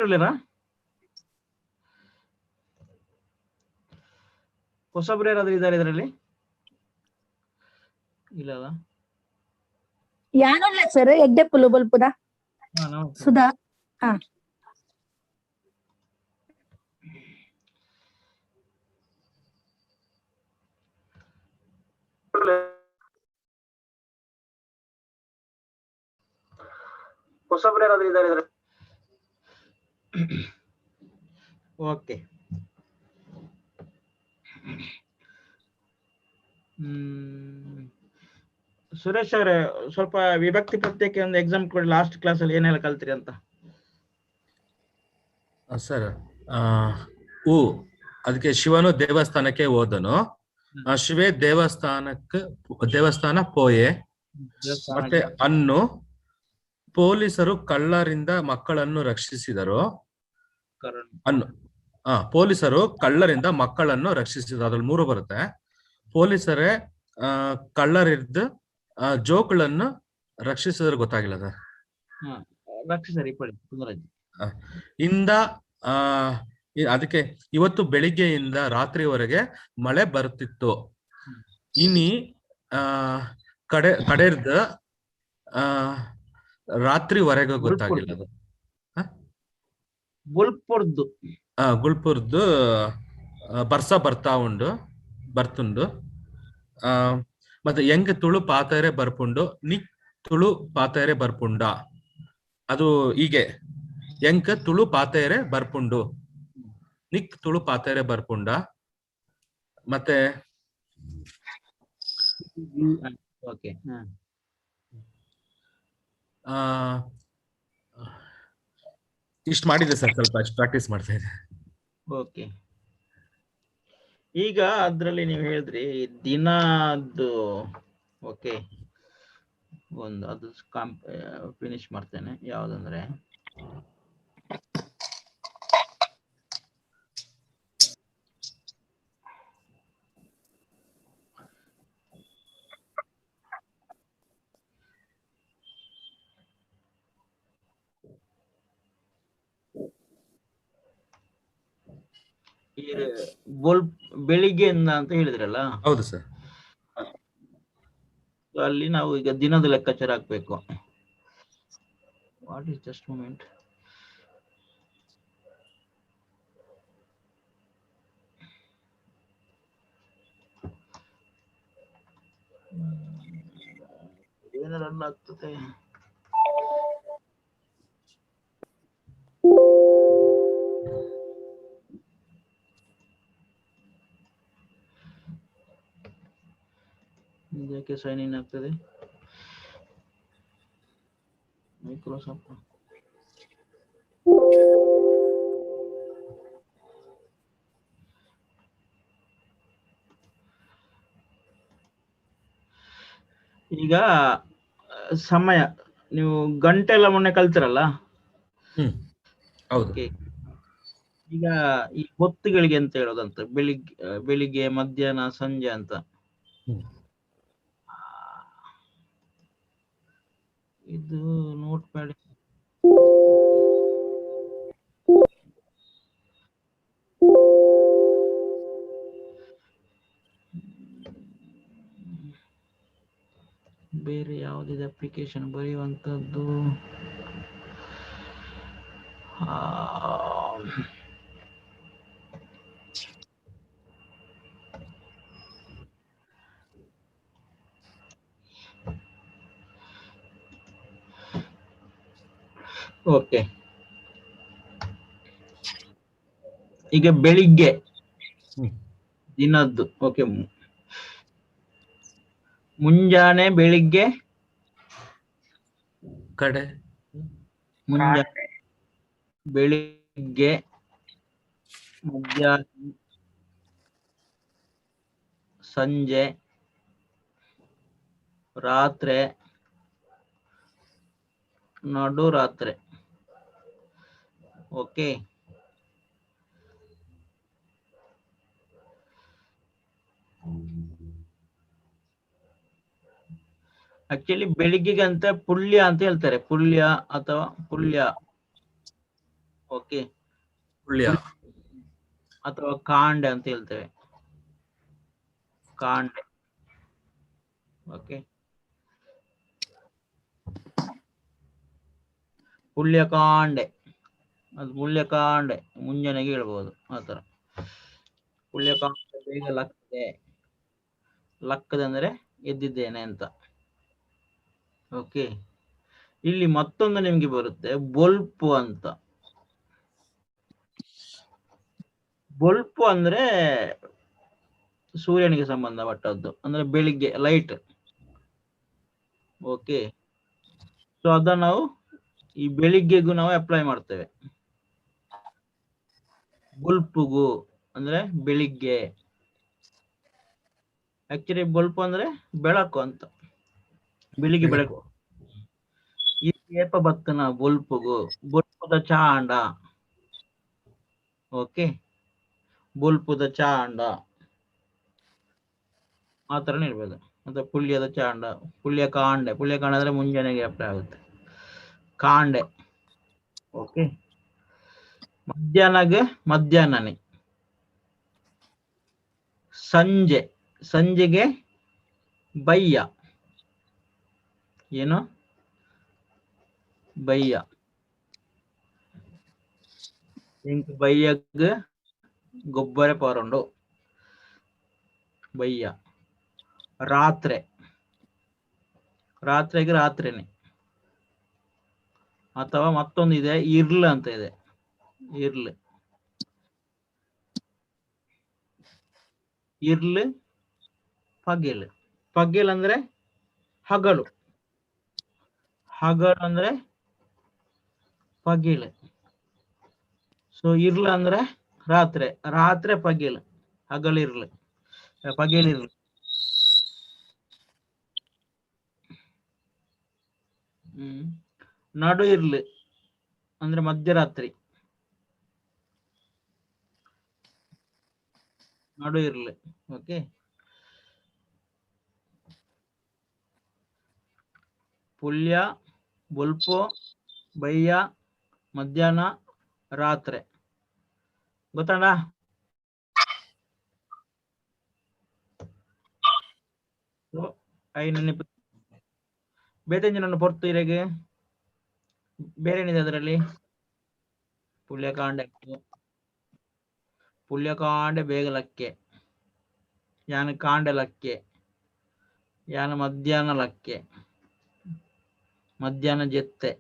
Computer ಹೊಸಬ್ರು ಯಾರಾದ್ರೂ ಇದ್ದಾರೆ ಇದರಲ್ಲಿ? ಇಲ್ಲ ಯಾರು ಇಲ್ಲ ಸರ್, ಎಡ್ಡೆಪ್ಪಲು ಬಲ್ಪುದ ಸುಧಾ. ಹಾ ಹೊಸಬ್ರು ಯಾರಾದ್ರೂ ಇದ್ದಾರೆ ಇದರಲ್ಲಿ? ಓಕೆ. ಸುರೇಶ್ ಅವರೇ, ಸ್ವಲ್ಪ ವಿಭಕ್ತಿ ಪ್ರತ್ಯಯಕ್ಕೆ ಒಂದು ಎಕ್ಸಾಮ್ ಕೊಡಿ. ಲಾಸ್ಟ್ ಕ್ಲಾಸ್ ಅಲ್ಲಿ ಏನೆಲ್ಲ ಕಲ್ತ್ರಿ ಅಂತ. ಸರ್, ಹೂ ಅದಕ್ಕೆ ಶಿವನು ದೇವಸ್ಥಾನಕ್ಕೆ ಹೋದನು. ಶಿವೇ ದೇವಸ್ಥಾನ ಪೋಯೆ. ಮತ್ತೆ ಅನ್ನು ಪೊಲೀಸರು ಕಳ್ಳರಿಂದ ಮಕ್ಕಳನ್ನು ರಕ್ಷಿಸಿದರು. ಪೊಲೀಸರು ಕಳ್ಳರಿಂದ ಮಕ್ಕಳನ್ನು ರಕ್ಷಿಸಿದರು. ಅದ್ರಲ್ಲಿ 3 ಬರುತ್ತೆ. ಪೊಲೀಸರೇ ಕಳ್ಳರಿದ್ದ ಜೋಕುಳನ್ನು ರಕ್ಷಿಸಿದ್ರೆ ಗೊತ್ತಾಗಿಲ್ಲ ಸರ್. ಇಂದ ಅದಕ್ಕೆ ಇವತ್ತು ಬೆಳಿಗ್ಗೆಯಿಂದ ರಾತ್ರಿವರೆಗೆ ಮಳೆ ಬರುತ್ತಿತ್ತು. ಇನಿ ಕಡೆರ್ದ ರಾತ್ರಿವರೆಗೆ ಗೊತ್ತಾಗಿಲ್ಲ. ಗುಲ್ಪುರ್ದು ಬರ್ತುಂಡು. ಮತ್ತೆ ಎಂಗ್ ತುಳು ಪಾತರೆ ಬರ್ಪುಂಡು, ನಿಕ್ ತುಳು ಪಾತರೆ ಬರ್ಪುಂಡ. ಅದು ಹೀಗೆ, ಎಂಕ್ ತುಳು ಪಾತರೆ ಬರ್ಪುಂಡು, ನಿಕ್ ತುಳು ಪಾತರೆ ಬರ್ಪುಂಡ. ಮತ್ತೆ ಇಷ್ಟು ಮಾಡಿದೆ ಸರ್, ಸ್ವಲ್ಪ ಪ್ರಾಕ್ಟೀಸ್ ಮಾಡ್ತಾ ಇದೆ. ಓಕೆ. ಈಗ ಅದ್ರಲ್ಲಿ ನೀವು ಹೇಳಿದ್ರಿ ದಿನದ್ದು. ಓಕೆ, ಒಂದು ಅದು ಫಿನಿಶ್ ಮಾಡ್ತೇನೆ. ಯಾವ್ದಂದ್ರೆ ಬೆಳಿಗ್ಗೆಯಿಂದ ಅಂತ ಹೇಳಿದ್ರಲ್ಲ. ಹೌದು ಸರ್. ಅಲ್ಲಿ ನಾವು ಈಗ ದಿನದ ಲೆಕ್ಕಾಚಾರ ಹಾಕ್ಬೇಕು. What is just moment. ಏನು ರನ್ ಆಗ್ತದೆ? ಇದಕ್ಕೆ ಸೈನ್ ಇನ್ ಆಗ್ತದೆ ಮೈಕ್ರೋಸಾಫ್ಟ್. ಈಗ ಸಮಯ ನೀವು ಗಂಟೆ ಎಲ್ಲ ಮೊನ್ನೆ ಕಲ್ತಿರಲ್ಲ. ಹೌದು. ಈಗ ಈ ಹೊತ್ತುಗಳಿಗೆ ಅಂತ ಹೇಳೋದಂತ ಬೆಳಿಗ್ಗೆ ಮಧ್ಯಾಹ್ನ ಸಂಜೆ ಅಂತ. ಇದು ನೋಟ್ ಪ್ಯಾಡ್. ಬೇರೆ ಯಾವುದಿದೆ ಅಪ್ಲಿಕೇಶನ್ ಬರೆಯುವಂತದ್ದು? ಓಕೆ, ಈಗ ಬೆಳಿಗ್ಗೆ ದಿನದ್ದು. ಓಕೆ, ಮುಂಜಾನೆ ಬೆಳಿಗ್ಗೆ ಕಡೆ, ಮುಂಜಾನೆ ಬೆಳಿಗ್ಗೆ ಮಧ್ಯಾಹ್ನ ಸಂಜೆ ರಾತ್ರಿ ನಡು ರಾತ್ರಿ. ಓಕೆ, ಆಕ್ಚುಲಿ ಬೆಳಿಗ್ಗೆಗೆ ಅಂತ ಪುಳ್ಯ ಅಂತ ಹೇಳ್ತಾರೆ. ಪುಳ್ಯ ಅಥವಾ ಪುಳ್ಯ. ಓಕೆ, ಪುಳ್ಯ. ಅಥವಾ ಕಾಂಡೆ ಅಂತ ಹೇಳ್ತೇವೆ, ಕಾಂಡೆ. ಓಕೆ, ಪುಳ್ಯಕಾಂಡೆ, ಅದು ಪುಳ್ಯಕಾಂಡೆ ಮುಂಜಾನೆಗೆ ಹೇಳ್ಬೋದು ಆತರ. ಪುಳ್ಯಕಾಂಡೆ ಬೇಗ ಲಕ್ಕದೆ, ಲಕ್ಕದೆ ಅಂದ್ರೆ ಎದ್ದಿದ್ದೇನೆ ಅಂತ. ಓಕೆ, ಇಲ್ಲಿ ಮತ್ತೊಂದು ನಿಮ್ಗೆ ಬರುತ್ತೆ ಬೊಲ್ಪು ಅಂತ. ಬೊಲ್ಪು ಅಂದ್ರೆ ಸೂರ್ಯನಿಗೆ ಸಂಬಂಧಪಟ್ಟದ್ದು, ಅಂದ್ರೆ ಬೆಳಿಗ್ಗೆ ಲೈಟ್. ಓಕೆ, ಸೊ ಅದನ್ನ ನಾವು ಈ ಬೆಳಿಗ್ಗೆಗೂ ನಾವು ಅಪ್ಲೈ ಮಾಡ್ತೇವೆ. ಬೊಲ್ಪುಗೂ ಅಂದ್ರೆ ಬೆಳಿಗ್ಗೆ. ಆಕ್ಚುಲಿ ಬೊಲ್ಪು ಅಂದ್ರೆ ಬೆಳಕು ಅಂತ, ಬೆಳಿಗ್ಗೆ ಬೆಳಕು. ಈ ಏಪ ಬತ್ತನ ಬೊಲ್ಪುಗು, ಬೊಲ್ಪುದ ಚಾಂಡ. ಓಕೆ, ಬೊಲ್ಪುದ ಚಾಂಡ ಆ ತರನೇ ಇರ್ಬೋದು. ಮತ್ತೆ ಪುಳ್ಯದ ಚಾಂಡ, ಪುಳ್ಯ ಕಾಂಡೆ. ಪುಳ್ಯ ಕಾಂಡೆ ಅಂದ್ರೆ ಮುಂಜಾನೆಗೆ ಅಪ್ಲೈ ಆಗುತ್ತೆ, ಕಾಂಡೆ. ಓಕೆ, ಮಧ್ಯಾಹ್ನಗೆ ಮಧ್ಯಾಹ್ನನೇ. ಸಂಜೆ, ಸಂಜೆಗೆ ಬಯ್ಯ. ಏನು ಬಯ್ಯ, ಇಂಕ್ ಬಯ್ಯಗ್ ಗೊಬ್ಬರ ಪಾರುಂಡು ಬಯ್ಯ. ರಾತ್ರೆ, ರಾತ್ರೆಗೆ ರಾತ್ರಿನೇ. ಅಥವಾ ಮತ್ತೊಂದು ಇದೆ ಇರ್ಲ್ ಅಂತ ಇದೆ, ಇರ್ಲ್. ಇರ್ಲ್ ಪಗೆಲ್. ಪಗೆಲ್ ಅಂದ್ರೆ ಹಗಲು, ಹಗಲು ಅಂದ್ರೆ ಪಗೇಲ್. ಸೊ ಇರ್ಲ್ ಅಂದ್ರೆ ರಾತ್ರಿ, ರಾತ್ರಿ ಪಗೇಲ್, ಹಗಲು ಇರ್ಲ್, ಪಗೇಲ್ ಇರ್ಲ್. ನಡು ಇರ್ಲ್ ಅಂದ್ರೆ ಮಧ್ಯರಾತ್ರಿ, ನಡು ಇರ್ಲ್. ಓಕೆ, ಪುಲ್ಯ, ಬೊಲ್ಪು, ಬಯ್ಯ, ಮಧ್ಯಾಹ್ನ, ರಾತ್ರಿ. ಗೊತ್ತಣ್ಣ? ಐ ನೆನಪು ಬೇತಂಜ ನನ್ನ ಪೊರ್ತು ಇರೆಗೆ ಬೇರೆ ಏನಿದೆ ಅದರಲ್ಲಿ? ಪುಳ್ಯಕಾಂಡೆ, ಪುಳ್ಯಕಾಂಡೆ ಬೇಗ ಲಕ್ಕೆ, ಯಾನ ಕಾಂಡೆ ಲಕ್ಕೆ, ಯಾನ ಮಧ್ಯಾಹ್ನ ಲಕ್ಕೆ, ಮಧ್ಯಾಹ್ನ ಜೆತ್ತೆ,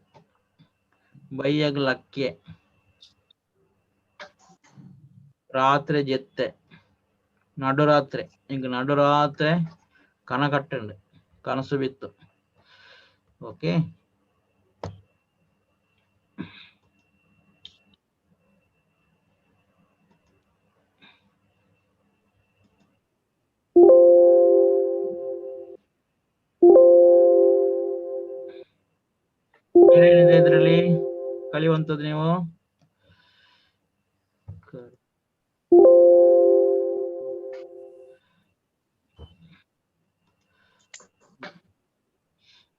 ಬಯ್ಯಗ್ ಲಕ್ಕೆ, ರಾತ್ರಿ ಜೆತ್ತೆ, ನಡುರಾತ್ರಿ. ಇಂಕ ನಡುರಾತ್ರಿ ಕನಕಟ್ಟುಂಡು, ಕನಸು ಬಿತ್ತು. ಓಕೆ, ಏನಿದೆ ಇದರಲ್ಲಿ ಕಲಿಯುವಂಥದ್ದು ನೀವು?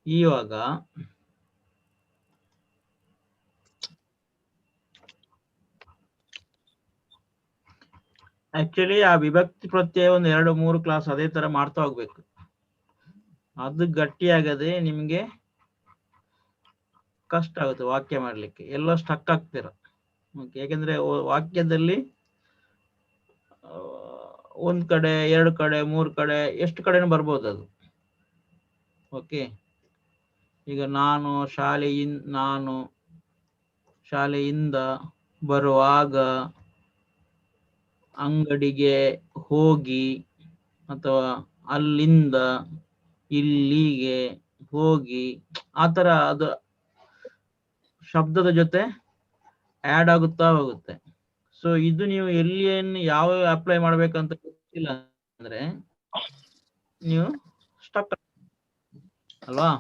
ಇವಾಗ ಆಕ್ಚುಲಿ ಆ ವಿಭಕ್ತಿ ಪ್ರತ್ಯಯ ಒಂದು 2-3 ಕ್ಲಾಸ್ ಅದೇ ತರ ಮಾಡ್ತಾ ಹೋಗ್ಬೇಕು. ಅದು ಗಟ್ಟಿಯಾಗದೆ ನಿಮ್ಗೆ ಕಷ್ಟ ಆಗುತ್ತೆ ವಾಕ್ಯ ಮಾಡ್ಲಿಕ್ಕೆ, ಎಲ್ಲ ಸ್ಟಕ್ ಆಗ್ತೀರ. ಯಾಕಂದ್ರೆ ವಾಕ್ಯದಲ್ಲಿ ಒಂದ್ ಕಡೆ 2 ಕಡೆ 3 ಕಡೆ ಎಷ್ಟು ಕಡೆನೂ ಬರ್ಬೋದು ಅದು. ಓಕೆ, ಈಗ ನಾನು ಶಾಲೆಯಿಂದ ಬರುವಾಗ, ಅಂಗಡಿಗೆ ಹೋಗಿ, ಅಥವಾ ಅಲ್ಲಿಂದ ಇಲ್ಲಿಗೆ ಹೋಗಿ, ಆತರ ಅದು ಶಬ್ದದ ಜೊತೆ ಆಡ್ ಆಗುತ್ತಾ ಹೋಗುತ್ತೆ. ಸೊ ಇದು ನೀವು ಎಲ್ಲಿಯನ್ನು ಯಾವ ಅಪ್ಲೈ ಮಾಡ್ಬೇಕಂತ ಗೊತ್ತಿಲ್ಲ ಅಂದ್ರೆ ನೀವು ಸ್ಟಕ್ ಅಲ್ವಾ.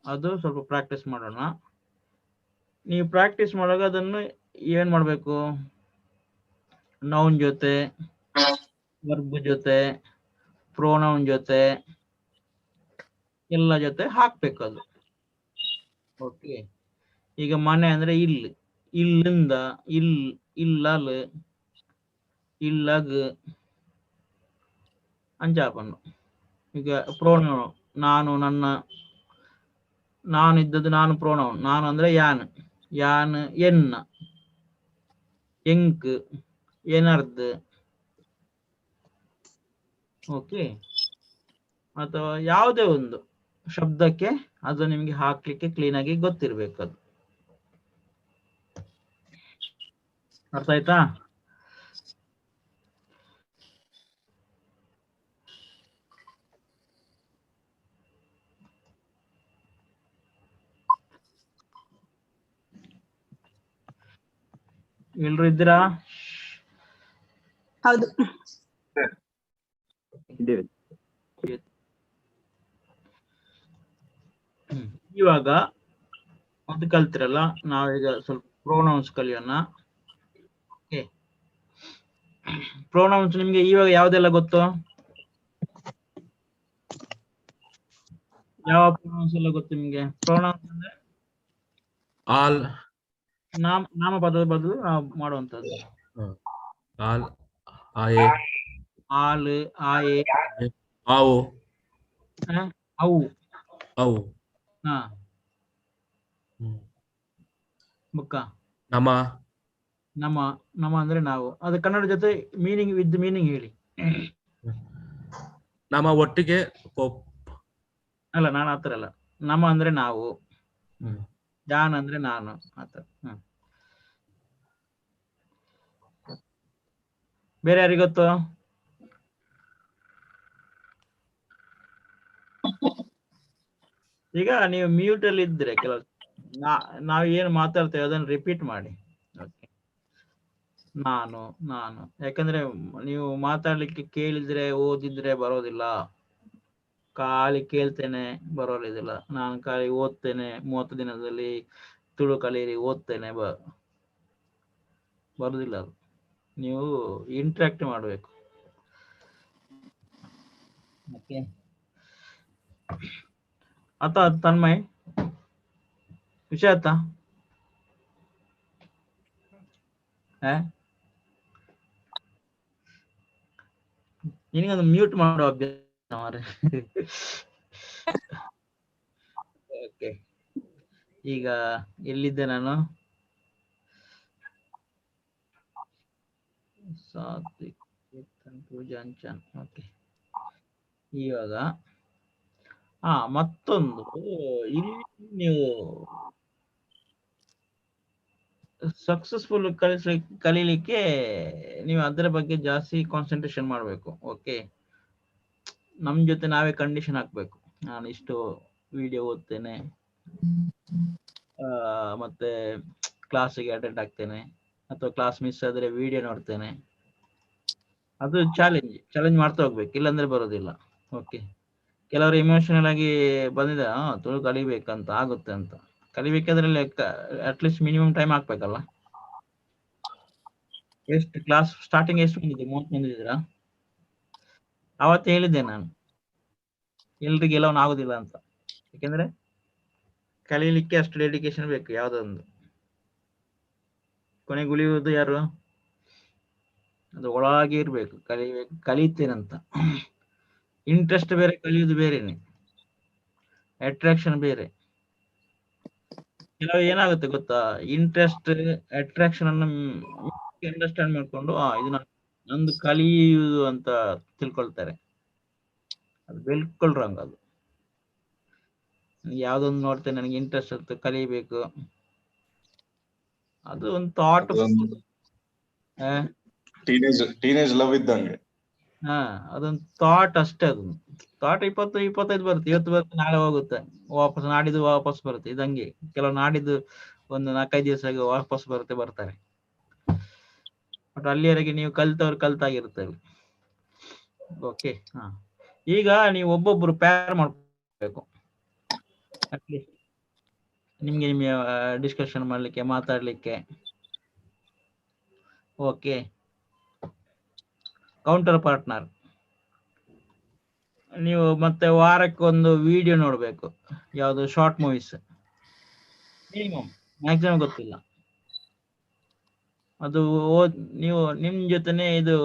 ಅದು ಸ್ವಲ್ಪ ಪ್ರಾಕ್ಟೀಸ್ ಮಾಡೋಣ. ನೀವು ಪ್ರಾಕ್ಟೀಸ್ ಮಾಡುವಾಗ ಅದನ್ನು ಏನ್ ಮಾಡ್ಬೇಕು, ನೌನ್ ಜೊತೆ, ವರ್ಬ್ ಜೊತೆ, ಪ್ರೋನೌನ್ ಜೊತೆ ಎಲ್ಲ ಜೊತೆ ಹಾಕ್ಬೇಕು ಅದು. ಓಕೆ, ಈಗ ಮನೆ ಅಂದ್ರೆ ಇಲ್ಲಿ, ಇಲ್ಲಿಂದ, ಇಲ್ಲಲ್, ಇಲ್ಲಗ್ ಅಂಚಾಪನ್ನು. ಈಗ ಪ್ರೋನೌನ್ ನಾನು, ನನ್ನ, ನಾನು ಇದ್ದದ್ದು ನಾನು ಪ್ರೋನೌನ್. ನಾನು ಅಂದ್ರೆ ಯಾನ್, ಯಾನ್ ಎನ್ನ, ಎಂಕ್, ಎನರ್ದ್. ಓಕೆ. ಅಥವಾ ಯಾವುದೇ ಒಂದು ಶಬ್ದಕ್ಕೆ ಅದು ನಿಮ್ಗೆ ಹಾಕ್ಲಿಕ್ಕೆ ಕ್ಲೀನ್ ಆಗಿ ಗೊತ್ತಿರ್ಬೇಕು. ಅದು ಅರ್ಥ ಆಯ್ತಾ? ಎಲ್ರು ಇದ್ದೀರಾ? ಹೌದು. ಇವಾಗ ಅದು ಕಲ್ತಿರಲ್ಲ, ನಾವೀಗ ಸ್ವಲ್ಪ ಪ್ರೋನೌನ್ಸ್ ಕಲಿಯೋಣ. ಓಕೆ. ಪ್ರೋನೌನ್ಸ್ ನಿಮ್ಗೆ ಇವಾಗ ಯಾವ್ದೆಲ್ಲ ಗೊತ್ತು? ಯಾವ ಪ್ರೋನೌನ್ಸ್ ಎಲ್ಲ ಗೊತ್ತು ನಿಮ್ಗೆ? ಪ್ರೋನೌನ್ಸ್ ಅಂದ್ರೆ ಆಲ್, ನಾಮಪದದ ಬದಲು ನಾವು ಮಾಡುವಂತದ್ದು. ಆಲ್, ಆಯೆ, ಆಲ್, ಆಯೆ, ಆವು, ಅವು. ಅವು. ಹಾ. ಬುಕ್ಕ ನಮ, ನಮ್ಮ, ನಮ್ಮ ಅಂದ್ರೆ ನಾವು. ಅದು ಕನ್ನಡ ಜೊತೆ ಮೀನಿಂಗ್ ವಿತ್ ಮೀನಿಂಗ್ ಹೇಳಿ. ನಮ್ಮ ಒಟ್ಟಿಗೆ ಅಲ್ಲ, ನಾನು ಆತರ ಅಲ್ಲ. ನಮ್ಮ ಅಂದ್ರೆ ನಾವು, ಜಾನ್ ಅಂದ್ರೆ ನಾನು, ಆತರ. ಬೇರೆ ಯಾರಿಗೆ ಗೊತ್ತು? ಈಗ ನೀವು ಮ್ಯೂಟ್ ಅಲ್ಲಿ ಇದ್ರೆ ಕೆಲವು ನಾವು ಏನು ಮಾತಾಡ್ತೇವೆ ಅದನ್ನು ರಿಪೀಟ್ ಮಾಡಿ. ಓಕೆ. ನಾನು, ನಾನು, ಯಾಕಂದ್ರೆ ನೀವು ಮಾತಾಡ್ಲಿಕ್ಕೆ ಕೇಳಿದ್ರೆ ಓದಿದ್ರೆ ಬರೋದಿಲ್ಲ. ಖಾಲಿ ಕೇಳ್ತೇನೆ ಬರೋದಿಲ್ಲ. ನಾನು ಖಾಲಿ ಓದ್ತೇನೆ 30 ದಿನದಲ್ಲಿ ತುಳು ಕಲೀರಿ ಓದ್ತೇನೆ ಬರುದಿಲ್ಲ. ಅದು ನೀವು ಇಂಟ್ರಾಕ್ಟ್ ಮಾಡಬೇಕು. ಓಕೆ. ಆತ ತನ್ಮಯ್ ವಿಷಯ ಆತ ನಿನಗೊಂದು ಮ್ಯೂಟ್ ಮಾಡೋ ಅಭ್ಯಾಸ ಮಾರ್ರೆ. ಓಕೆ. ಈಗ ಎಲ್ಲಿದ್ದೆ ನಾನು? ಓಕೆ. ಇವಾಗ ಮತ್ತೊಂದು, ಇಲ್ಲಿ ನೀವು ಸಕ್ಸಸ್ಫುಲ್ ಕಲೀಲಿಕ್ಕೆ ನೀವು ಅದರ ಬಗ್ಗೆ ಜಾಸ್ತಿ ಕಾನ್ಸಂಟ್ರೇಷನ್ ಮಾಡಬೇಕು. ಓಕೆ. ನಮ್ ಜೊತೆ ನಾವೇ ಕಂಡೀಷನ್ ಹಾಕ್ಬೇಕು. ನಾನು ಇಷ್ಟು ವಿಡಿಯೋ ಓದ್ತೇನೆ, ಮತ್ತೆ ಕ್ಲಾಸಿಗೆ ಅಟೆಂಡ್ ಆಗ್ತೇನೆ, ಅಥವಾ ಕ್ಲಾಸ್ ಮಿಸ್ ಆದ್ರೆ ವಿಡಿಯೋ ನೋಡ್ತೇನೆ. ಅದು ಚಾಲೆಂಜ್ ಮಾಡ್ತಾ ಹೋಗ್ಬೇಕು, ಇಲ್ಲಾಂದ್ರೆ ಬರೋದಿಲ್ಲ. ಓಕೆ. ಕೆಲವರು ಇಮೋಷನಲ್ ಆಗಿ ಬಂದಿದೆ ತುಳು ಕಲಿಬೇಕಂತ ಆಗುತ್ತೆ ಅಂತ. ಕಲಿಬೇಕಾದ್ರೆ ಅಟ್ಲೀಸ್ಟ್ ಮಿನಿಮಮ್ ಟೈಮ್ ಹಾಕ್ಬೇಕಲ್ಲ. ಎಷ್ಟು ಕ್ಲಾಸ್ ಸ್ಟಾರ್ಟಿಂಗ್ ಎಷ್ಟು ಬಂದಿದೆ? 30 ಬಂದಿದ್ದೀರಾ? ಅವತ್ತು ಹೇಳಿದ್ದೆ ನಾನು, ಎಲ್ರಿಗೆ ಎಲ್ಲವೂ ಆಗುದಿಲ್ಲ ಅಂತ. ಯಾಕೆಂದ್ರೆ ಕಲೀಲಿಕ್ಕೆ ಅಷ್ಟು ಡೆಡಿಕೇಶನ್ ಬೇಕು. ಯಾವ್ದೊಂದು ಕೊನೆಗೆ ಉಳಿಯುವುದು ಯಾರು? ಅದು ಒಳಗೆ ಇರ್ಬೇಕು. ಕಲಿತೇನಂತ ಇಂಟ್ರೆಸ್ಟ್ ಬೇರೆ, ಕಲಿಯುವುದು ಬೇರೆನೆ, ಅಟ್ರಾಕ್ಷನ್ ಬೇರೆ. ಕೆಲವು ಏನಾಗುತ್ತೆ ಗೊತ್ತಾ, ಇಂಟ್ರೆಸ್ಟ್ ಅಟ್ರಾಕ್ಷನ್ ಅನ್ನು ಅಂಡರ್ಸ್ಟ್ಯಾಂಡ್ ಮಾಡ್ಕೊಂಡು ಇದು ನಂದು ಕಲಿಯುವುದು ಅಂತ ತಿಳ್ಕೊಳ್ತಾರೆ. ಅದು ಬಿಲ್ಕುಲ್ ರಾಂಗ್. ಅದು ಯಾವ್ದೊಂದು ನೋಡ್ತೇನೆ ನನಗೆ ಇಂಟ್ರೆಸ್ಟ್ ಇರುತ್ತೆ ಕಲಿಬೇಕು, ಅದು ಒಂದು ಥಾಟ್. ಟೀನೇಜ್ ಲವ್ ಇದ್ದಂಗೆ. ಅದೊಂದು ಥಾಟ್ ಅಷ್ಟೇ. ಅದು ಥಾಟ್ 20-25 ಬರುತ್ತೆ, ಇವತ್ತು ಬರುತ್ತೆ, ನಾಳೆ ಹೋಗುತ್ತೆ, ವಾಪಸ್ ನಾಡಿದ್ದು ವಾಪಸ್ ಬರುತ್ತೆ. ಇದಂಗೆ ಕೆಲವು ನಾಡಿದ್ದು ಒಂದು 4-5 ದಿವಸ ವಾಪಸ್ ಬರ್ತಾರೆ. ಬಟ್ ಅಲ್ಲಿವರೆಗೆ ನೀವು ಕಲ್ತಾಗಿರ್ತೇವೆ. ಓಕೆ. ಈಗ ನೀವು ಒಬ್ಬೊಬ್ರು ಪ್ಯಾರ್ ಮಾಡ್ಬೇಕು. ಅಟ್ಲೀಸ್ಟ್ ನಿಮ್ಗೆ ಡಿಸ್ಕಷನ್ ಮಾಡ್ಲಿಕ್ಕೆ, ಮಾತಾಡ್ಲಿಕ್ಕೆ. ಓಕೆ. Counter partner. ನೀವು ಮತ್ತೆ ವಾರಕ್ಕೊಂದು ವಿಡಿಯೋ ನೋಡ್ಬೇಕು, ಯಾವುದು ಶಾರ್ಟ್ ಮೂವೀಸ್ ಮಿನಿಮಮ್ ಮ್ಯಾಕ್ಸಿಮಮ್ ಗೊತ್ತಿಲ್ಲ. ಅದು ನೀವು ನಿಮ್ ಜೊತೆನೆ ಇದು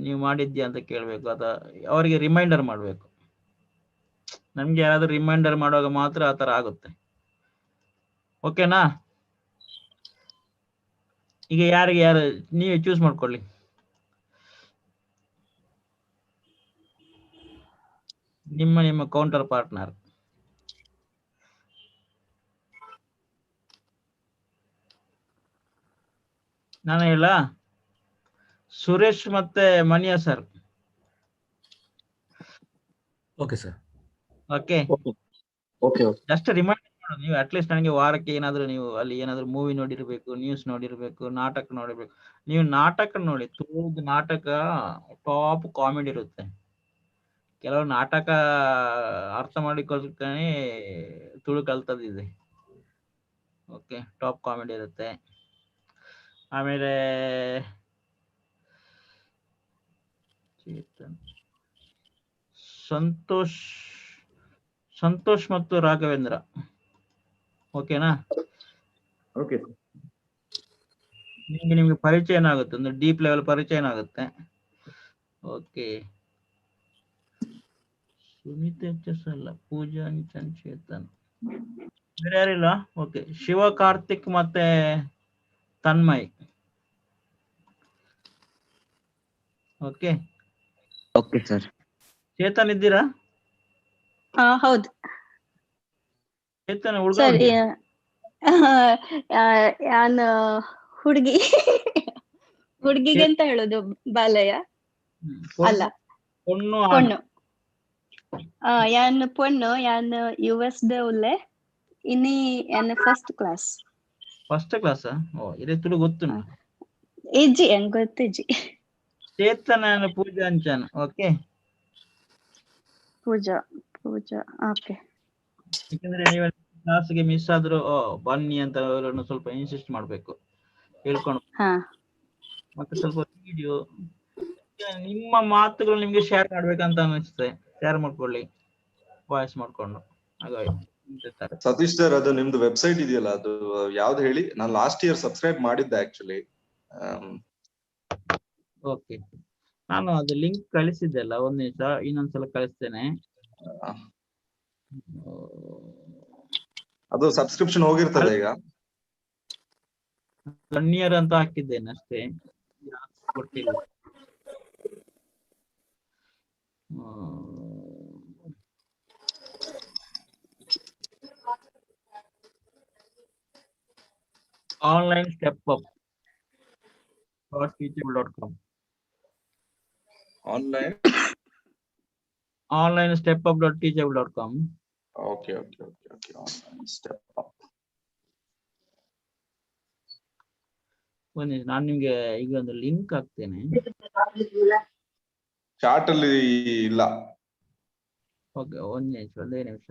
ನೀವು ಮಾಡಿದ್ಯಾ ಅಂತ ಕೇಳ್ಬೇಕು, ಅದ ಅವರಿಗೆ ರಿಮೈಂಡರ್ ಮಾಡ್ಬೇಕು. ನಮ್ಗೆ ಯಾರಾದ್ರೂ ರಿಮೈಂಡರ್ ಮಾಡುವಾಗ ಮಾತ್ರ ಆತರ ಆಗುತ್ತೆ. ಓಕೆನಾ? ಈಗ ಯಾರು ನೀವೇ ಚೂಸ್ ಮಾಡ್ಕೊಳ್ಳಿ. ನಿಮ್ಮ ಕೌಂಟರ್ ಪಾರ್ಟ್ನರ್. ನಾನು ಹೇಳ, ಸುರೇಶ್ ಮತ್ತೆ ಮಣಿಯ sir. Okay sir. Okay, okay just remind ಮಾಡೋದು ನೀವು. ಅಟ್ಲೀಸ್ಟ್ ನನಗೆ ವಾರಕ್ಕೆ ಏನಾದ್ರು ನೀವು ಅಲ್ಲಿ ಏನಾದ್ರು ಮೂವಿ ನೋಡಿರ್ಬೇಕು, ನ್ಯೂಸ್ ನೋಡಿರ್ಬೇಕು, ನಾಟಕ ನೋಡಿರ್ಬೇಕು. ನೀವು ನಾಟಕ ನೋಡಿ, ತುಳುದು ನಾಟಕ ಟಾಪ್ ಕಾಮಿಡಿ ಇರುತ್ತೆ. ಕೆಲವು ನಾಟಕ ಅರ್ಥ ಮಾಡಿಕೊಳ್ಳಿಕ್ಕೆ ತುಳು ಕಲ್ತದಿದೆ. ಓಕೆ, ಟಾಪ್ ಕಾಮಿಡಿ ಇರುತ್ತೆ. ಆಮೇಲೆ ಸಂತೋಷ್ ಮತ್ತು ರಾಘವೇಂದ್ರ. ಓಕೆನಾ? ಓಕೆ. ನಿಮ್ಗೆ ಪರಿಚಯನ ಆಗುತ್ತೆ, ಒಂದು ಡೀಪ್ ಲೆವೆಲ್ ಪರಿಚಯನ ಆಗುತ್ತೆ. ಓಕೆ, ಸುನೀತ್ ಎಚ್ ಅಲ್ಲ, ಪೂಜಾ ಚೇತನ್, ಬೇರೆ ಯಾರಿಲ್ಲ. ಓಕೆ, ಶಿವ ಕಾರ್ತಿಕ್ ಮತ್ತೆ Tanmay. Okay okay sir. Chetan ಇದ್ದೀರಾ? ಹೌದು ಚೇತನ್ ಹುಡುಗ ಸರ್. ಯಾನ್ ಹುಡುಗಿ ಹುಡುಗಿಗೆ ಅಂತ ಹೇಳುದು ಬಾಲಯ್ಯ ಅಲ್ಲ, ಪೊಣ್ಣು ಪೊಣ್ಣು. ಯಾನ್ ಪೊಣ್ಣು, ಯಾನ್ US ದ ಉಲ್ಲೆ ಇನ್ನಿ ಯಾನ್ ಫಸ್ಟ್ ಕ್ಲಾಸ್. ಓ, ಇದೇ ತುಳು ಗೊತ್ತು. ಇಜ್ಜಿ ಹೆಂಗ್ ಗೊತ್ತು ಇಜ್ಜಿ. ಚೇತನ್ ಪೂಜಾ ಅಂಚನ್. ಓಕೆ, ಪೂಜಾ ಓಕೆ. ಯಾಕಂದ್ರೆ ನೀವು ಕ್ಲಾಸ್ಗೆ ಮಿಸ್ ಆದ್ರೂ ಬನ್ನಿ ಅಂತ ಅವರನ್ನು ಸ್ವಲ್ಪ ಇನ್ಸಿಸ್ಟ್ ಮಾಡ್ಬೇಕು, ಹೇಳ್ಕೊಂಡು. ಮತ್ತೆ ಸ್ವಲ್ಪ ವಿಡಿಯೋ ನಿಮ್ಮ ಮಾತುಗಳು ನಿಮ್ಗೆ ಶೇರ್ ಮಾಡ್ಬೇಕಂತ ಅನಿಸ್ತದೆ, ಶೇರ್ ಮಾಡ್ಕೊಳ್ಳಿ ವಾಯ್ಸ್ ಮಾಡ್ಕೊಂಡು. ಸತೀಶ್ ಸರ್, ಅದು ನಿಮ್ದು ವೆಬ್ಸೈಟ್ ಇದೆಯಲ್ಲ, ಅದು ಯಾವ್ದು ಹೇಳಿ? ನಾನು ಲಾಸ್ಟ್ ಇಯರ್ ಸಬ್ಸ್ಕ್ರೈಬ್ ಮಾಡಿದ್ದೆ ಆಕ್ಚುಲಿ. ಓಕೆ, ನಾನು ಅದು ಲಿಂಕ್ ಕಳಿಸಿದ್ದೆಲ್ಲ, ಒಂದ್ ನಿಮಿಷ ಇನ್ನೊಂದ್ಸಲ ಕಳಿಸ್ತೇನೆ. ಅದು ಸಬ್ಸ್ಕ್ರಿಪ್ಷನ್ ಹೋಗಿರ್ತದೆ ಈಗ. 1 year ಅಂತ ಹಾಕಿದ್ದೇನೆ ಅಷ್ಟೇ, ಕೊಟ್ಟಿಲ್ಲ. Online step up .teachable.com. Online step up .teachable.com. Okay. Online step up. ನಾನು ನಿಮ್ಗೆ ಈಗ ಒಂದು ಲಿಂಕ್ ಹಾಕ್ತೇನೆ. ಚಾಟ್ ಅಲ್ಲಿ ಇಲ್ಲ. ಓಕೆ, ಒಂದೇ ನಿಮಿಷ.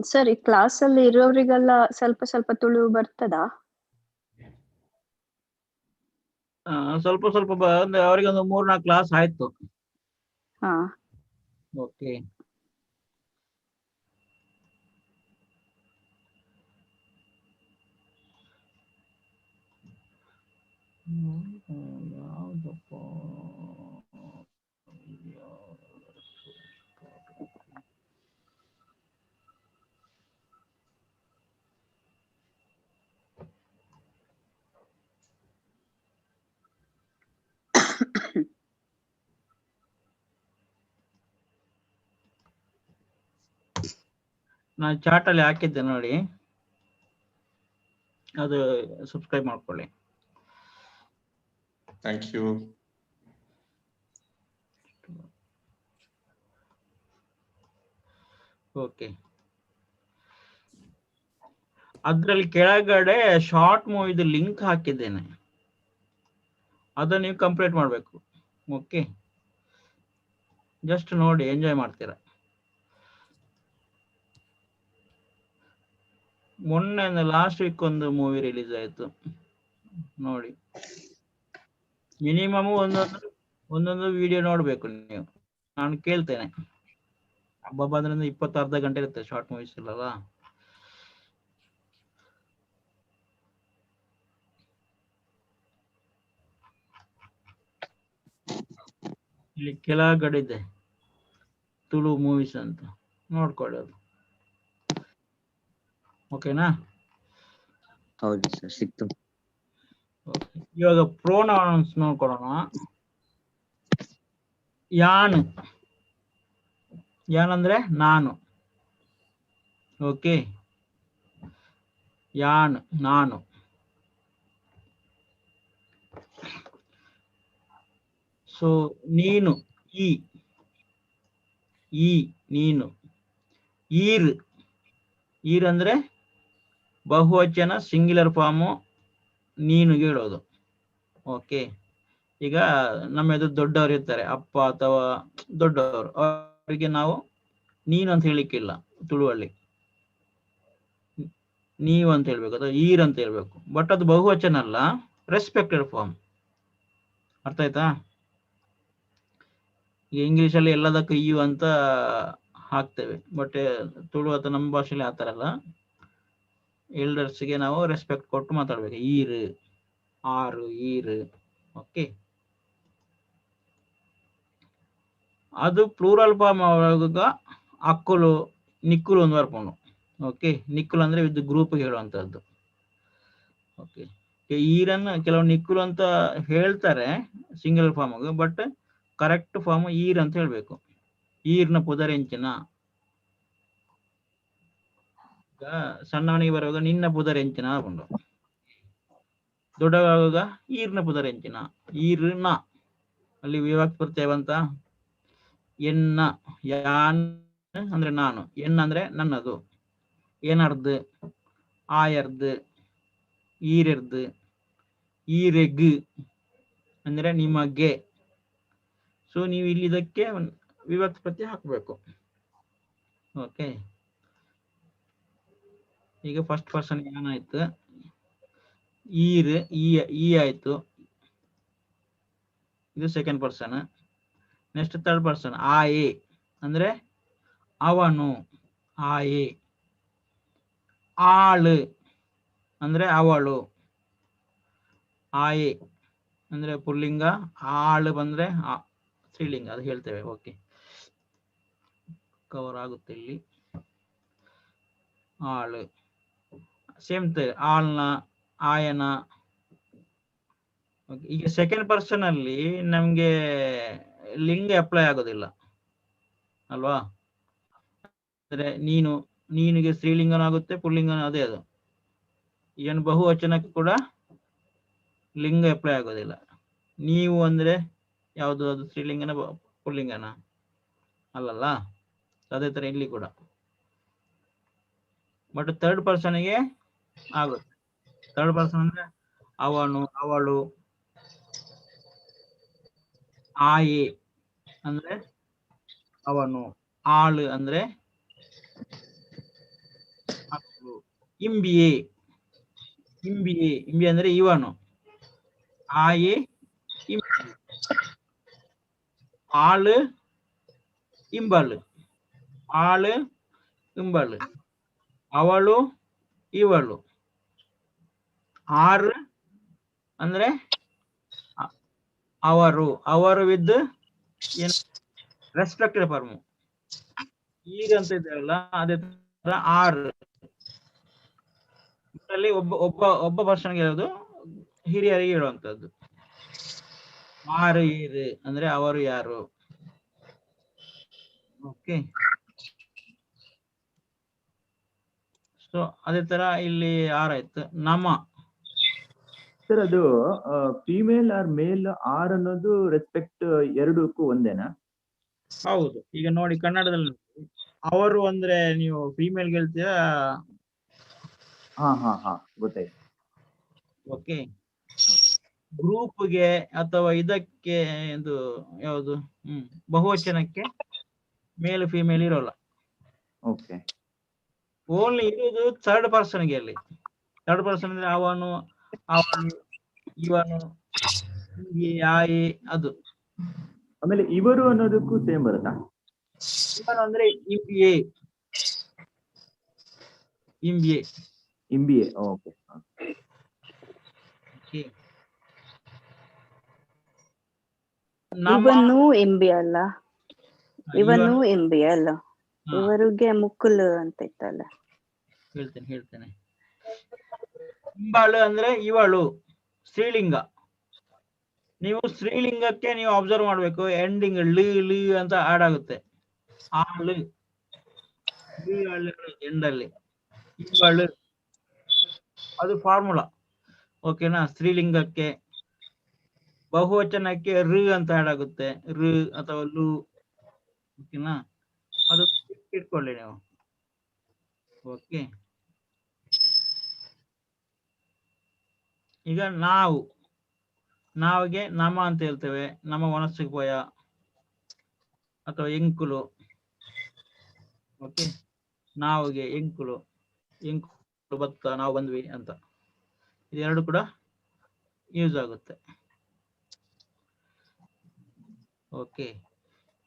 ಸರ್, ಈ ಕ್ಲಾಸ್ ಅಲ್ಲಿ ಇರೋರಿಗೆಲ್ಲ ಸ್ವಲ್ಪ ತುಳು ಬರ್ತದಾ? ಸ್ವಲ್ಪ ಅವರಿಗೆ ಒಂದು 3-4 ಕ್ಲಾಸ್ ಆಯ್ತು. ಓಕೆ, ಯಾವ್ದಪ್ಪ ನಾನು ಚಾಟ್ ಅಲ್ಲಿ ಹಾಕಿದ್ದೆ ನೋಡಿ, ಅದು ಸಬ್ಸ್ಕ್ರೈಬ್ ಮಾಡ್ಕೊಳ್ಳಿ. Thank you. ಓಕೆ, ಅದ್ರಲ್ಲಿ ಕೆಳಗಡೆ ಶಾರ್ಟ್ ಮೂವಿದು ಲಿಂಕ್ ಹಾಕಿದ್ದೇನೆ, ಅದನ್ನ ನೀವು ಕಂಪ್ಲೀಟ್ ಮಾಡ್ಬೇಕು. ಓಕೆ, ಜಸ್ಟ್ ನೋಡಿ, ಎಂಜಾಯ್ ಮಾಡ್ತೀರಾ. ಮೊನ್ನೆ ಲಾಸ್ಟ್ ವೀಕ್ ಒಂದು ಮೂವಿ ರಿಲೀಸ್ ಆಯ್ತು ನೋಡಿ. ಮಿನಿಮಮ್ ಒಂದೊಂದು ವಿಡಿಯೋ ನೋಡ್ಬೇಕು ನೀವು. ನಾನು ಕೇಳ್ತೇನೆ, ಹಬ್ಬ ಬಂದ್ರಿಂದ 20 ಅರ್ಧ ಗಂಟೆ ಇರುತ್ತೆ ಶಾರ್ಟ್ ಮೂವೀಸ್ ಇಲ್ಲಲ್ಲ. ಇಲ್ಲಿ ಕೆಳಗಡೆ ಇದೆ ತುಳು ಮೂವೀಸ್ ಅಂತ, ನೋಡ್ಕೊಳ್ಳಿ ಅದು. ಓಕೆನಾ? ಹೌದು ಸರ್, ಸಿಕ್ತು. ಇವಾಗ ಪ್ರೋನೌನ್ಸ್ ನೋಡ್ಕೊಳ್ಳೋಣ. ಯಾನ್, ಯಾನ್ ಅಂದ್ರೆ ನಾನು. ಓಕೆ, ಯಾನ್ ನಾನು. ಸೊ ನೀನು, ಈ ನೀನು. ಈರ್, ಈರ್ ಅಂದ್ರೆ ಬಹುವಚನ ಸಿಂಗ್ಯುಲರ್ ಫಾರ್ಮು ನೀನು ಹೇಳೋದು. ಓಕೆ, ಈಗ ನಮ್ಮ ಎದುರು ದೊಡ್ಡವರು ಇರ್ತಾರೆ, ಅಪ್ಪ ಅಥವಾ ದೊಡ್ಡವರು, ಅವರಿಗೆ ನಾವು ನೀನು ಅಂತ ಹೇಳಿಕ್ಕಿಲ್ಲ ತುಳುವಲ್ಲಿ, ನೀವು ಅಂತ ಹೇಳ್ಬೇಕು ಅಥವಾ ಈರ್ ಅಂತ ಹೇಳ್ಬೇಕು. ಬಟ್ ಅದು ಬಹುವಚನ ಅಲ್ಲ, ರೆಸ್ಪೆಕ್ಟೆಡ್ ಫಾರ್ಮ್. ಅರ್ಥ ಆಯ್ತಾ? ಈಗ ಇಂಗ್ಲಿಷ್ ಅಲ್ಲಿ ಎಲ್ಲದಕ್ಕೂ ಯು ಅಂತ ಹಾಕ್ತೇವೆ, ಬಟ್ ತುಳು ಅಥವಾ ನಮ್ಮ ಭಾಷೆಯಲ್ಲಿ ಆತರ ಅಲ್ಲ. ಎಲ್ಡರ್ಸ್ಗೆ ನಾವು ರೆಸ್ಪೆಕ್ಟ್ ಕೊಟ್ಟು ಮಾತಾಡ್ಬೇಕು. ಈರ್, ಆರು, ಈರ್. ಓಕೆ, ಅದು ಪ್ಲೂರಲ್ ಫಾರ್ಮ್ ಆಗುವಾಗ ಅಕ್ಕುಲು ನಿಕ್ಕುಲು ಒಂದು ಬರ್ಕೊಂಡು. ಓಕೆ, ನಿಕ್ಕುಲು ಅಂದ್ರೆ ವಿತ್ ಗ್ರೂಪ್ ಹೇಳುವಂತದ್ದು. ಓಕೆ, ಈರನ್ನ ಕೆಲವು ನಿಕ್ಕುಲು ಅಂತ ಹೇಳ್ತಾರೆ ಸಿಂಗಲ್ ಫಾರ್ಮ್ ಆಗ, ಬಟ್ ಕರೆಕ್ಟ್ ಫಾರ್ಮ್ ಈರ್ ಅಂತ ಹೇಳ್ಬೇಕು. ಈರ್ನ ಪುದರೆಂಚಿನ. ಈಗ ಸಣ್ಣವನಿಗೆ ಬರುವಾಗ ನಿನ್ನ ಪುದರೆಂಚಿನ ಹಾಕೊಂಡು, ದೊಡ್ಡವಾಗುವಾಗ ಈರ್ನ ಪುದರೆಂಚಿನ. ಈರ್ನ ಅಲ್ಲಿ ವಿಭಕ್ತಿ ಪ್ರತ್ಯಯ ಬಂತ. ಎನ್ನ, ಯಾನ್ ಅಂದ್ರೆ ನಾನು, ಎನ್ನ ಅಂದ್ರೆ ನನ್ನದು, ಏನರ್ದು, ಆಯರ್ದು, ಈರೆರ್ದು, ಈರೆಗ್ ಅಂದ್ರೆ ನಿಮಗೆ. ಸೊ ನೀವು ಇಲ್ಲಿ ಇದಕ್ಕೆ ವಿಭಕ್ತಿ ಪ್ರತ್ಯಯ ಹಾಕಬೇಕು. ಓಕೆ, ಈಗ ಫಸ್ಟ್ ಪರ್ಸನ್ ಏನಾಯ್ತು, ಈರ್, ಈ ಆಯ್ತು, ಇದು second person. Next third person ಆಯೆ ಅಂದ್ರೆ ಅವನು, ಆಯೆ. ಆಳು ಅಂದ್ರೆ ಅವಳು, ಆಯೆ ಅಂದ್ರೆ ಪುಲ್ಲಿಂಗ, ಆಳು ಬಂದ್ರೆ ಸ್ತ್ರೀಲಿಂಗ, ಅದು ಹೇಳ್ತೇವೆ. ಓಕೆ, ಕವರ್ ಆಗುತ್ತೆ ಇಲ್ಲಿ. ಆಳು ಸೇಮ್ ಆಳ್ನ, ಆಯನ. ಈಗ ಸೆಕೆಂಡ್ ಪರ್ಸನ್ ಅಲ್ಲಿ ನಮ್ಗೆ ಲಿಂಗ ಅಪ್ಲೈ ಆಗೋದಿಲ್ಲ ಅಲ್ವಾ? ಅಂದ್ರೆ ನೀನು, ನೀನಿಗೆ ಸ್ತ್ರೀಲಿಂಗನ ಆಗುತ್ತೆ, ಪುಲ್ಲಿಂಗನ ಅದೇ ಅದು. ಏನು ಬಹುವಚನಕ್ಕೆ ಕೂಡ ಲಿಂಗ ಅಪ್ಲೈ ಆಗೋದಿಲ್ಲ. ನೀವು ಅಂದ್ರೆ ಯಾವುದು, ಅದು ಸ್ತ್ರೀಲಿಂಗನ ಪುಲ್ಲಿಂಗನ ಅಲ್ಲಲ್ಲ? ಅದೇ ತರ ಇಲ್ಲಿ ಕೂಡ. ಬಟ್ ಥರ್ಡ್ ಪರ್ಸನ್ಗೆ ಆಗುತ್ತೆ. ಥರ್ಡ್ ಪರ್ಸನ್ ಅಂದ್ರೆ ಅವನು, ಅವಳು. ಆಯೆ ಅಂದ್ರೆ ಅವನು, ಆಳು ಅಂದ್ರೆ ಮಕ್ಕಳು. ಇಂಬಿಯೆ, ಇಂಬಿಯೆ, ಇಂಬಿ ಅಂದ್ರೆ ಇವನು, ಆಯೆ ಇಂಬಿ. ಆಳು ಇಂಬಳು, ಆಳು ಇಂಬಳು. ಅವಳು ಇವಳು. ಆರು ಅಂದ್ರೆ ಅವರು, ಅವರು ವಿದ್ ಏನು ರೆಸ್ಪೆಕ್ಟೆಡ್ ಫಾರ್ಮ್. ಈಗ ಅಂತ ಇದ್ದಾರಲ್ಲ, ಅದೇ ತರ ಆರು ಅಲ್ಲಿ ಒಬ್ಬ ಪರ್ಸನ್ಗೆ ಹೇಳೋದು, ಹಿರಿಯರಿಗೆ ಹೇಳುವಂತದ್ದು. ಆರು ಈರು ಅಂದ್ರೆ ಅವರು ಯಾರು. ಓಕೆ, ಸೊ ಅದೇ ತರ ಇಲ್ಲಿ ಆರ್ ಆಯ್ತು. ನಮ ಸರ್ ಅದು ಫಿಮೇಲ್ ಆರ್ ಮೇಲ್ ಆರ್ ಅನ್ನೋದು ರೆಸ್ಪೆಕ್ಟ್ ಎರಡಕ್ಕೂ ಒಂದೇನಾ? ಹೌದು. ಈಗ ನೋಡಿ ಕನ್ನಡದಲ್ಲಿ ಅವರು ಅಂದ್ರೆ ನೀವು ಫಿಮೇಲ್ ಹೇಳ್ತೀರಾ? ಹಾ ಗೊತ್ತಾಯ್ತು. ಓಕೆ. ಗ್ರೂಪ್ಗೆ ಅಥವಾ ಇದಕ್ಕೆ ಇದು ಯಾವುದು ಬಹುವಚನಕ್ಕೆ ಮೇಲ್ ಫಿಮೇಲ್ ಇರೋಲ್ಲ. ಓಕೆ. ಓನ್ಲಿ ಇರುವುದು ಥರ್ಡ್ ಪರ್ಸನ್ಗೆ. ಅಲ್ಲಿ ಥರ್ಡ್ ಪರ್ಸನ್ ಅಂದ್ರೆ ಅವನು, ಅವಳು, ಇವನು, ಆಯಿ ಅದು. ಆಮೇಲೆ ಇವರು ಅನ್ನೋದಕ್ಕೂ ಸೇಮ್ ಬರುತ್ತಾ? ಇವನು ಅಂದ್ರೆ ಇಂಬಿಎ. ಓಕೆ. ಇವನು ಎಂಬಿ ಅಲ್ಲ, ಇವನು ಎಂಬಿ ಅಲ್ಲ, ಇವರಿಗೆ ಮುಕ್ಕುಲು ಅಂತ ಇತ್ತಲ್ಲ. ಹೇಳ್ತೇನೆ. ಇಂಬಾಳು ಅಂದ್ರೆ ಇವಳು ಸ್ತ್ರೀಲಿಂಗ. ನೀವು ಸ್ತ್ರೀಲಿಂಗಕ್ಕೆ ನೀವು ಅಬ್ಸರ್ವ್ ಮಾಡ್ಬೇಕು, ಎಂಡಿಂಗ್ ಲಿ ಅಂತ ಆಡ್ ಆಗುತ್ತೆ. ಆಳು ಎಂಡಲ್ಲಿ ಇಂಬಾಳು ಅದು ಫಾರ್ಮುಲಾ. ಓಕೆನಾ? ಸ್ತ್ರೀಲಿಂಗಕ್ಕೆ. ಬಹುವಚನಕ್ಕೆ ಅಂತ ಆಡ್ ಆಗುತ್ತೆ, ಅಥವಾ ಲು. ಓಕೆನಾ? ಅದು ಇಟ್ಕೊಳ್ಳಿ ನೀವು. ಓಕೆ. ಈಗ ನಾವಿಗೆ ನಮ ಅಂತ ಹೇಳ್ತೇವೆ. ನಮ್ಮ ಮನಸ್ಸಿಗೆ ಭಯ ಅಥವಾ ಎಂಕುಲು. ಓಕೆ. ನಾವಿಗೆ ಎಂಕುಲು ಭತ್ತ, ನಾವು ಬಂದ್ವಿ ಅಂತ. ಇದೆರಡು ಕೂಡ ಯೂಸ್ ಆಗುತ್ತೆ. ಓಕೆ.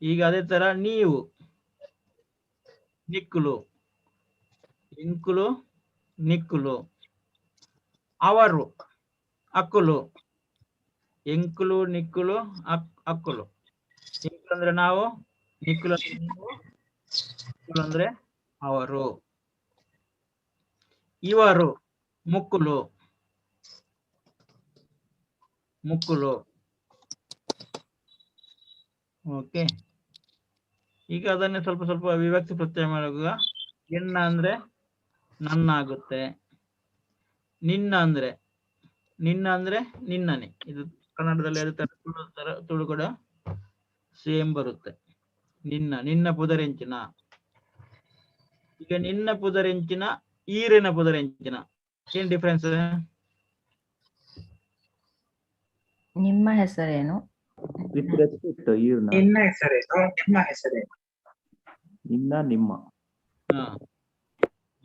ಈಗ ಅದೇ ತರ ನೀವು ನಿಕ್ಕುಲು, ಇಂಕುಲು, ನಿಕ್ಕುಲು. ಅವರು ಅಕ್ಕುಲು, ಎಂಕುಲು, ನಿಕ್ಕುಲು, ಅಕ್ಕುಲು. ಇಂಕುಲು ಅಂದ್ರೆ ನಾವು, ನಿಕ್ಕುಲು ಅಂದ್ರೆ ಅವರು. ಇವರು ಮುಕ್ಕುಲು. ಓಕೆ. ಈಗ ಅದನ್ನೇ ಸ್ವಲ್ಪ ಸ್ವಲ್ಪ ವಿಭಕ್ತಿ ಪ್ರತ್ಯಯ ಮಾಡುವಾಗ ಎನ್ನ ಅಂದ್ರೆ ನನ್ನ ಆಗುತ್ತೆ. ನಿನ್ನ ಅಂದ್ರೆ ನಿನ್ನನೆ. ಇದು ಕನ್ನಡದಲ್ಲಿ ಅದೇ ತರ ತುಳು ಕೂಡ ಸೇಮ್ ಬರುತ್ತೆ. ನಿನ್ನ ಪುದರೆಂಚಿನ. ಈಗ ನಿನ್ನ ಪುದರೆಂಚಿನ, ಈರಿನ ಪುದರೆಂಚಿನ ಏನ್ ಡಿಫ್ರೆನ್ಸ್? ನಿಮ್ಮ ಹೆಸರೇನು? ವಿತ್ ರೆಸ್ಪೆಕ್ಟ್ ಈರ್ನ. ನಿನ್ನ ಹೆಸರೇನು? ನಿಮ್ಮ ಹೆಸರೇನು? ನಿಮ್ಮ.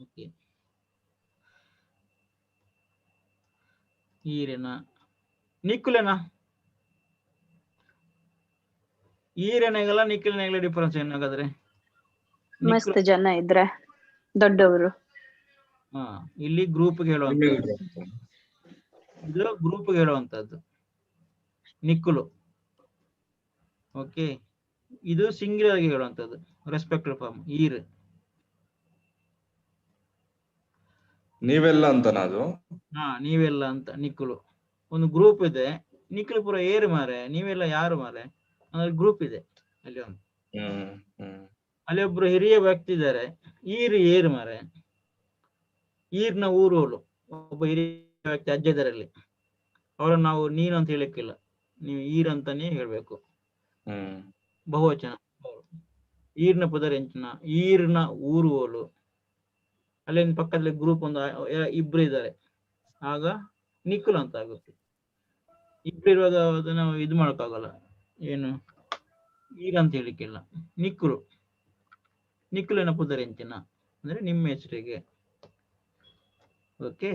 ಓಕೆ. ಈರಿನ. ನಿಕ್ಕುಲೆನ. ಈರನೆಗಲ್ಲ ನಿಕ್ಕಲಿನೆಗಲ್ಲ ಡಿಫರೆನ್ಸ್ ಏನಾಗಾದ್ರೆ? ಮಸ್ತ್ ಜನ ಇದ್ರೆ ದೊಡ್ಡವರು. ಇಲ್ಲಿ ಗ್ರೂಪ್ಗೆ ಹೇಳುವಂತದ್ದು. ಇದು ಗ್ರೂಪ್ಗೆ ಹೇಳುವಂತದ್ದು ನಿಕ್ಕುಲು. ಓಕೆ. ಇದು ಸಿಂಗ್ಯುಲರ್ ಗೆ ಹೇಳುವಂತದ್ದು ರೆಸ್ಪೆಕ್ಟೆಡ್ ಫಾರ್ಮ್ ಈರ್. ನೀವೆಲ್ಲ ಅಂತ ಅದು. ನೀವೆಲ್ಲ ಅಂತ ನಿಕ್ಕುಲು. ಒಂದು ಗ್ರೂಪ್ ಇದೆ. ನಿಕ್ಕುಲು ಪೂರ ಏರು ಮಾರೆ, ನೀವೆಲ್ಲ ಯಾರು ಮಾರೆ ಅಂದ್ರೆ ಗ್ರೂಪ್ ಇದೆ ಅಲ್ಲಿ ಒಂದು. ಅಲ್ಲಿ ಒಬ್ರು ಹಿರಿಯ ವ್ಯಕ್ತಿ ಇದ್ದಾರೆ, ಏರು ಮಾರೆ. ಈರ್ನ ಊರೋಳು ಒಬ್ಬ ಹಿರಿಯ ವ್ಯಕ್ತಿ ಅಜ್ಜ ಇದರಲ್ಲಿ. ಅವರನ್ನು ನಾವು ನೀನು ಅಂತ ಹೇಳಕ್ಕಿಲ್ಲ, ನೀವು ಈರ್ ಅಂತಾನೆ ಹೇಳ್ಬೇಕು. ಬಹುವಚನ. ಈರ್ನ ಪುದರೆಂಚಿನ, ಈರ್ನ ಊರುವೋಳು. ಅಲ್ಲಿ ಪಕ್ಕದಲ್ಲಿ ಗ್ರೂಪ್ ಒಂದು ಇಬ್ರು ಇದ್ದಾರೆ, ಆಗ ನಿಕ್ಕುಲು ಅಂತ ಆಗುತ್ತೆ. ಇಬ್ರು ಇರುವಾಗ ಅದನ್ನ ಇದು ಮಾಡಕ್ಕಾಗಲ್ಲ, ಏನು ಈರ್ ಅಂತ ಹೇಳಿಕ್ಕಿಲ್ಲ. ನಿಕ್ಕುಲಿನ ಪುದರೆಂಚಿನ ಅಂದ್ರೆ ನಿಮ್ಮ ಹೆಸರಿಗೆ. ಓಕೆ.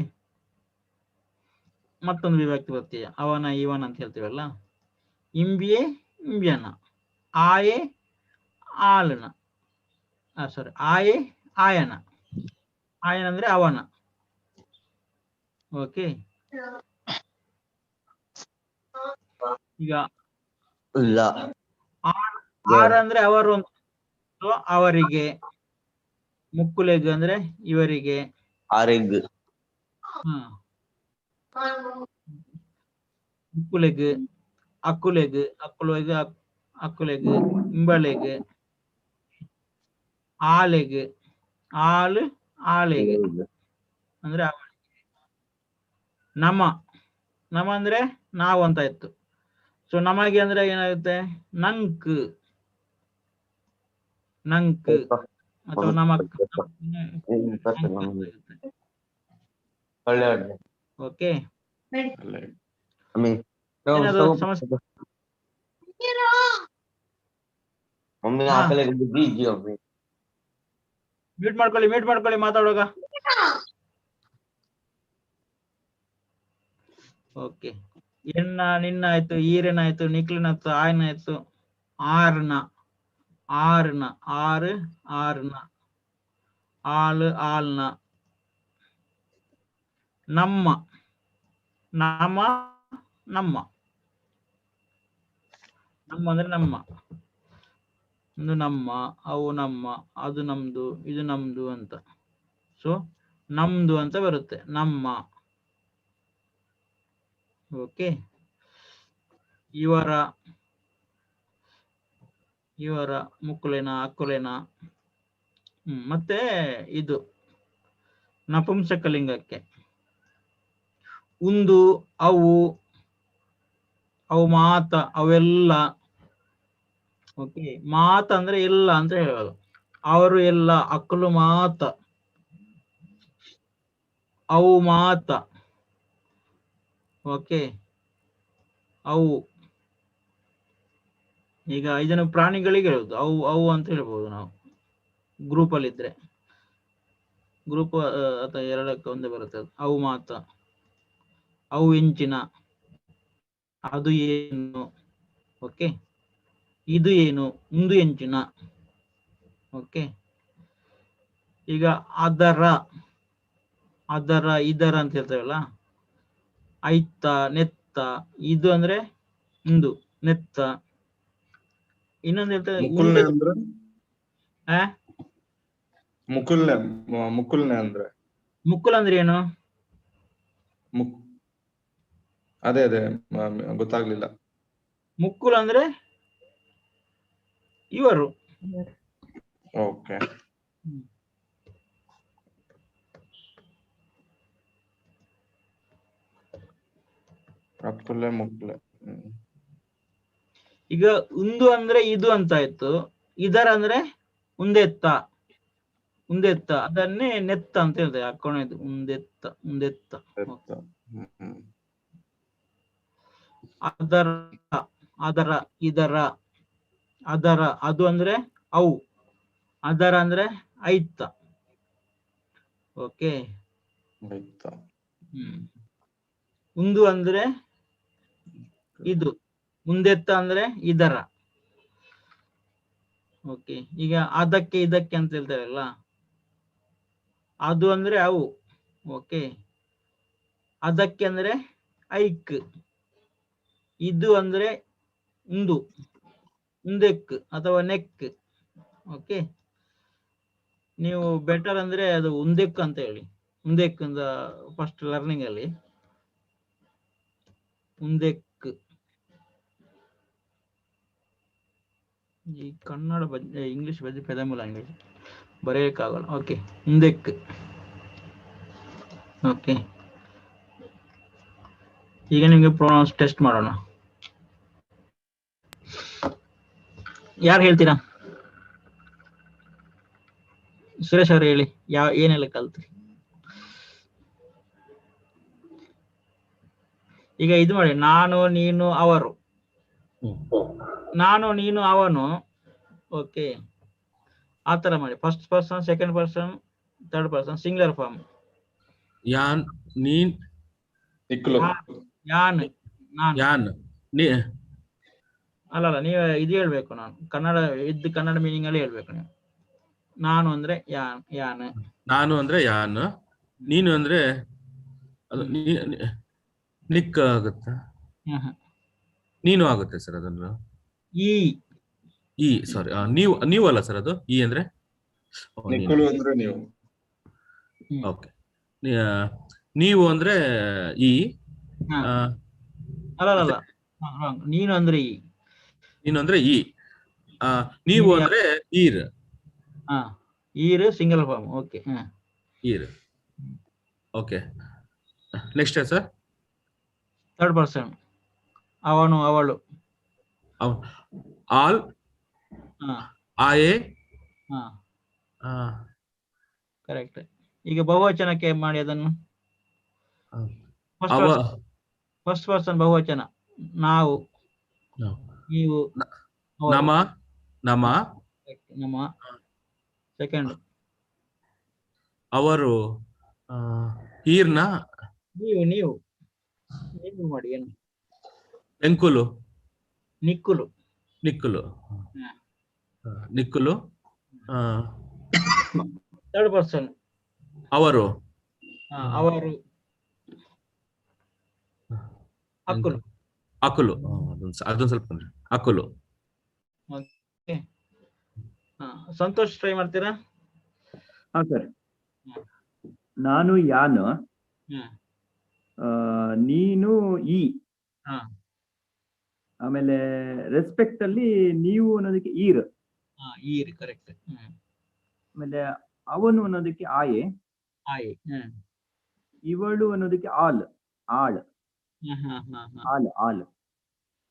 ಮತ್ತೊಂದು ವಿಭಕ್ತಿ ಪ್ರತ್ಯಯ ಅವನ ಇವನ ಅಂತ ಹೇಳ್ತೀವಲ್ಲ. ಇಂಬಿಯೆ ಇಂಬಿಯನ, ಆಯೆ ಆಲನ, ಆಯೆ ಆಯನ. ಆಯನ ಅಂದ್ರೆ ಅವನ. ಓಕೆ. ಈಗ ಆರ್ ಅಂದ್ರೆ ಅವರು, ಅವರಿಗೆ. ಮುಕ್ಕುಲೆಗ್ ಅಂದ್ರೆ ಇವರಿಗೆ. ಮುಕ್ಕುಲೆಗ್, ಅಕ್ಕುಲೆಗ್, ಅಕ್ಕುಲೆಗ್, ಇಂಬಳೆಗ್, ಆಲೆಗ್, ಆಲೆಗ್, ಅಂದ್ರೆ ನಮ್ಮ. ನಮ್ಮ ಅಂದ್ರೆ ನಾವು ಅಂತ ಇತ್ತು. ಸೊ ನಮಗೆ ಅಂದ್ರೆ ಏನಾಗುತ್ತೆ? ನಂಕ್, ನಂಕ್ ಅಥವಾ ನಮಕ್. ಓಕೆ, ಏನಾದ್ರು ಸಮಸ್ಯೆ? ಮ್ಯೂಟ್ ಮಾಡ್ಕೊಳ್ಳಿ ಮಾತಾಡುವಾಗ. ಓಕೆ, ಎನ್ನ ನಿನ್ನ ಆಯ್ತು, ಈರಿನ ಆಯ್ತು, ನಿಕ್ಲಿನ ಆಯ್ತು, ಆಯ್ನ ಆಯ್ತು, ಆರ್ನ, ಆರ್ನ, ಆರ್ನ, ಆಲ್ನ, ನಮ್ಮ, ನಮ್ಮ ಅಂದ್ರೆ ನಮ್ಮ. ಒಂದು ನಮ್ಮ, ಅವು ನಮ್ಮ, ಅದು ನಮ್ದು, ಇದು ನಮ್ದು ಅಂತ. ಸೊ ನಮ್ದು ಅಂತ ಬರುತ್ತೆ, ನಮ್ಮ. ಓಕೆ, ಇವರ, ಮುಕ್ಕುಲೆನ, ಅಕ್ಕುಲೆನ. ಮತ್ತೆ ಇದು ನಪುಂಸಕಲಿಂಗಕ್ಕೆ ಉಂದು, ಅವು ಮಾತ, ಅವೆಲ್ಲ. ಓಕೆ, ಮಾತ ಅಂದ್ರೆ ಎಲ್ಲ ಅಂತ ಹೇಳೋದು. ಅವರು ಎಲ್ಲ, ಅಕ್ಕಲು ಮಾತ, ಅವು ಮಾತ. ಓಕೆ, ಅವು. ಈಗ ಇದನ್ನು ಪ್ರಾಣಿಗಳಿಗೆ ಹೇಳುದು ಅವು ಅಂತ ಹೇಳ್ಬೋದು ನಾವು. ಗ್ರೂಪ್ ಅಲ್ಲಿ ಇದ್ರೆ, ಗ್ರೂಪ್ ಅಥವಾ ಎರಡಕ್ಕೆ ಒಂದೇ ಬರುತ್ತೆ. ಅವು ಮಾತ, ಅವು ಇಂಚಿನ, ಅದು ಏನು. ಓಕೆ, ಇದು ಏನು, ಒಂದು ಎಂಚಿನ. ಓಕೆ, ಈಗ ಅದರ, ಇದರ ಅಂತ ಹೇಳ್ತೇವಲ್ಲ. ಐತ್ತ, ನೆತ್ತ. ಇದು ಅಂದ್ರೆ ಒಂದು, ನೆತ್ತ. ಇನ್ನೊಂದು ಹೇಳ್ತೇವೆ ಮುಕುಲ್ನೆ ಅಂದ್ರೆ ಮುಕ್ಕುಲ್ ಅಂದ್ರೆ ಏನು? ಅದೇ ಗೊತ್ತಾಗ್ಲಿಲ್ಲ. ಮುಕ್ಕುಲ್ ಅಂದ್ರೆ ಇವರು. ಓಕೆ, ಅಕ್ಕುಲೆ ಮುಕ್ಕುಲೆ. ಈಗ ಒಂದು ಅಂದ್ರೆ ಇದು ಅಂತ ಆಯ್ತು. ಇದರ ಅಂದ್ರೆ ಉಂದೆತ್ತ, ಅದನ್ನೇ ನೆತ್ತ ಅಂತ ಹೇಳ್ತೇವೆ. ಹಾಕೋಣದು ಉಂದೆತ್ತ. ಅದರ, ಇದರ, ಅದು ಅಂದ್ರೆ ಅವು, ಅದರ ಅಂದ್ರೆ ಐತ್ತ. ಓಕೆ, ಒಂದು ಅಂದ್ರೆ ಇದು, ಮುಂದೆತ್ತ ಅಂದ್ರೆ ಇದರ. ಓಕೆ, ಈಗ ಅದಕ್ಕೆ ಇದಕ್ಕೆ ಅಂತ ಹೇಳ್ತಾರಲ್ಲ, ಅದು ಅಂದ್ರೆ ಅವು. ಓಕೆ, ಅದಕ್ಕೆ ಅಂದ್ರೆ ಐಕ್. ಇದು ಅಂದ್ರೆ ಒಂದು, ಉಂದೆಕ್ ಅಥವಾ ನೆಕ್. ಓಕೆ, ನೀವು ಬೆಟರ್ ಅಂದ್ರೆ ಅದು ಉಂದೆಕ್ ಅಂತ ಹೇಳಿ. ಉಂದೆಕ್ ಅಂತ ಫಸ್ಟ್ ಲರ್ನಿಂಗ್ ಅಲ್ಲಿ ಉಂದೆಕ್. ಈ ಕನ್ನಡ ಇಂಗ್ಲಿಷ್ ಬಗ್ಗೆ ಪೆದಮೂಲ ಲ್ಯಾಂಗ್ವೇಜ್ ಬರೆಯಕ್ಕಾಗಲ್ಲ. ಓಕೆ, ಉಂದೆಕ್. ಓಕೆ, ಈಗ ನಿಮ್ಗೆ ಪ್ರೊನೌನ್ಸ್ ಟೆಸ್ಟ್ ಮಾಡೋಣ. ಯಾರು ಹೇಳ್ತೀರಾ? ಸುರೇಶ್ ಅವರು ಹೇಳಿ, ಏನೆಲ್ಲ ಕಲ್ತ್ರಿ? ಈಗ ಇದು ಮಾಡಿ, ನಾನು, ನೀನು, ಅವರು. ನಾನು, ನೀನು, ಅವನು. ಓಕೆ, ಆತರ ಮಾಡಿ. First person, second person, third person, singular form. ಯಾನ್, ನೀನ್, ಯಾನ್, ನಾನು. ಯಾನ್, ಅಲ್ಲ ನೀವು ಇದು ಹೇಳ್ಬೇಕು. ನಾನು ಕನ್ನಡ ಮೀನಿಂಗ್ ಅಲ್ಲಿ ಹೇಳ್ಬೇಕು ನೀವು. ನಾನು ಅಂದ್ರೆ ಯಾನ್, ನಾನು ಅಂದ್ರೆ ಯಾನ್, ನೀನು ಅಂದ್ರೆ ನಿಕ್ ಆಗುತ್ತಾ? ನೀನು ಆಗುತ್ತೆ ಸರ್ ಅದನ್ನು. ಈ ಸಾರಿ, ನೀವು ಅಲ್ಲ ಸರ್ ಅದು. ಈ ಅಂದ್ರೆ ಓಕೆ, ನೀವು ಅಂದ್ರೆ ಈ. ಅಲ್ಲ, ನೀನು ಅಂದ್ರೆ ಈ. ನೀನು ಅಂದ್ರೆ ಈ. ನೀವು ಅಂದ್ರೆ ಈರ್. ಈರ್ ಸಿಂಗಲ್ ಫಾರ್ಮ್. ಓಕೆ, ಈರ್. Okay, next sir. Third person, ಅವನು ಅವಳು. ಆಲ್, ಹಾ ಆಯೆ. ಹಾ ಕರೆಕ್ಟ್. ಈಗ ಬಹುವಚನಕ್ಕೆ ಮಾಡಿ ಅದನ್ನು. ಫಸ್ಟ್ ಪರ್ಸನ್ ಬಹುವಚನ, ನಾವು, ನೀವು, ನಮ, ನಮ. ನಮ್ಮ. ಸೆಕೆಂಡ್, ಅವರು, ಈರ್ನ. ನೀವು ನೀವು ನೀವು ಮಾಡಿ ಏನು. ಎಂಕುಲು, ನಿಕ್ಕುಲು. ನಿಕ್ಕುಲು, ನಿಕ್ಕುಲು. ಥರ್ಡ್ ಪರ್ಸನ್, ಅವರು, ಅವರು. ಅಕ್ಕುಲು, ಅಕುಲು. ಅದೊಂದು ಸ್ವಲ್ಪ ಅಕುಲು. ಸಂತೋಷ್ ಟ್ರೈ ಮಾಡ್ತೀರಾ? ಹಾ ಸರ್. ನಾನು ಯಾನ್, ನೀನು ಈ. ಆಮೇಲೆ ರೆಸ್ಪೆಕ್ಟ್ ಅಲ್ಲಿ ನೀವು ಅನ್ನೋದಕ್ಕೆ ಈರ್. ಈರ್ ಕರೆಕ್ಟ್. ಆಮೇಲೆ ಅವನು ಅನ್ನೋದಕ್ಕೆ ಆಯೆ. ಆಯೆ. ಇವಳು ಅನ್ನೋದಕ್ಕೆ ಆಲ್, ಆಳ್. All, all.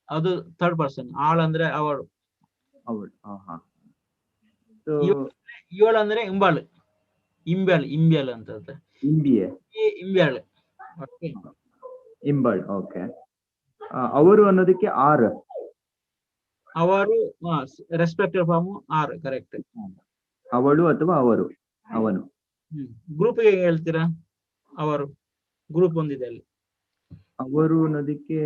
ಅದು ಥರ್ಡ್ ಪರ್ಸನ್. ಆಳ್ ಅಂದ್ರೆ ಅವಳು. ಅವಳು. ಇವಳು ಅಂದ್ರೆ ಇಂಬಾಳು, ಇಂಬ್ಯಾಳು, ಇಂಬ್ಯಾಳು ಅಂತ. ಇಂಬಿಯೆ, ಇಂಬ್ಯಾಳು. ಇಂಬಾಳ್. ಓಕೆ. ಅವರು ಅನ್ನೋದಕ್ಕೆ ಆರ್. ಅವರು ರೆಸ್ಪೆಕ್ಟೆಡ್ ಫಾರ್ಮ್ ಆರ್ ಕರೆಕ್ಟ್. ಅವಳು ಅಥವಾ ಅವರು, ಅವನು. ಗ್ರೂಪ್ ಗೆ ಹೇಳ್ತೀರಾ? ಅವರು ಗ್ರೂಪ್ ಒಂದಿದೆ ಅಲ್ಲಿ. ಅವರು ಅನ್ನೋದಕ್ಕೆ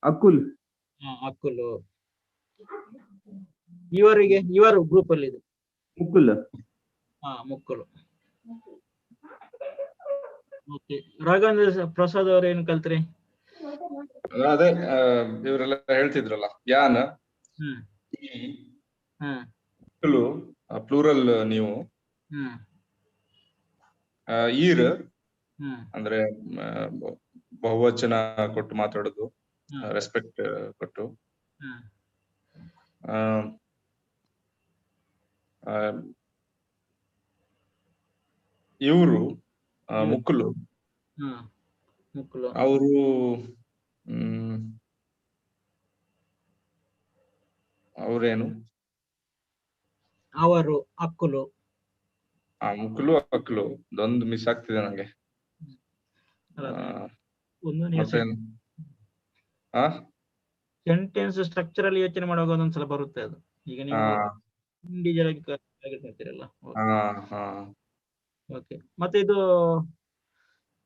ಅಕುಲ್. ಅಕುಲು. ಇವರಿಗೆ, ಇವರು ಗ್ರೂಪ್ ಅಲ್ಲಿ ಇದೆ. ಮುಕುಲ್. ಮುಕ್ಕುಲು. ಓಕೆ. ರಾಘವೇಂದ್ರ ಪ್ರಸಾದ್ ಅವ್ರ ಏನ್ ಕಲ್ತ್ರಿ? ಅದೇ ಇವರೆಲ್ಲ ಹೇಳ್ತಿದ್ರಲ್ಲ, ಯಾನ್, ಪ್ಲೂರಲ್ ನೀವು, ಈರ್ ಅಂದ್ರೆ ಬಹುವಚನ ಕೊಟ್ಟು ಮಾತಾಡೋದು, ರೆಸ್ಪೆಕ್ಟ್ ಕೊಟ್ಟು. ಇವರು ಮುಕ್ಕುಲು, ಅವರು ಅವರೇನು, ಅವರು ಅಕ್ಕುಲು. ಮುಕ್ಕುಲು, ಅಕ್ಕುಲು. ಇದೊಂದು ಮಿಸ್ ಆಗ್ತಿದೆ ನಂಗೆ. ಸೆಂಟೆನ್ಸ್ ಸ್ಟ್ರಕ್ಚರ್ ಅಲ್ಲಿ ಯೋಚನೆ ಮಾಡುವಾಗ ಒಂದೊಂದ್ಸಲ ಬರುತ್ತೆ ಅದು. ಈಗ ನೀವು ಇಂಡಿವಿಜುವಲ್ ಆಗಿ ಹೇಳ್ತೀರಲ್ಲ. ಓಕೆ. ಮತ್ತೆ ಇದು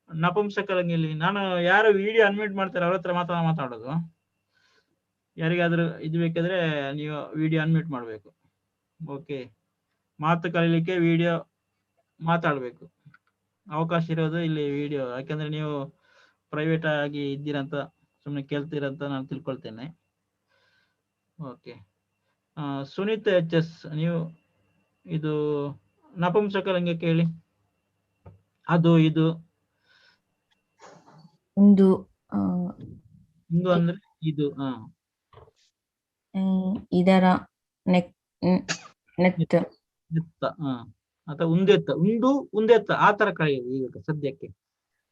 ನಪುಂಸಕಲಿಂಗಲ್ಲಿ ನಾನು ಯಾರು ವಿಡಿಯೋ ಅನ್ಮ್ಯೂಟ್ ಮಾಡ್ತಾರೆ ಅವ್ರ ಹತ್ರ ಮಾತ್ರ ಮಾತಾಡೋದು. ಯಾರಿಗಾದ್ರೂ ಇದು ಬೇಕಾದ್ರೆ ನೀವು ವಿಡಿಯೋ ಅನ್ಮ್ಯೂಟ್ ಮಾಡ್ಬೇಕು. ಓಕೆ. ಮಾತು ಕಲೀಲಿಕ್ಕೆ ವಿಡಿಯೋ ಮಾತಾಡ್ಬೇಕು. ಅವಕಾಶ ಇರೋದು ಇಲ್ಲಿ ವಿಡಿಯೋ. ಯಾಕಂದ್ರೆ ನೀವು ಪ್ರೈವೇಟ್ ಆಗಿ ಇದ್ದೀರಂತ, ಸುಮ್ಮನೆ ಕೇಳ್ತೀರಂತ ನಾನು ತಿಳ್ಕೊಳ್ತೇನೆ. ಓಕೆ. ಸುನೀತ್ HS, ನೀವು ಇದು ನಪುಂಸಕಲಿಂಗಕ್ಕೆ ಹೇಳಿ. ಅದು, ಇದು. ಒಂದು ಅಂದ್ರೆ ಇದು. ಇದರ ನೆತ್ತ. ಅಥವಾ ಉಂದೆತ್ತ, ಉಂದೆತ್ತ ಆ ತರ ಕಳೆಯಿರಿ. ಈಗ ಸದ್ಯಕ್ಕೆ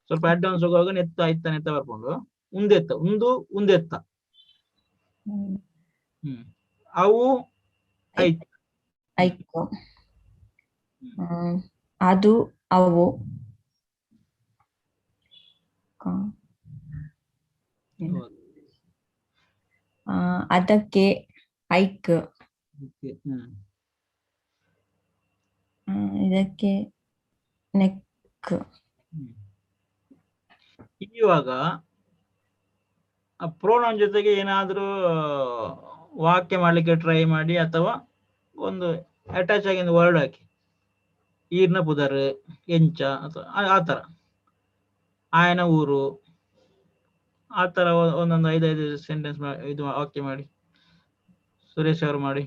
ಸ್ವಲ್ಪ ಅಡ್ವಾನ್ಸ್ ಹೋಗುವಾಗ ನೆತ್ತ ನೆತ್ತ ಬರ್ಕೊಂಡು ಉಂದೆತ್ತ, ಉಂದೆತ್ತ. ಅವು ಐಕು. ಅದು, ಅವು. ಅದಕ್ಕೆ ಐಕ್. ಇದಕ್ಕೆ ನೆಕ್. ಇವಾಗ ಪ್ರೋನೌನ್ ಜೊತೆಗೆ ಏನಾದ್ರೂ ವಾಕ್ಯ ಮಾಡ್ಲಿಕ್ಕೆ ಟ್ರೈ ಮಾಡಿ, ಅಥವಾ ಒಂದು ಅಟ್ಯಾಚ್ ಆಗಿ ಒಂದು ವರ್ಡ್ ಹಾಕಿ. ಈರ್ನ ಪುದರ್, ಎಂಚ, ಅಥವಾ ಆತರ. ಆಯನ ಊರು, ಆತರ ಒಂದೊಂದು 5 ಸೆಂಟೆನ್ಸ್ ಇದು ವಾಕ್ಯ ಮಾಡಿ. ಸುರೇಶ್ ಅವರು ಮಾಡಿ.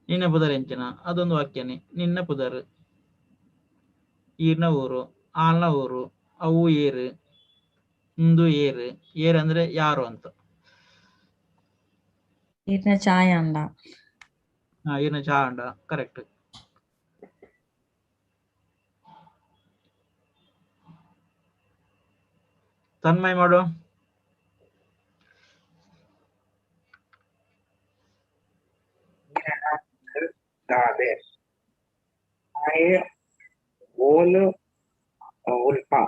ನಿನ್ನ ಪುದರ್ ಎಂಚಿನ, ಅದೊಂದು ವಾಕ್ಯನೇ. ನಿನ್ನ ಪುದರ್, ಈರ್ನ ಊರು, ಆಲ್ನ ಊರು, ಅವು ಏರು, ಒಂದು ಏರು. ಏರ್ ಅಂದ್ರೆ ಯಾರು ಅಂತ. ಈರ್ನ ಚಾಯ ಅಂದ. ಈರ್ನ ಚಾಂಡ ಕರೆಕ್ಟ್. ತನ್ಮಯ್ ಮಾಡು. दादे आए बोल उल्फा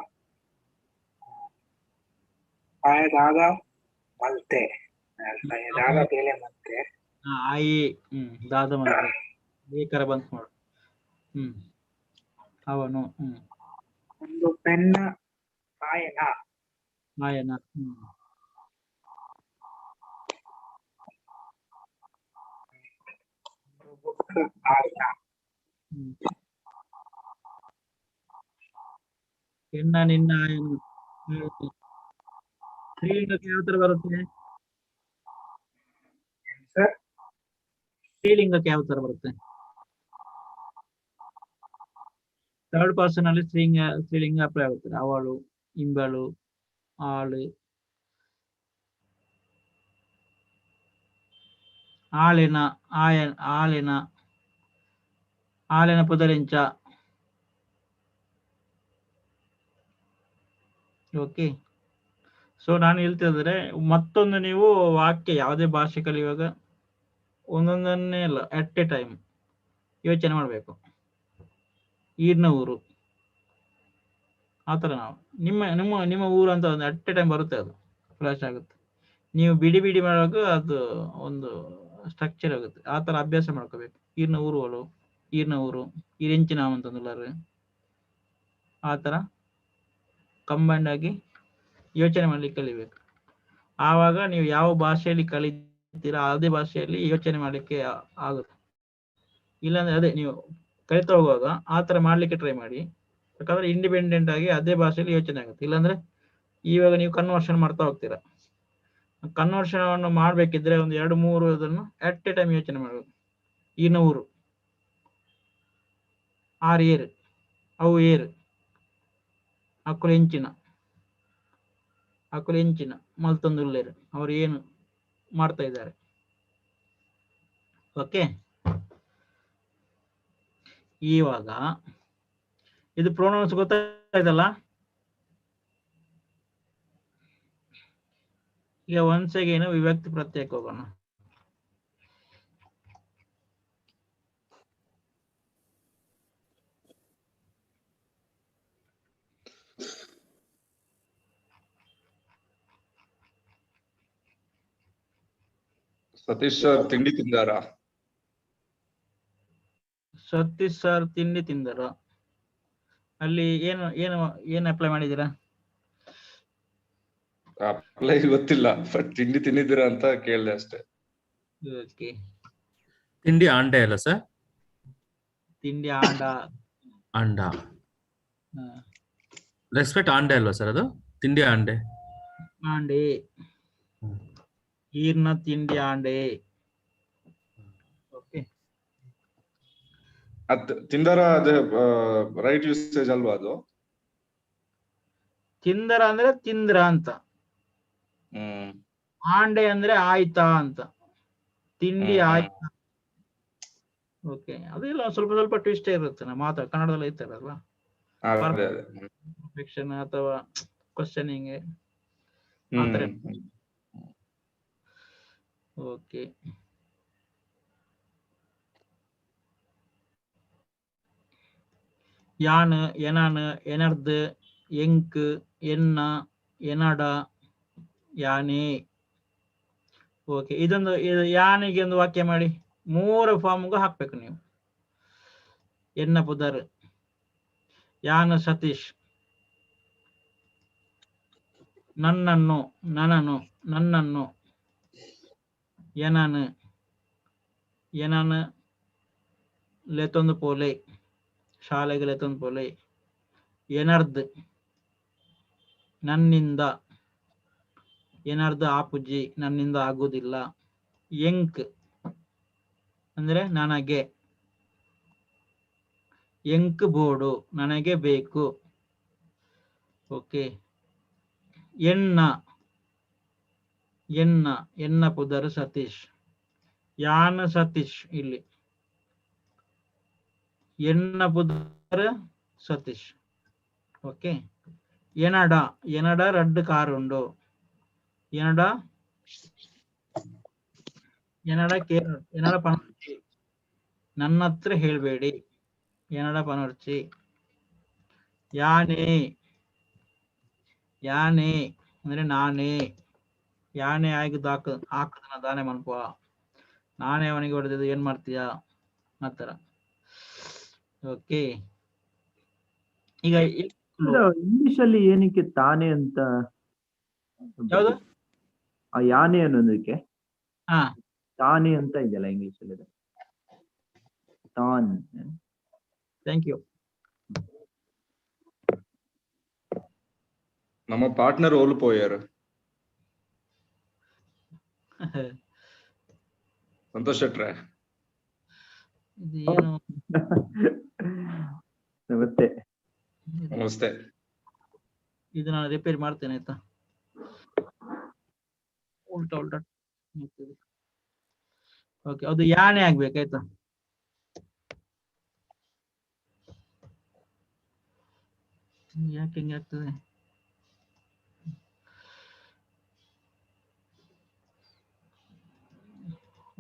आए दादा मलते दादा पहले मलते ಆಯಿ ದಾದ ಮಂತ್ರ ಏಕರ ಬಂತ್ ಮಾಡು. ಅವನು ಒಂದು ಪೆನ್ನ ಆಯನ ಆಯನ ಬುಕ್ ಆಯನ ಎನ್ನ ನಿನ್ನ ಆಯನು. ಸ್ತ್ರೀಲಿಂಗಕ್ಕೆ ಯಾವ ತರ ಬರುತ್ತೆ? ಸರ್ ಸ್ತ್ರೀಲಿಂಗಕ್ಕೆ ಯಾವ ತರ ಬರುತ್ತೆ? ಥರ್ಡ್ ಪರ್ಸನ್ ಅಲ್ಲಿ ಸ್ತ್ರೀಲಿಂಗ ಅಪ್ಲೈ ಆಗುತ್ತದೆ. ಅವಳು, ಇಂಬಳು, ಆಳು, ಆಳಿನ, ಆಳಿನ, ಆಳಿನ ಪುದರಿಂಚ. ಓಕೆ. ಸೊ ನಾನು ಹೇಳ್ತಿದ್ರೆ ಮತ್ತೊಂದು ನೀವು ವಾಕ್ಯ ಯಾವುದೇ ಭಾಷೆ ಕಲಿಯುವಾಗ ಒಂದೊಂದನ್ನೇ ಅಲ್ಲ ಅಟ್ ಎ ಟೈಮ್ ಯೋಚನೆ ಮಾಡಬೇಕು. ಈರ್ನ ಊರು ಆತರ ನಾವು ನಿಮ್ಮ ನಿಮ್ಮ ನಿಮ್ಮ ಊರು ಅಂತ ಒಂದು ಅಟ್ ಎ ಟೈಮ್ ಬರುತ್ತೆ, ಅದು ಫ್ಲಾಶ್ ಆಗುತ್ತೆ. ನೀವು ಬಿಡಿ ಬಿಡಿ ಮಾಡುವಾಗ ಅದು ಒಂದು ಸ್ಟ್ರಕ್ಚರ್ ಆಗುತ್ತೆ. ಆ ತರ ಅಭ್ಯಾಸ ಮಾಡ್ಕೋಬೇಕು. ಈರ್ನ ಊರುಗಳು, ಈರ್ನ ಊರು, ಈರೆಂಚಿನ ಅಂತಂದ್ರೆ ಆ ತರ ಕಂಬೈಂಡ್ ಆಗಿ ಯೋಚನೆ ಮಾಡ್ಲಿಕ್ಕೆ ಕಲಿಬೇಕು. ಆವಾಗ ನೀವು ಯಾವ ಭಾಷೆಯಲ್ಲಿ ಕಲಿತೀರಾ ಅದೇ ಭಾಷೆಯಲ್ಲಿ ಯೋಚನೆ ಮಾಡ್ಲಿಕ್ಕೆ ಆಗುತ್ತೆ. ಇಲ್ಲಾಂದ್ರೆ ಅದೇ ನೀವು ಕಲಿತಾ ಹೋಗುವಾಗ ಆ ತರ ಮಾಡ್ಲಿಕ್ಕೆ ಟ್ರೈ ಮಾಡಿ. ಯಾಕಂದ್ರೆ ಇಂಡಿಪೆಂಡೆಂಟ್ ಆಗಿ ಅದೇ ಭಾಷೆಯಲ್ಲಿ ಯೋಚನೆ ಆಗುತ್ತೆ. ಇಲ್ಲಾಂದ್ರೆ ಇವಾಗ ನೀವು ಕನ್ವರ್ಷನ್ ಮಾಡ್ತಾ ಹೋಗ್ತೀರಾ. ಕನ್ವರ್ಷನ್ ಮಾಡ್ಬೇಕಿದ್ರೆ ಒಂದು 2-3 ಅದನ್ನು ಅಟ್ ಎ ಟೈಮ್ ಯೋಚನೆ ಮಾಡಬೇಕು. ಈನ ಊರು, ಆರು ಏರು, ಅವು ಏರು, ಅಕ್ಕುಲು ಹೆಂಚಿನ, ಅಕ್ಕುಲು ಹೆಂಚಿನ ಮಲ್ತೊಂದುಲ್ಲೇರು, ಅವರು ಏನು ಮಾಡ್ತಾ ಇದ್ದಾರೆ. ಓಕೆ. ಇವಾಗ ಇದು ಪ್ರೊನೌನ್ಸ್ ಗೊತ್ತಾಯ್ತಲ್ಲ. ಈಗ ಒನ್ಸೆಗೆ ವಿಭಕ್ತಿ ಪ್ರತ್ಯಯಕ್ಕೆ ಹೋಗೋಣ. ಸತೀಶ್ ಸರ್ ತಿಂಡಿ ತಿಂದಾರಾ? ಸತೀಶ್ ಸರ್ ತಿಂಡಿ ತಿಂದರ. ಅಲ್ಲಿ ಏನು ಏನು ಏನು ಅಪ್ಲೈ ಮಾಡಿದ್ದೀರಾ? ಅಪ್ಲೈ ಗೊತ್ತಿಲ್ಲ, ಬಟ್ ತಿಂಡಿ ತಿಂದಿದ್ದೀರಾ ಅಂತ ಕೇಳಿದೆ ಅಷ್ಟೇ. ಓಕೆ. ತಿಂಡಿ ಆಂಡೆ ಅಲ್ಲ ಸರ್? ತಿಂಡಿ ಆಂಡ. ಅಂಡ ರೆಸ್ಪೆಕ್ಟ್ ಆಂಡೆ ಅಲ್ವಾ ಸರ್ ಅದು? ತಿಂಡಿ ಆಂಡೆ ಆಂಡೆ, ಈರ್ನ ತಿಂಡಿ ಆಂಡೆ. ಓಕೆ. ಅದ್ ತಿಂದಾರ ಅದೇ ರೈಟ್ ಯೂಸೇಜ್ ಅಲ್ವಾ ಅದು? ತಿಂದರ ಅಂದ್ರೆ ತಿಂದ್ರ ಅಂತ, ಆಂಡೆ ಅಂದ್ರೆ ಆಯ್ತಾ ಅಂತ, ತಿಂಡಿ ಆಯ್ತಾ. ಓಕೆ. ಅದೆಲ್ಲ ಸ್ವಲ್ಪ ಸ್ವಲ್ಪ ಟ್ವಿಸ್ಟ್ ಇರುತ್ತೆ. ನಮ್ಮ ಕನ್ನಡದಲ್ಲಿ ಇರ್ತಾರಲ್ವಾ, ಪರ್ಫೆಕ್ಷನ್ ಅಥವಾ ಕ್ವಶನಿಂಗ್ ಆತರ. ಓಕೆ. ಯಾನ್, ಎನಾನ್, ಎನರ್ದ್, ಎಂಕ್, ಎನ್ನ, ಎನಡ, ಯಾನೆ. ಓಕೆ. ಇದೊಂದು ಯಾನಿಗೆ ಒಂದು ವಾಕ್ಯ ಮಾಡಿ 3 ಫಾರ್ಮ್ಗೂ ಹಾಕ್ಬೇಕು ನೀವು. ಎನ್ನ ಪುದರ್, ಯಾನ ಸತೀಶ್, ನನ್ನನ್ನು, ನನನು, ನನ್ನನ್ನು, ಎನನ್, ಎನನ್ ಲೆತೊಂದು ಪೋಲೆ, ಶಾಲೆಗೆ ಲೆತೊಂದು ಪೋಲೆ. ಎನರ್ದ್ ನನ್ನಿಂದ, ಎನರ್ದ್ ಆಪುಜಿ ನನ್ನಿಂದ ಆಗುವುದಿಲ್ಲ. ಎಂಕ್ ಅಂದ್ರೆ ನನಗೆ, ಎಂಕ್ ಬೋರ್ಡು ನನಗೆ ಬೇಕು. ಓಕೆ. ಎನ್ನ, ಎನ್ನ, ಎನ್ನ ಪುದರ್ ಸತೀಶ್, ಯಾನ ಸತೀಶ್ ಇಲ್ಲಿ ಎನ್ನ ಪುದರ್ ಸತೀಶ್. ಓಕೆ. ಎನಡ ಎನಡ ರಡ್ಡು ಕಾರ್ ಉಂಡು. ಎನಡ ಎನಡ ಕೇರ್ ಎನಡ ಪನರ್ಚಿ. ನನ್ನ ಹತ್ರ ಹೇಳ್ಬೇಡಿ. ಎನಡ ಪನರ್ಚಿ. ಯಾನೆ ಯಾನೆ ಅಂದ್ರೆ ನಾನೇ. ಯಾನೆ ಆಗಿ ಹಾಕದನ ದಾನೆ ಮನ್ಪ. ನಾನೇ ಅವನಿಗೆ ಹೊಡೆದಿದ್ದು ಏನ್ ಮಾಡ್ತೀಯಾ ಆತರ. ಓಕೆ. ಈಗ ಇಂಗ್ಲಿಷ್ ಅಲ್ಲಿ ಏನಕ್ಕೆ ತಾನೆ ಅಂತ ಯಾವುದು? ಆ ಯಾನೆ ಅನ್ನೋದಕ್ಕೆ ಹಾ ತಾನೆ ಅಂತ ಇದೆಯಲ್ಲ ಇಂಗ್ಲಿಷ್ ಅಲ್ಲಿ. ತಾನ್. Thank you. ನಮ್ಮ ಪಾರ್ಟ್ನರ್ ಓಲ್ಪೋಯಾರು. ಸಂತೋಷ್ ಶೆಟ್ರೆ ಇದು ಏನು? ನಮಸ್ತೆ. ನಮಸ್ತೆ. ಇದು ನಾನು ರಿಪೇರಿ ಮಾಡ್ತೇನೆ ಆಯ್ತಾ. ಉಲ್ಟಾ ಉಲ್ಟಾ. ಓಕೆ, ಅದು ಯಾನೆ ಆಗ್ಬೇಕಾಯ್ತಾ. ಯಾಕೆ ಹಿಂಗೆ ಆಗ್ತದೆ?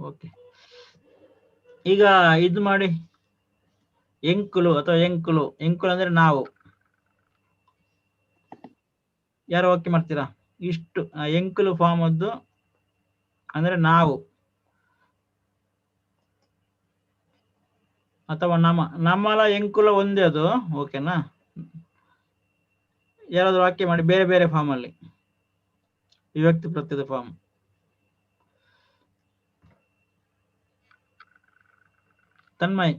ಓಕೆ, ಈಗ ಇದು ಮಾಡಿ. ಎಂಕುಲು ಅಥವಾ ಎಂಕುಲು. ಎಂಕುಲು ಅಂದ್ರೆ ನಾವು. ಯಾರು ಓಕೆ ಮಾಡ್ತೀರಾ? ಇಷ್ಟು ಎಂಕುಲು ಫಾರ್ಮ್ ಅದ್ದು ಅಂದ್ರೆ ನಾವು ಅಥವಾ ನಮ್ಮಲ ಎಂಕುಲ ಒಂದೇ ಅದು. ಓಕೆನಾ? ಯಾರಾದ್ರೂ ವಾಕ್ಯ ಮಾಡಿ ಬೇರೆ ಬೇರೆ ಫಾರ್ಮ್ ಅಲ್ಲಿ. ವಿಭಕ್ತಿ ಪ್ರತ್ಯಯದ ಫಾರ್ಮ್. ತನ್ಮಯ್.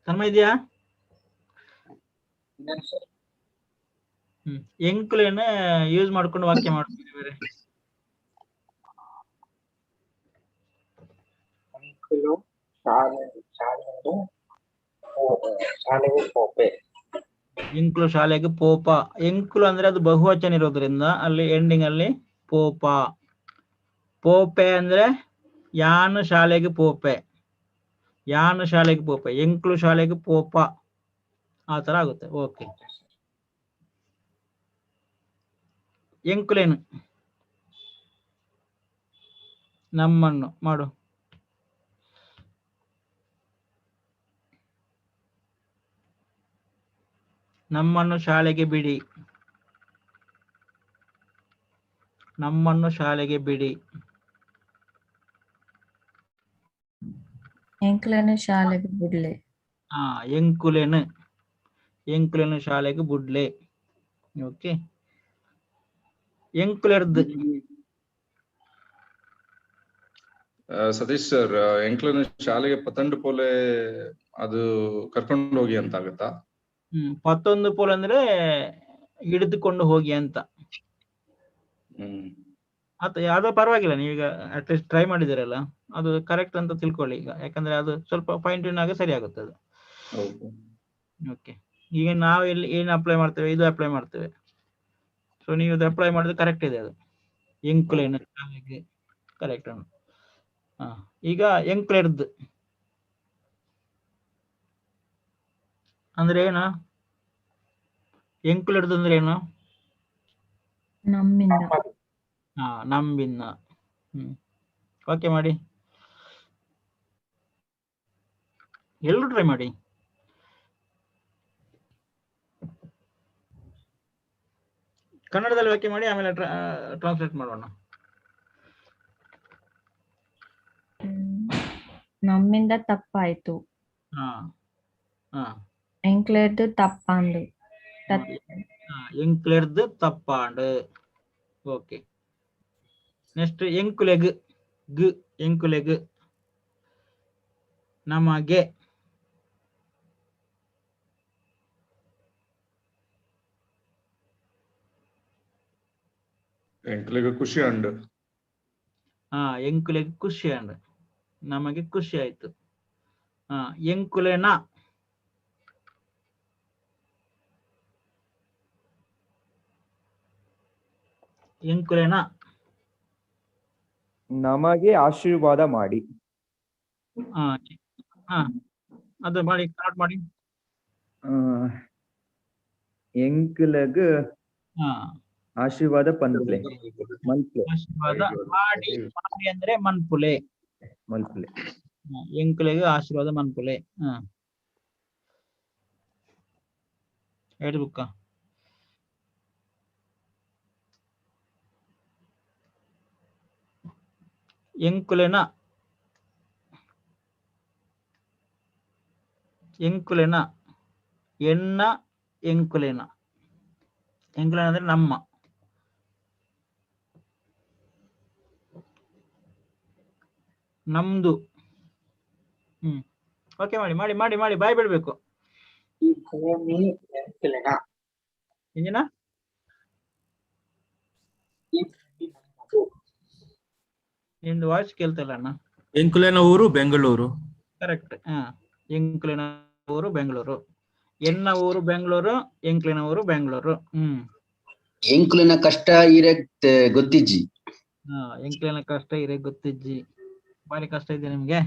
ತನ್ಮಯ್ ಇದೆಯಾ? ಎಂಕುಲೇನ ಯೂಸ್ ಮಾಡ್ಕೊಂಡು ವಾಕ್ಯ ಮಾಡ್ತೀವಿ ಬೇರೆ. ಎಂಕುಲು ಶಾಲೆಗೆ ಪೋಪ. ಎಂಕುಲು ಅಂದ್ರೆ ಅದು ಬಹುವಚನ ಇರೋದ್ರಿಂದ ಅಲ್ಲಿ ಎಂಡಿಂಗ್ ಅಲ್ಲಿ ಪೋಪ. ಪೋಪೆ ಅಂದ್ರೆ ಯಾನು ಶಾಲೆಗೆ ಪೋಪೆ. ಯಾನು ಶಾಲೆಗೆ ಪೋಪೆ. ಎಂಕುಲು ಶಾಲೆಗೆ ಪೋಪ. ಆ ತರ ಆಗುತ್ತೆ. ಓಕೆ. ಎಂಕುಲೇನು ನಮ್ಮನ್ನು ಮಾಡು. ನಮ್ಮನ್ನು ಶಾಲೆಗೆ ಬಿಡಿ. ನಮ್ಮನ್ನು ಶಾಲೆಗೆ ಬಿಡಿ. ಎಂಕ್ಲೆನು ಶಾಲೆಗೆ ಬಿಡ್ಲೆ. ಎಂಕುಲೇನು. ಎಂಕುಲೇನು ಶಾಲೆಗೆ ಬಿಡ್ಲೆ. ಓಕೆ. ಎಂಕುಲೆರ್ದು. ಸತೀಶ್ ಸರ್, ಎಂಕ್ಲನ ಶಾಲೆಗೆ ಪತಂಡು ಪೋಲೆ ಅದು ಕರ್ಕೊಂಡು ಹೋಗಿ ಅಂತ ಆಗುತ್ತಾ? ಪತ್ತೊಂದು ಪೋಲ್ ಅಂದ್ರೆ ಹಿಡಿದುಕೊಂಡು ಹೋಗಿ ಅಂತ. ಅದು ಪರವಾಗಿಲ್ಲ, ನೀವೀಗ ಅಟ್ಲೀಸ್ಟ್ ಟ್ರೈ ಮಾಡಿದಿರಲ್ಲ, ಅದು ಕರೆಕ್ಟ್ ಅಂತ ತಿಳ್ಕೊಳ್ಳಿ ಈಗ. ಯಾಕಂದ್ರೆ ಅದು ಸ್ವಲ್ಪ ಫೈನ್ ಟ್ಯೂನ್ ಆಗಿ ಸರಿ ಆಗುತ್ತೆ ಅದು. ಓಕೆ, ಈಗ ನಾವು ಇಲ್ಲಿ ಏನು ಅಪ್ಲೈ ಮಾಡ್ತೇವೆ, ಇದು ಅಪ್ಲೈ ಮಾಡ್ತೇವೆ. ಸೊ ನೀವು ಇದು ಅಪ್ಲೈ ಮಾಡಿದ್ರೆ ಕರೆಕ್ಟ್ ಇದೆ ಅದು. ಎಂಕುಲೇನು ಶಾಲೆಗೆ ಕರೆಕ್ಟ್ ಅನ್ನು. ಈಗ ಎಂಕ್ಲೆರ್ದು ಅಂದ್ರೆ ಏನು? ಎಂಕ್ಲೆರ್ದು ಅಂದ್ರೆ ಏನು? ನಮ್ಮಿಂದ. ನಮ್ಮಿಂದ. ಓಕೆ ಮಾಡಿ, ಎಲ್ಲರೂ ಟ್ರೈ ಮಾಡಿ. ಕನ್ನಡದಲ್ಲಿ ವಾಕ್ಯ ಮಾಡಿ, ಆಮೇಲೆ ಟ್ರಾನ್ಸ್ಲೇಟ್ ಮಾಡೋಣ. ನಮ್ಮಿಂದ ತಪ್ಪಾಯ್ತು. ಎಂಕ್ಲೆರ್ದು ತಪ್ಪಾಂಡು. ಎಂಕ್ಲೆರ್ದು ತಪ್ಪಾಂಡು. ಓಕೆ. ನೆಕ್ಸ್ಟ್ ಎಂಕುಲೆಗ್. ಗ್ ಎಂಕುಲೆಗ್. ನಮಗೆ. ಎಂಕ್ಲೆಗ್ ಖುಷಿ ಅಂಡು. ಎಂಕುಲೆಗ್ ಖುಷಿ ಅಂಡು. ನಮಗೆ ಖುಷಿ ಆಯ್ತು. ಎಂಕುಲೆನ. ಎಂಕುಲೆನ ನಮಗೆ ಆಶೀರ್ವಾದ ಮಾಡಿ. ಹಾ ಹಾ ಅದು ಮಾಡಿ ಸ್ಟಾರ್ಟ್ ಮಾಡಿ. ಎಂಕ್ಲಗ್ ಹಾ ಆಶೀರ್ವಾದ ಪನ್ಪುಲೆ ಮಲ್ಪುಲೆ ಆಶೀರ್ವಾದ ಮಾಡಿ. ಮಾಡಿ ಅಂದ್ರೆ ಮನ್ಪುಲೆ. ಮಲ್ಪುಲೆ. ಎಂಕ್ಲೆಗೆ ಆಶೀರ್ವಾದ ಮನ್ಪುಲೆ. ಹಾ ಹೇಳಿ ಬುಕ್ಕ. ಎಂಕುಲೆನ ಎಂಕುಲೆನ ಎನ್ನ ಎಂಕುಲೆನ. ಎಂಕುಲೆನ ಅಂದ್ರೆ ನಮ್ಮ. ನಮ್ದು. ಓಕೆ ಮಾಡಿ ಮಾಡಿ ಮಾಡಿ ಮಾಡಿ ಬಾಯ್ ಬಿಡ್ಬೇಕು. ಈ ಭೂಮಿ ಎಂಕುಲೆನ. ಇಂಜಿನ ಈ ಭೂಮಿ ನಮ್ಮದು. ನಿಂದು ವಾಯ್ಸ್ ಕೇಳ್ತಿಲ್ಲ ಅಣ್ಣ. ಎಂಕುಲೆನ ಊರು ಬೆಂಗಳೂರು. ಕರೆಕ್ಟ್. ಎಂಕ್ಲಿನ ಊರು ಬೆಂಗಳೂರು. ಎನ್ನ ಊರು ಬೆಂಗಳೂರು, ಎಂಕ್ಲಿನ ಊರು ಬೆಂಗಳೂರು. ಎಂಕುಲಿನ ಕಷ್ಟ ಇರಕ್ ಗೊತ್ತಿಜ್ಜಿ. ಎಂಕ್ಲಿನ ಕಷ್ಟ ಇರೇ ಗೊತ್ತಿಜ್ಜಿ. ಬಾರಿ ಕಷ್ಟ ಇದೆ ನಿಮ್ಗೆ.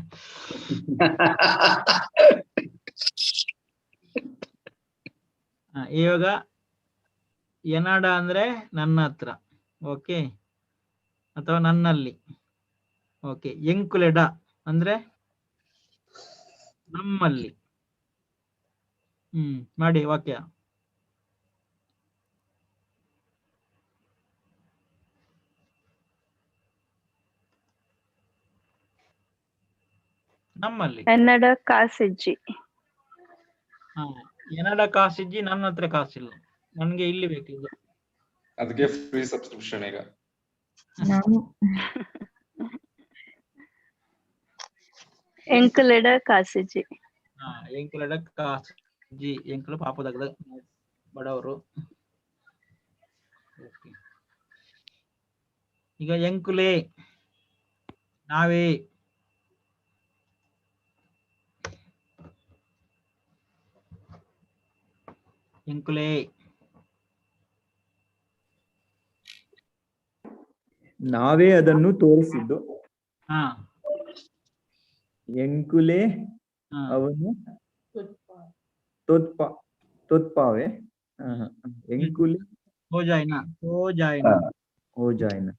ಇವಾಗ ಎನಾಡ ಅಂದ್ರೆ ನನ್ನ ಹತ್ರ. ಓಕೆ, ಅಥವಾ ನನ್ನಲ್ಲಿ. ಓಕೆ, ಎಂಕುಲೆಡ ಅಂದ್ರೆ ನಮ್ಮಲ್ಲಿ. ಮಾಡಿ ವಾಕ್ಯ. ನಮ್ಮಲ್ಲಿ. ಎನ್ನಡ ಕಾಸಿಜ್ಜಿ. ಎನ್ನಡ ಕಾಸಿಜ್ಜಿ. ನನ್ನ ಹತ್ರ ಕಾಸಿಲ್ಲ, ನನ್ಗೆ ಇಲ್ಲಿ ಬೇಕಿದ್ದು. ಅದಕ್ಕೆ ಫ್ರೀ ಸಬ್ಸ್ಕ್ರಿಪ್ಷನ್ ಈಗ. ಎಂಕುಲೆಡ ಕಾಸಿಜ್ಜಿ. ಎಂಕುಲೆಡ ಕಾಸಿಜ್ಜಿ. ಎಂಕುಲು ಪಾಪದಾಗ ಬಡವರು. ಈಗ ಎಂಕುಲೆ ನಾವೇ. ಎಂಕುಲೆ ನಾವೇ ಅದನ್ನು ತೋರಿಸಿದ್ದು. ಹಾ ಎಂಕುಲೆ ಅವನು ತೊತ್ಪಾವೆ. ಎಂಕುಲೆ ಹೋಜಾಯ್ನ. ಹೋಜಾಯ್ನ. ಹೋಜಾಯ್ನ.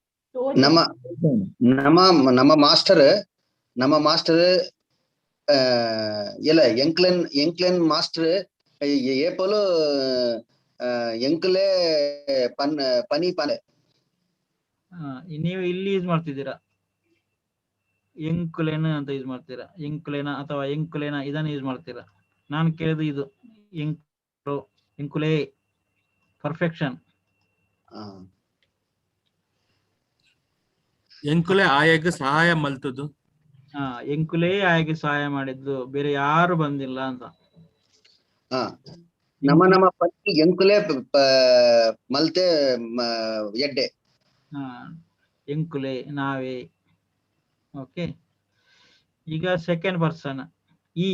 ನಮ್ಮ ಮಾಸ್ಟರ್ ಎಲ್ಲ ಎಂಕ್ಲೆನ್ ಮಾಸ್ಟರ್ ಏಪಲು ಎಂಕುಲೆ ಪನಿ ಪಾಲೆ. ನೀವು ಇಲ್ಲಿ ಯೂಸ್ ಮಾಡ್ತಿದ್ದೀರಾ, ಎಂಕುಲೆನ ಅಂತ ಯೂಸ್ ಮಾಡ್ತೀರಾ. ಎಂಕುಲೆನ ಅಥವಾ ಎಂಕುಲೆನ ಇದನ್ನ ಯೂಸ್ ಮಾಡ್ತೀರಾ. ನಾನು ಕೇಳಿದ್ದು ಇದು ಎಂಕುಲೆ ಪರ್ಫೆಕ್ಷನ್. ಎಂಕುಲೆ ಆಯಾಗ ಸಹಾಯ ಮಲ್ತದ್ದು. ಎಂಕುಲೆ ಆಯಾಗೆ ಸಹಾಯ ಮಾಡಿದ್ದು, ಬೇರೆ ಯಾರು ಬಂದಿಲ್ಲ ಅಂತ. ನಮ್ಮ ಪತ್ನಿ ಎಂಕುಲೆ ಮಲ್ತೆ ಎಡ್ಡೆ. ಎಂಕುಲೆ ನಾವೇ. ಓಕೆ, ಈಗ ಸೆಕೆಂಡ್ ಪರ್ಸನ್ ಈ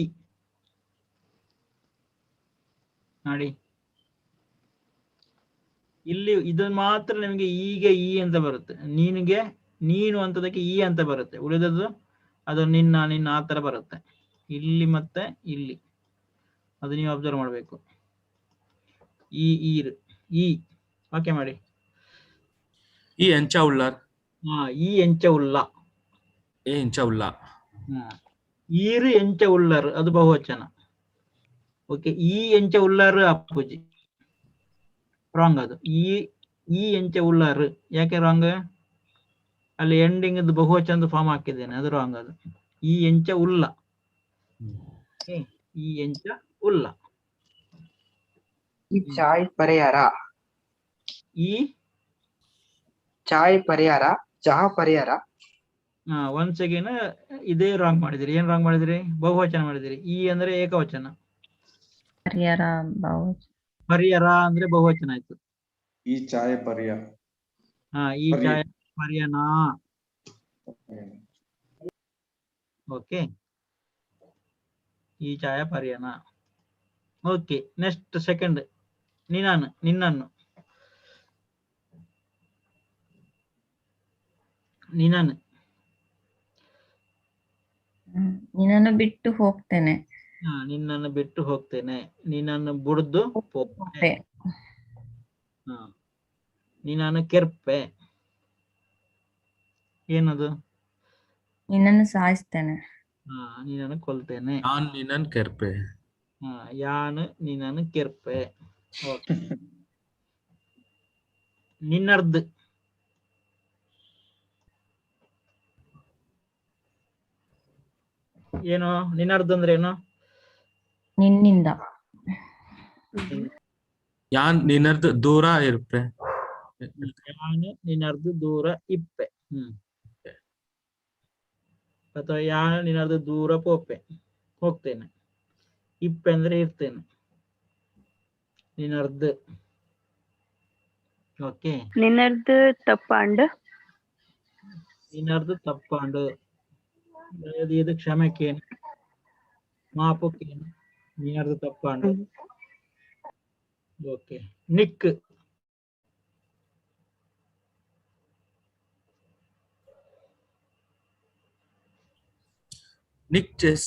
ನೋಡಿ. ಇಲ್ಲಿ ಇದನ್ನ ಮಾತ್ರ ನಿಮಗೆ ಈಗ ಈ ಅಂತ ಬರುತ್ತೆ. ನೀನು ಅಂತದಕ್ಕೆ ಈ ಅಂತ ಬರುತ್ತೆ. ಉಳಿದದ್ದು ಅದು ನಿನ್ನ ಆ ತರ ಬರುತ್ತೆ. ಇಲ್ಲಿ ಮತ್ತೆ ಇಲ್ಲಿ ಅದು ನೀವು ಅಬ್ಸರ್ವ್ ಮಾಡ್ಬೇಕು. ಈ ಓಕೆ ಮಾಡಿ. ಈ ಎಂಚ ಉಳ್ಳಾರ್. ಈ ಎಂಚ ಉಳ್ಳ. ಎಂಚ ಉಳ್ಳ. ಈರು ಎಂಚ ಉಳ್ಳಾರು ಅದು ಬಹುವಚನ. ಓಕೆ, ಈ ಎಂಚ ಉಳ್ಳಾರು ಅಪ್ಪುಜಿ ರಾಂಗ್. ಅದು ಈ ಎಂಚ ಉಳ್ಳಾರು. ಯಾಕೆ ರಾಂಗ್? ಅಲ್ಲಿ ಎಂಡಿಂಗ್ ಬಹುವಚನದ ಫಾರ್ಮ್ ಹಾಕಿದ್ದೇನೆ, ಅದು ರಾಂಗ್. ಅದು ಈ ಎಂಚ ಉಲ್ಲ. ಈ ಎಂಚ ಉಲ್ಲ. ಈ ಚಾಯ್ ಪರಿಹಾರ. ಈ ಚಾಯ್ ಪರಿಹಾರ, ಚಹಾ ಪರಿಹಾರ. ಒನ್ಸ್ ಅಗೇನ್ ಇದೇ ರಾಂಗ್ ಮಾಡಿದಿರಿ. ಏನ್ ರಾಂಗ್ ಮಾಡಿದಿರಿ? ಬಹುವಚನ ಮಾಡಿದಿರಿ. ಈ ಅಂದ್ರೆ ಏಕವಚನ. ಪರಿಹಾರ ಅಂದ್ರೆ ಬಹುವಚನ ಆಯ್ತು. ಈ ಚಾಯ್ ಪರಿಹಾರ. ಈ ಚಾಯ್ ಪರಿಯನ. ಓಕೆ, ಈ ಚಾಯ ಪರಿಯನ. ಓಕೆ, ನೆಕ್ಸ್ಟ್ ಸೆಕೆಂಡ್ ನಿನ್ನನ್ನು. ನಿನ್ನನ್ನು ಬಿಟ್ಟು ಹೋಗ್ತೇನೆ. ನಿನ್ನನ್ನು ಬಿಟ್ಟು ಹೋಗ್ತೇನೆ. ನಿನ್ನನ್ನು ಬುಡ್ದು ಪೋಪೆ. ನಿನ್ನನ್ನು ಕೆರ್ಪೆ. ಏನದು? ನಿನ್ನನ್ನು ಸಾಯಿಸ್ತೇನೆ. ನಿನ್ನನ್ನು ಕೊಲ್ತೇನೆ. ಯಾನ್ ನಿನ್ನನ್ ಕೆರ್ಪೆ. ಯಾನ್ ನಿನ್ನನ್ನು ಕೆರ್ಪೆ. ನಿನ್ನರ್ದ್. ಏನು ನಿನ್ನರ್ದ್ ಅಂದ್ರೆ ಏನು? ನಿನ್ನಿಂದ. ಯಾನ್ ನಿನ್ನರ್ದ್ ದೂರ ಇರ್ಪೆ. ಯಾನ್ ನಿನ್ನರ್ದ್ ದೂರ ಇಪ್ಪೆ. ಅಥವಾ ಯಾನ್ ನಿನ್ನರ್ದ್ ದೂರ ಪೋಪೆ, ಹೋಗ್ತೇನೆ. ಇಪ್ಪೆ ಅಂದ್ರೆ ಇರ್ತೇನೆ. ನಿನ್ನರ್ದ್. ಓಕೆ. ನಿನ್ನರ್ದ್ ತಪ್ಪಾಂಡ್. ನಿನ್ನರ್ದ್ ತಪ್ಪಾಂಡ್. ಇದು ಕ್ಷಮೆಕೇನು, ಮಾಪಕ್ಕೇನು. ನಿನ್ನರ್ದ್ ತಪ್ಪಾಂಡ್. ಓಕೆ. ನಿಕ್. ನಿಕ್ ಚೆಸ್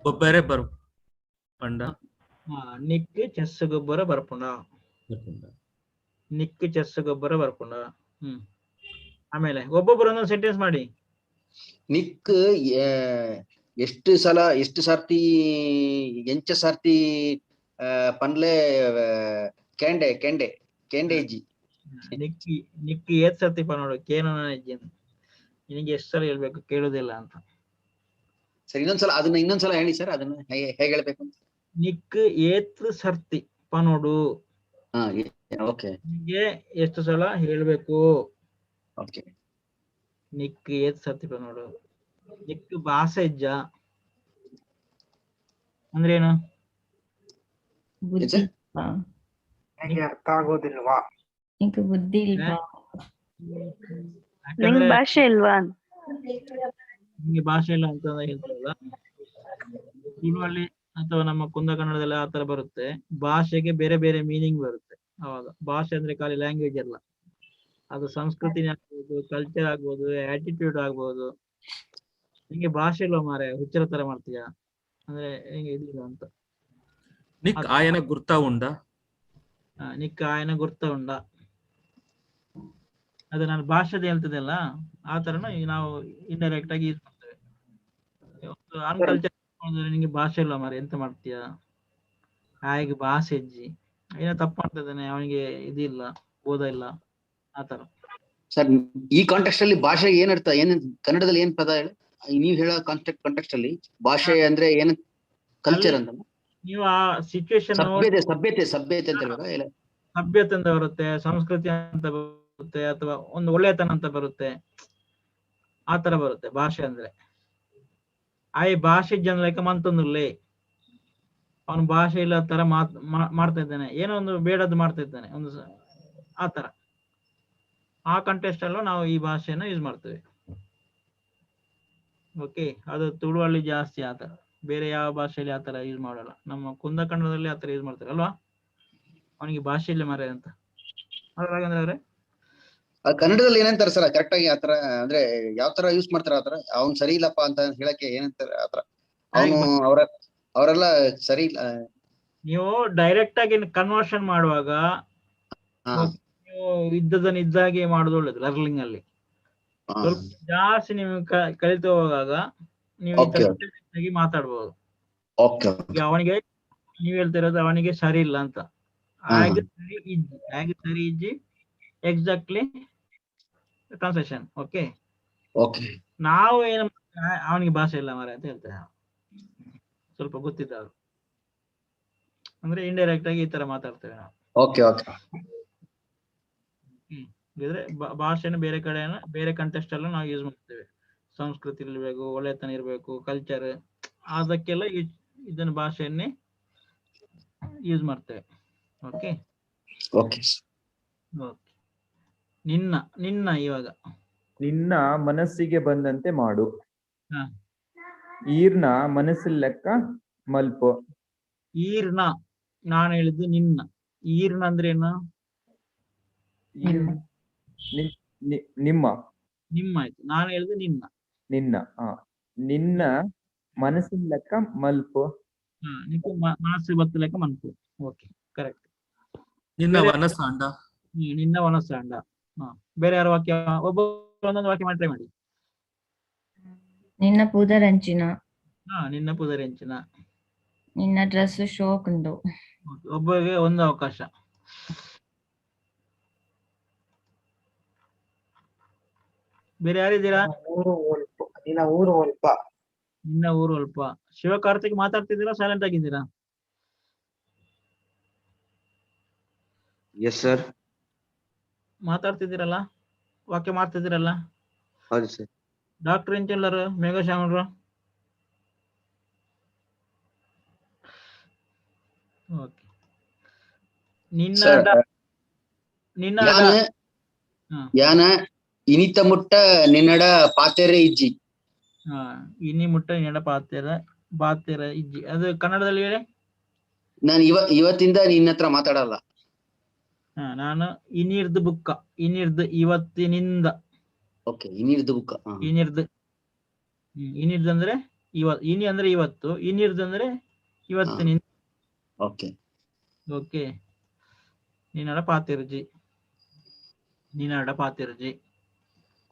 ಗೊಬ್ಬರ ಬರ್ಪಂಡ. ನಿಕ್ ಚೆಸ್ ಗೊಬ್ಬರ ಬರ್ಪುಂಡ. ನಿಕ್ ಚೆಸ್ ಗೊಬ್ಬರ ಬರ್ಪುಂಡ. ಆಮೇಲೆ ಒಬ್ಬೊಬ್ಬರು ಒಂದೊಂದು ಸೆಂಟೆನ್ಸ್ ಮಾಡಿ. ನಿಕ್ ಎಷ್ಟು ಸಾರ್ತಿ ಎಂಚ ಸಾರ್ತಿ ಪನ್ಲೆ ಕೆಂಡೆ ಕೆಂಡೆ ಕೆಂಡೇಜಿ. ನಿಕ್ಕಿ ನಿಕ್ಕಿ ಏತ್ ಸರ್ತಿ ನೋಡು ಕೇನು ನಿನಗೆ ಎಷ್ಟು ಸಲ ಹೇಳ್ಬೇಕು ಕೇಳುದಿಲ್ಲ ಅಂತ. ಸರ್ ಇನ್ನೊಂದ್ಸಲ ಹೇಳಿ ಸರ್, ಅದನ್ನ ಹೇಗೆ ಹೇಳ್ಬೇಕು? ನಿಕ್ ಏತ್ ಸರ್ತಿ ಪನೋಡು. ಓಕೆ. ನಿಮಗೆ ಎಷ್ಟು ಸಲ ಹೇಳ್ಬೇಕು? ಓಕೆ. ನಿಕ್ ಏತ್ ಸರ್ತಿ ಪನೋಡು. ನಿಕ್ ಬಾಸೆಜ್ಜ ಅಂದ್ರೆ ಏನು? ಅರ್ಥ ಆಗೋದಿಲ್ವಾ? ನಿಂಗೆ ಬುದ್ಧಿ ಇಲ್ವಾ? ನಿಂಗೆ ಭಾಷೆ ಇಲ್ವಾ? ನಿಮ್ಗೆ ಭಾಷೆ ಇಲ್ಲ ಅಂತ ಹೇಳ್ತಾರಲ್ಲ, ತುಳುವಲ್ಲಿ ಅಥವಾ ನಮ್ಮ ಕುಂದ ಕನ್ನಡದಲ್ಲಿ ಆ ತರ ಬರುತ್ತೆ. ಭಾಷೆಗೆ ಬೇರೆ ಬೇರೆ ಮೀನಿಂಗ್ ಬರುತ್ತೆ. ಅವಾಗ ಭಾಷೆ ಅಂದ್ರೆ ಖಾಲಿ ಲ್ಯಾಂಗ್ವೇಜ್ ಅಲ್ಲ, ಅದು ಸಂಸ್ಕೃತಿನೇ ಆಗ್ಬೋದು, ಕಲ್ಚರ್ ಆಗ್ಬೋದು, ಆಟಿಟ್ಯೂಡ್ ಆಗ್ಬೋದು. ನಿಂಗೆ ಭಾಷೆ ಇಲ್ವಾ ಮಾರೆ, ಹುಚ್ಚರ ತರ ಮಾಡ್ತೀಯ ಅಂದ್ರೆ ಹೆಂಗೆ ಇದಿಲ್ಲ ಅಂತ. ನಿಕ್ ಆಯನ ಗುರ್ತಾ ಉಂಡ. ನಿಕ್ ಆಯನ ಗುರ್ತ ಉಂಡ. ಅದು ನಾನು ಭಾಷೆದ ಹೇಳ್ತಿದ್ದೆಲ್ಲ ಆ ತರನ ನಾವು ಇಂಡೈರೆಕ್ಟ್ ಆಗಿ ಯೂಸ್ ಮಾಡ್ತೇವೆ. ಅನ್ಕಲ್ಚರ್ ನಿಂಗೆ ಭಾಷೆ ಇಲ್ಲ ಮಾರೆ ಎಂತ ಮಾಡ್ತೀಯ, ಹಾಗೆ ಭಾಷೆ ಅಜ್ಜಿ ಏನೋ ತಪ್ಪು ಮಾಡ್ತಾ ಇದ್ದಾನೆ, ಅವನಿಗೆ ಇದಿಲ್ಲ, ಬೋಧ ಇಲ್ಲ, ಆತರ. ಸರ್ ಈ ಕಾಂಟೆಕ್ಸ್ಟ್ ಅಲ್ಲಿ ಭಾಷೆ ಏನರ್ಥ, ಕನ್ನಡದಲ್ಲಿ ಏನ್ ಪದ ಹೇಳಿ? ನೀವ್ ಹೇಳೋ ಕಾಂಟೆಕ್ಸ್ಟ್ ಅಲ್ಲಿ ಭಾಷೆ ಅಂದ್ರೆ ಏನ್? ಕಲ್ಚರ್ ಅಂತ. ನೀವು ಆ ಸಿಚುವೇಶನ್ ಸಭ್ಯತೆ ಅಂತ ಹೇಳ್ಬೇಕಾ? ಸಭ್ಯತೆ ಅಂತ ಬರುತ್ತೆ, ಸಂಸ್ಕೃತಿ ಅಂತ ಬರುತ್ತೆ, ಅಥವಾ ಒಂದು ಒಳ್ಳೆತನ ಅಂತ ಬರುತ್ತೆ, ಆ ತರ ಬರುತ್ತೆ ಭಾಷೆ ಅಂದ್ರೆ. ಆಯ್ ಭಾಷೆ ಜನಕ ಮಂತೊಂದುಲ್ಲೇ, ಅವನು ಭಾಷೆ ಇಲ್ಲ ತರ ಮಾಡ್ತಾ ಇದ್ದಾನೆ, ಏನೋ ಒಂದು ಬೇಡದ್ದು ಮಾಡ್ತಾ ಇದ್ದಾನೆ ಒಂದು ಆ ತರ. ಆ ಕಂಟೆಸ್ಟ್ ಅಲ್ಲೂ ನಾವು ಈ ಭಾಷೆನ ಯೂಸ್ ಮಾಡ್ತೇವೆ. ಓಕೆ. ಅದು ತುಳುವಲ್ಲಿ ಜಾಸ್ತಿ ಆತರ, ಬೇರೆ ಯಾವ ಭಾಷೆಯಲ್ಲಿ ಆತರ ಯೂಸ್ ಮಾಡಲ್ಲ. ನಮ್ಮ ಕುಂದ ಕನ್ನಡದಲ್ಲಿ ಆತರ ಯೂಸ್ ಮಾಡ್ತಾರೆ ಅಲ್ವಾ? ಅವನಿಗೆ ಭಾಷೆ ಇಲ್ಲ ಮರೆ ಅಂತ. ಹಾಗಂದ್ರೆ ಕನ್ನಡದಲ್ಲಿ ಏನಂತಾರೆ ಸರ್ ಕರೆಕ್ಟ್ ಆಗಿ ಆತರ? ಅಂದ್ರೆ ಯಾವ ತರ ಯೂಸ್ ಮಾಡ್ತಾರ ಆತರ? ಅವ್ನ್ ಸರಿ ಇಲ್ಲಪ್ಪ ಅಂತ ಹೇಳಕ್ಕೆ ಏನಂತಾರೆ ಆತರ? ಅವನು ಅವರೆಲ್ಲ ಸರಿ ಇಲ್ಲ. ನೀವು ಡೈರೆಕ್ಟ್ ಆಗಿ ಕನ್ವರ್ಷನ್ ಮಾಡುವಾಗ ನೀವು ಇದ್ದದನ್ನ ಇದ್ದಾಗೆ ಮಾಡುದು ಒಳ್ಳೇದು. ಲರ್ನಿಂಗ್ ಅಲ್ಲಿ ಸ್ವಲ್ಪ ಜಾಸ್ತಿ ನೀವು ಕಲಿತು ಹೋಗಾಗ ನೀವು ಮಾತಾಡ್ಬೋದು. ಅವನಿಗೆ ನೀವ್ ಹೇಳ್ತಿರೋದು ಅವನಿಗೆ ಸರಿ ಇಲ್ಲ ಅಂತ. ಹಾಗೆ ಸರಿ ಇಜ್ಜಿ ಎಕ್ಸಾಕ್ಟ್ಲಿ ಟ್ರಾನ್ಸ್ಲೇಷನ್. ಓಕೆ. ನಾವು ಏನು ಅವನಿಗೆ ಭಾಷೆ ಇಲ್ಲ ಮಾರೆ ಅಂತ ಹೇಳ್ತೇವೆ, ಸ್ವಲ್ಪ ಗೊತ್ತಿದ್ದವರು ಅಂದ್ರೆ ಇಂಡೈರೆಕ್ಟ್ ಆಗಿ ಈ ತರ ಮಾತಾಡ್ತೇವೆ ನಾವು. ಇದ್ರೆ ಭಾಷೆನ ಬೇರೆ ಕಡೆ ಬೇರೆ ಕಂಟೆಸ್ಟ್ ಅಲ್ಲೂ ನಾವು ಯೂಸ್ ಮಾಡ್ತೇವೆ. ಸಂಸ್ಕೃತಿ ಇರ್ಬೇಕು, ಒಳ್ಳೆತನ ಇರ್ಬೇಕು, ಕಲ್ಚರ್, ಅದಕ್ಕೆಲ್ಲ ಇದನ್ನ ಭಾಷೆಯನ್ನೇ ಯೂಸ್ ಮಾಡ್ತೇವೆ. ಓಕೆ. ನಿನ್ನ ಇವಾಗ ನಿನ್ನ ಮನಸ್ಸಿಗೆ ಬಂದಂತೆ ಮಾಡು. ಈರ್ನ ಮನಸ್ಸಿನ ಲೆಕ್ಕ ಮಲ್ಪು. ಈರ್ನ ನಾನು ಹೇಳಿದ್ದು ನಿನ್ನ. ಈರ್ನ ಅಂದ್ರೆ ಏನು? ನಿಮ್ಮ. ನಿಮ್ಮ ಆಯ್ತು, ನಾನು ಹೇಳಿದ್ದು ನಿನ್ನ. ನಿನ್ನ ನಿನ್ನ ಮನಸ್ಸಿನ ಲೆಕ್ಕ ಮಲ್ಪು. నీకు మనసు బత్తు లెక్క మనసు. Okay correct. ನಿನ್ನ ವನಸಾಂಡ. ನಿನ್ನ ವನಸಾಂಡ. ಬೇರೆ ಯಾರು ವಾಕ್ಯ ಒಂದೊಂದು ವಾಕ್ಯ ಮಾಡಿ ಟ್ರೈ ಮಾಡಿ. ನಿನ್ನ ಪೂದರಂಚಿನ. ನಿನ್ನ ಪುದರೆಂಚಿನ. ನಿನ್ನ ಡ್ರೆಸ್ ಶೋಕ್ ಉಂಡು. ಒಬ್ಬರಿಗೆ ಒಂದು ಅವಕಾಶ. ಬೇರೆ ಯಾರಿದ್ದೀರಾ? ನಿನ್ನ ಊರು ಒಲ್ಪ. ನಿನ್ನ ಊರು ಅಲ್ಪ. ಶಿವಕಾರ್ತಿಕ್ ಮಾತಾಡ್ತಿದ್ದೀರಾ, ಸೈಲೆಂಟ್ ಆಗಿದ್ದೀರಾ? Yes sir. ಮಾತಾಡ್ತಿದ್ದೀರಲ್ಲ, ವಾಕ್ಯ ಮಾಡ್ತಿದ್ದೀರಲ್ಲ. ಹೌದು ಸರ್. ಡಾಕ್ಟರ್ ಇಂಚಲ್ಲರು ಮೇಘಶ್ಯಾಮರು. ಓಕೆ. ನಿನ್ನ ಯಾನ ಇನಿತ ಮುಟ್ಟ ನಿನ್ನಡ ಪಾತೆರೆ ಇಜ್ಜಿ. ಇನಿ ಮುಟ್ಟ ನಿನ್ನಡ ಪಾತೆರ ಇಜ್ಜಿ. ಅದು ಕನ್ನಡದಲ್ಲಿ ಹೇಳಿ. ನಾನು ಇವತ್ತಿಂದ ನಿನ್ನ ಹತ್ರ ಮಾತಾಡಲ್ಲ. ನಾನು ಇನಿರ್ದು ಬುಕ್ಕ. ಇನಿರ್ದು ಇವತ್ತಿನಿಂದ. ಓಕೆ, ಇನಿರ್ದು ಬುಕ್ಕ. ಇನಿರ್ದು ಅಂದ್ರೆ ಇನಿ ಅಂದ್ರೆ ಇವತ್ತು, ಇನಿರ್ದು ಅಂದ್ರೆ ಇವತ್ತಿನಿಂದ. Okay okay. ನಿನ್ನಡ ಪಾತಿರ್ಜಿ. ನಿನ್ನಡ ಪಾತಿರ್ಜಿ.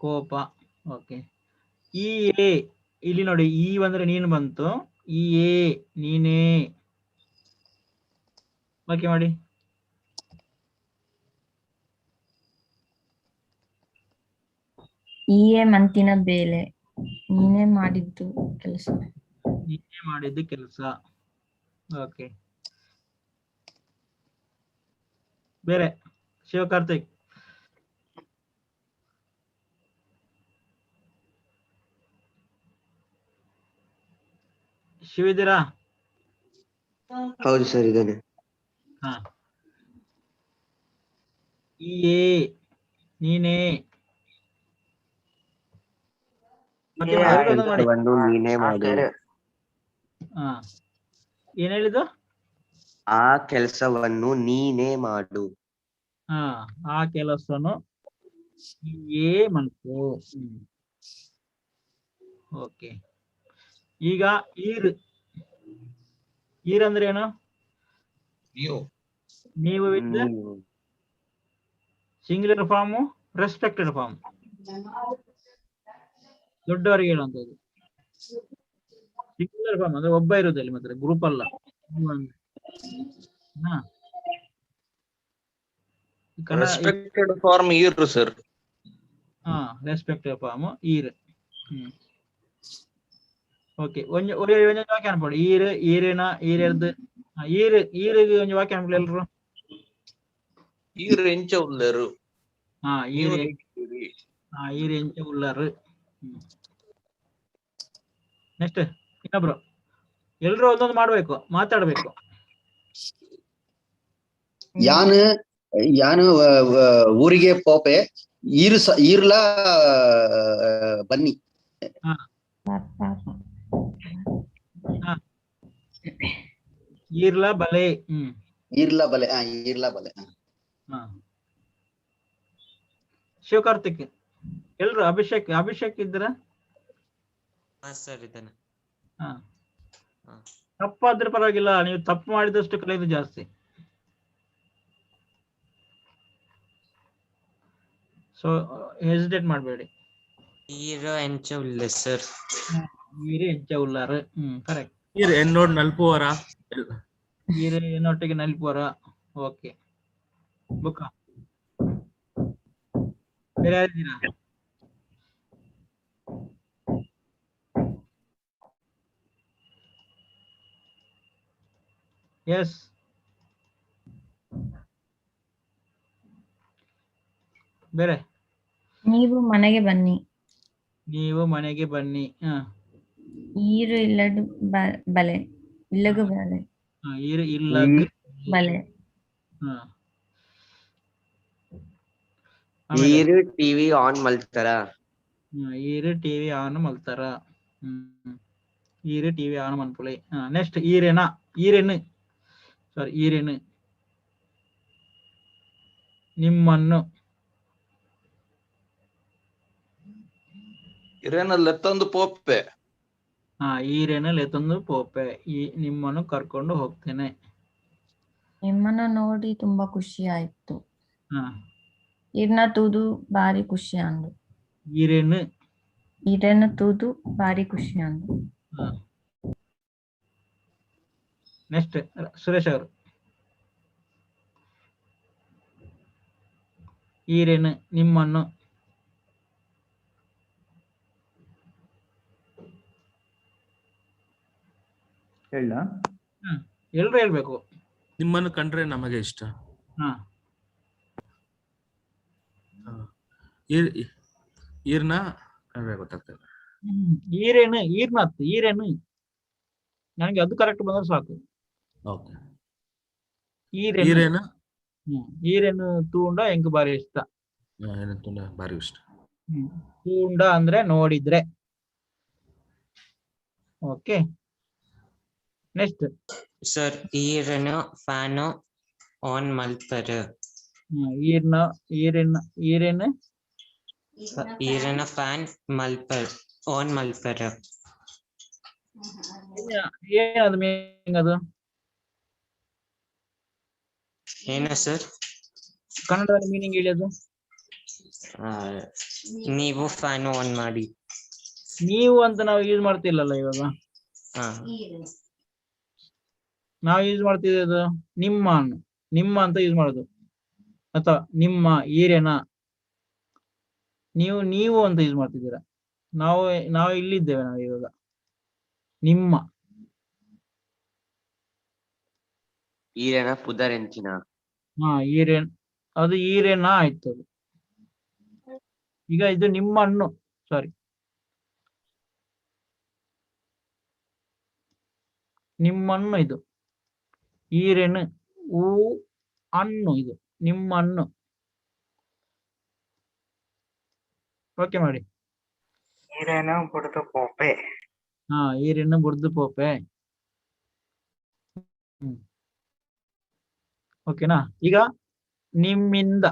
ಕೋಪ. ಓಕೆ. ಈ ಎ ಇಲ್ಲಿ ನೋಡಿ, ಈ ಅಂದ್ರೆ ನೀನು ಬಂತು. ಈ ಎ ನೀನೇ. ಓಕೆ ಮಾಡಿ. ಈಯೇ ಮಂತಿನ ಬೇಲೆ. ನೀನೇ ಮಾಡಿದ್ದು ಕೆಲಸ. ನೀನೇ ಮಾಡಿದ್ದು ಕೆಲಸ. ಓಕೆ. ಬೇರೆ ಶಿವಕಾರ್ತಿಕ್. ಶಿವಿದ್ದೀರಾ? ಹೌದು ಸರ್, ಇದ್ದಾನೆ. ಈ ಎ ನೀನೇ. ನೀನೇ ಮಾಡು. ಏನ್ ಹೇಳಿದ್ದು? ಆ ಕೆಲಸವನ್ನು ನೀನೇ ಮಾಡು. ಆ ಕೆಲಸನು ಏ ಮನ್ಸು. ಓಕೆ. ಈಗ ಈರ್ ಅಂದ್ರೆ ಏನು? ನೀವು with singular form, respected form. ದೊಡ್ಡವರಿಗೆ ಹೇಳುವಂತದ್ದು ಸಿಂಗ್ಯುಲರ್ ಫಾರ್ಮ್ ಅಂದ್ರೆ ಒಬ್ಬ ಇರುವುದಲ್ಲಿ, ಮಾತ್ರ ಗ್ರೂಪ್ ಅಲ್ಲ. ರೆಸ್ಪೆಕ್ಟೆಡ್ ಫಾರ್ಮ್ ಈರ್ ಸರ್. ರೆಸ್ಪೆಕ್ಟೆಡ್ ಫಾರ್ಮ್ ಈರ್. ಓಕೆ. ಒಂಜಿ ವಾಕ್ಯ ಅನ್ಪೋಡು. ಈರೇನ ಈರೆರ್ದು ಈರಿಗೆ ಒಂಜಿ ವಾಕ್ಯ ಅನ್ಪೋಡು ಎಲ್ರು. ಈರ್ ಎಂಚ ಉಳ್ಳರು. ಈರ್ ಎಂಚ ಉಳ್ಳರು. ನೆಕ್ಸ್ಟ್ ಇನ್ನೊಬ್ರು. ಎಲ್ರು ಒಂದೊಂದು ಮಾಡ್ಬೇಕು, ಮಾತಾಡ್ಬೇಕು. ಯಾನು ಊರಿಗೆ ಪೋಪೆ ಈರ್ಲ ಬನ್ನಿ. ಈರ್ಲ ಬಲೆ. ಈರ್ಲ ಬಲೆ. ಈರ್ಲ ಬಲೆ. ಶಿವಕಾರ್ತಿಕ್ ಎಲ್ರು. ಅಭಿಷೇಕ್ ಇದ್ರ? ತಪ್ಪಾದ್ರೆ ಪರವಾಗಿಲ್ಲ, ನೀವು ತಪ್ಪು ಮಾಡಿದಷ್ಟು ಕಲಿಯೋದು ಜಾಸ್ತಿ. ಸೊ ಹೆಸಿಟೇಟ್ ಮಾಡಬೇಡಿ. ಈರು ಎಂಚ ಉಳ್ಳೆ ಸರ್. ಈರೆ ಎಂಚ ಉಳ್ಳಾರು. ಕರೆಕ್ಟ್. ಈರ್ ಎನ್ನೋಡ್ ನಲ್ಪುವರ. ಈರೆ ಎನ್ನೊಟ್ಟಿಗೆ ನಲ್ಪುವರ. ಓಕೆ. ಬುಕ್ಕ ಬೇರೆ ಯಾರಿದ್ದೀರಾ? ಎಸ್. ಬೇರೆ? ನೀವು ಮನೆಗೆ ಬನ್ನಿ. ನೀವು ಮನೆಗೆ ಬನ್ನಿ. ಈರು ಇಲ್ಲಡು ಬಲೆ. ಇಲ್ಲಗು ಬಲೆ. ಈರು ಇಲ್ಲಗು ಬಲೆ. ಈರು ಟಿವಿ ಆನ್ ಮಲ್ತಾರ. ಈರು ಟಿವಿ ಆನ್ ಮಲ್ತಾರ. ಈರು ಟಿವಿ ಆನ್ ಮನ್ಪುಳಿ. ನೆಕ್ಸ್ಟ್ ಈರೇನ ಈರೆನು. ಸಾರಿ, ಈರೇನು. ನಿಮ್ಮನ್ನು. ಇರೇನಲ್ಲ ತಂದು ಪೋಪೆ. ಈರೇನಲ್ಲಿ ತಂದು ಪೋಪೆ ನಿಮ್ಮನ್ನು ಕರ್ಕೊಂಡು ಹೋಗ್ತೇನೆ. ನಿಮ್ಮನ್ನ ನೋಡಿ ತುಂಬಾ ಖುಷಿ ಆಯ್ತು. ಹಾ ಈರ್ನ ತೂದು ಬಾರಿ ಖುಷಿ ಅಂದು. ಈರೇನು ತೂದು ಬಾರಿ ಖುಷಿ ಅಂದು. ನೆಕ್ಸ್ಟ್ ಸುರೇಶ್ ಅವರು. ಈರೇನು ನಿಮ್ಮನ್ನು. ಹೇಳ ಎಲ್ರು ಹೇಳ್ಬೇಕು. ನಿಮ್ಮನ್ನು ಕಂಡ್ರೆ ನಮಗೆ ಇಷ್ಟ. ಈರ್ನ ಕಂಡ್ರೆ ಗೊತ್ತಾಗ್ತದೆ. ಈರೇನು ನನಗೆ ಅದು ಕರೆಕ್ಟ್ ಬಂದ್ರೆ ಸಾಕು. ಓಕೆ. ಈರೇನು ತೂಂಡ ಎಂಕ್ ಬಾರಿ ಇಷ್ಟ. ಬಾರಿ ಇಷ್ಟ. ತೂಂಡ ಅಂದ್ರೆ ನೋಡಿದ್ರೆ. ಓಕೆ ನೆಕ್ಸ್ಟ್ ಸರ್ ಈರನು ಫ್ಯಾನು ಆನ್ ಮಲ್ಪರು. ಈರನ ಫ್ಯಾನ್ ಮಲ್ಪರ್ ಆನ್ ಮಲ್ಪರು. ಏನದು ಮೀನಿಂಗ್ ಅದು? ಏನು ಸರ್ ಕನ್ನಡದಲ್ಲಿ ಮೀನಿಂಗ್ ಹೇಳಿ ಅದು. ನೀವು ಫ್ಯಾನ್ ಆನ್ ಮಾಡಿ. ನೀವು ಅಂತ ನಾವು ಯೂಸ್ ಮಾಡ್ತಿಲ್ಲಲ್ಲ ಇವಾಗ. ನಾವು ಯೂಸ್ ಮಾಡ್ತಿದ್ದು ನಿಮ್ಮ ಅಂತ ಯೂಸ್ ಮಾಡೋದು, ಅಥವಾ ನಿಮ್ಮ ಈರೇನ ನೀವು ಅಂತ ಯೂಸ್ ಮಾಡ್ತಿದ್ದೀರಾ. ನಾವು ಇಲ್ಲಿದ್ದೇವೆ ನಾವು ಇವಾಗ. ನಿಮ್ಮ ಈರೇನ ಪುದರೆಂಚಿನ. ಈರೇನ್ ಅದು ಈರೇನ ಆಯ್ತು ಅದು. ಈಗ ಇದು ನಿಮ್ಮನ್ನು ಸಾರಿ ನಿಮ್ಮನ್ನು ಇದು ಈರೇನು ಅನ್ನು ಇದು ನಿಮ್ಮನ್ನು. ಓಕೆ ಮಾಡಿ. ಈರೇನು ಬುಡ್ದು ಪೋಪೆ. ಈರೇನು ಬುಡ್ದು ಪೋಪೆ. ಓಕೆನಾ. ಈಗ ನಿಮ್ಮಿಂದ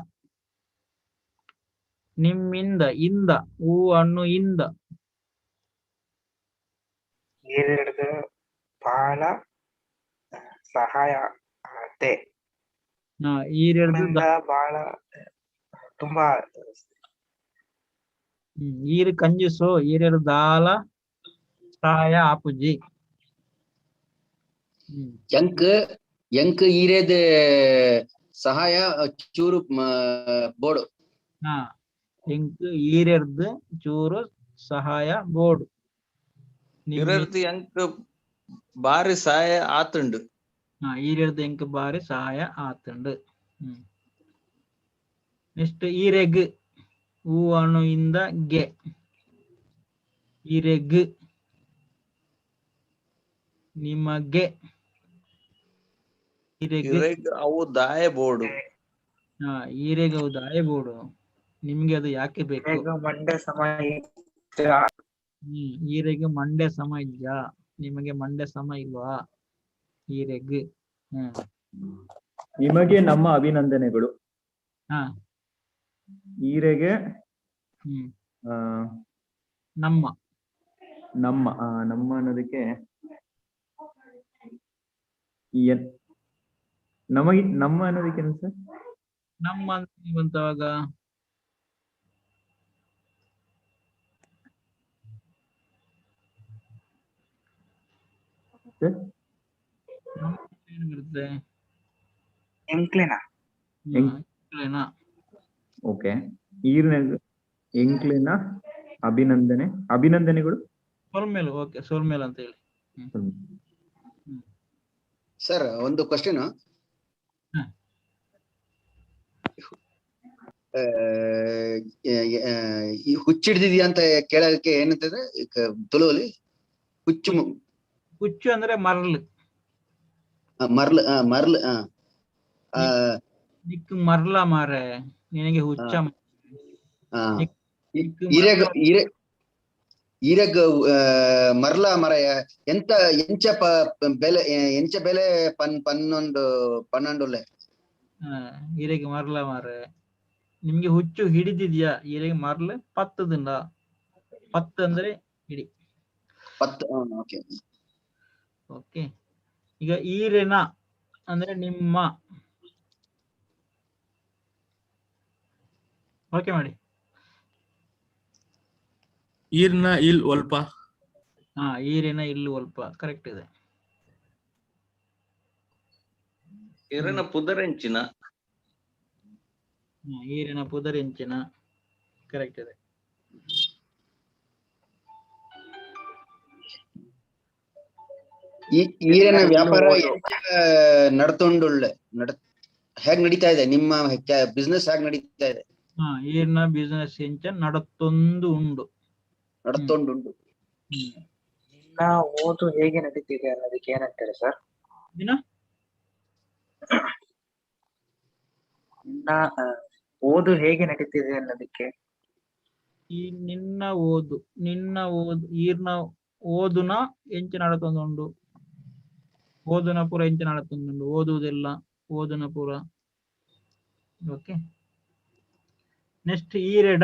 ಇಂದ ಅನ್ನು ಇಂದ. ಈರೆಡ್ದು ಬಹಳ ಸಹಾಯ ಆತೆ. ಬಹಳ ತುಂಬಾ ಈರು ಕಂಜೂಸು ಈರೆಡು ದಾಲ ಸಹಾಯ ಆಪುಜಿ. ಎಂಕ್ ಈರೇದ ಸಹಾಯ ಚೂರು ಬೋಡು. ಎಂಕ್ ಈರೆರ್ದು ಚೂರು ಸಹಾಯ ಬೋಡು. ಎಂಕ್ ಬಾರಿ ಸಹಾಯ ಆತುಂಡು. ಈರೆರ್ದು ಎಂಕ್ ಬಾರಿ ಸಹಾಯ ಆತುಂಡು. ನೆಕ್ಸ್ಟ್ ಈರೆಗ್ ಅಣು ಇಂದ ಗೆ. ಈರೆಗ್ ನಿಮಗೆ. ಅವು ದಾಯ ಬೋಡು. ಈರೆಗ್ ಅವು ದಾಯ ಬೋಡು. ನಿಮ್ಗೆ ಅದು ಯಾಕೆ ಬೇಕು? ಮಂಡೆ ಸಮಯ. ಈರೆಗೆ ಮಂಡೆ ಸಮ ಇದ್ದ. ನಿಮಗೆ ಮಂಡೆ ಸಮ ಇಲ್ವಾ? ಈರೆಗ್. ನಿಮಗೆ ನಮ್ಮ ಅಭಿನಂದನೆಗಳು. ಈರೆಗೆ ನಮ್ಮ ಅನ್ನೋದಕ್ಕೆ ನಮಗೆ ನಮ್ಮ ಅನ್ನೋದಕ್ಕೆ ಏನು ಸರ್? ನಮ್ಮ ಬಂತವಾಗ ಏನು ಬರುತ್ತೆ? ಎಂಕ್ಲೆನಾ. ಓಕೆ. ಎಂಕ್ಲೆನ ಅಭಿನಂದನೆಗಳು. ಸೋಲ್ಮೇಲ್. ಓಕೆ ಸೋಲ್ಮೇಲ್ ಅಂತ ಹೇಳಿ. ಸರ್ ಒಂದು ಕ್ವಶನ್. ಹುಚ್ಚಿಡ್ದಿದ್ಯಾ ಅಂತ ಕೇಳೋದಕ್ಕೆ ಏನಂತಂದ್ರೆ ತುಳುವಲ್ಲಿ ಹುಚ್ಚು ಅಂದ್ರೆ ಮರ್ಲ್. ನಿಕ್ ಮರ್ಲ ಮಾರೆ ನಿನಗೆ ಹುಚ್ಚ. ಈರೆಗ್ ಮರ್ಲ ಮರಯ ಎಂಚ ಬೆಲೆ ಪನ್ನೊಂದುಲೆ. ಈರೆಗೆ ಮರ್ಲ ಮಾರೆ ನಿಮ್ಗೆ ಹುಚ್ಚು ಹಿಡಿದಿದ್ಯಾ? ಈರೆಗೆ ಮರ್ಲ ಪತ್ತದಿಂದ. ಪತ್ತು ಅಂದ್ರೆ ಹಿಡಿ. ಓಕೆ. ಓಕೆ, ಈಗ ಈರೆನ ಅಂದ್ರೆ ನಿಮ್ಮ. ಓಕೆ ಮಾಡಿ. ಈರ್ನ ಇಲ್ ಒಲ್ಪ. ಹಾ, ಈರಿನ ಇಲ್ಲಿ ಒಲ್ಪ ಕರೆಕ್ಟ್ ಇದೆ. ಈರಿನ ಪುದರೆಂಚಿನ. ಈರಿನ ಪುದರೆಂಚಿನ ಕರೆಕ್ಟ್ ಇದೆ. ಈರಿನ ವ್ಯಾಪಾರ ನಡ್ತೊಂಡುಳ್ಳೆ ಹೇಗ್ ನಡೀತಾ ಇದೆ? ನಿಮ್ಮ ಬಿಸ್ನೆಸ್ ಹೇಗ್ ನಡೀತಾ ಇದೆ? ಈರಿನ ಬಿಸ್ನೆಸ್ ಎಂಚ ನಡತ್ತೊಂದು ಉಂಡು. ನಡತ್ತೊಂಡುಂಡು. ನಿನ್ನ ಓದು ಹೇಗೆ ನಡೀತಿದೆ ಅನ್ನೋದಕ್ಕೆ ಏನಂತಾರೆ ಸರ್? ನಿನ್ನ ಓದು ಹೇಗೆ ನಡೀತಿದೆ ಅನ್ನೋದಕ್ಕೆ. ಈ ನಿನ್ನ ಓದು ಈರ್ನ ಓದುನ ಎಂಚ ನಡತೊಂದುಂಡು. ಓದುನ ಪೂರ ಎಂಚ ನಡತೊಂದುಂಡು. ಓದುವುದಿಲ್ಲ, ಓದುನ ಪೂರ. Okay, next ಈರೆಡ.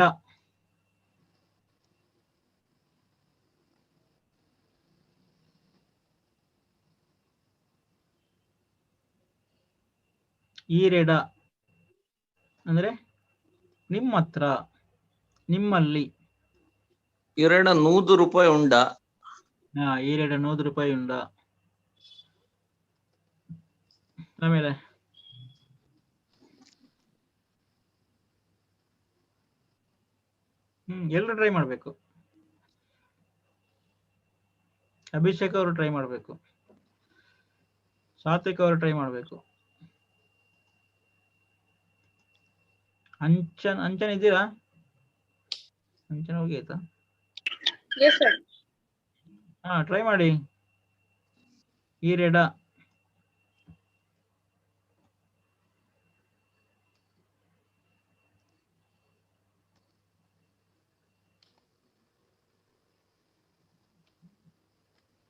ಈರೆಡ ಅಂದ್ರೆ ನಿಮ್ಮ ಹತ್ರ, ನಿಮ್ಮಲ್ಲಿ. ಈರೆಡ 100 ರೂಪಾಯಿ ಉಂಡ. ಈರೆಡ 100 ರೂಪಾಯಿ ಉಂಡ. ಆಮೇಲೆ ಎಲ್ಲರೂ ಟ್ರೈ ಮಾಡ್ಬೇಕು. ಅಭಿಷೇಕ್ ಅವರು ಟ್ರೈ ಮಾಡ್ಬೇಕು, ಸಾತ್ವಿಕ್ ಅವರು ಟ್ರೈ ಮಾಡ್ಬೇಕು. ಅಂಚನ್ ಇದ್ದೀರಾ? ಅಂಚನ್ ಹೋಗಿ ಆಯ್ತಾ? ಟ್ರೈ ಮಾಡಿ. ಈರೆಡ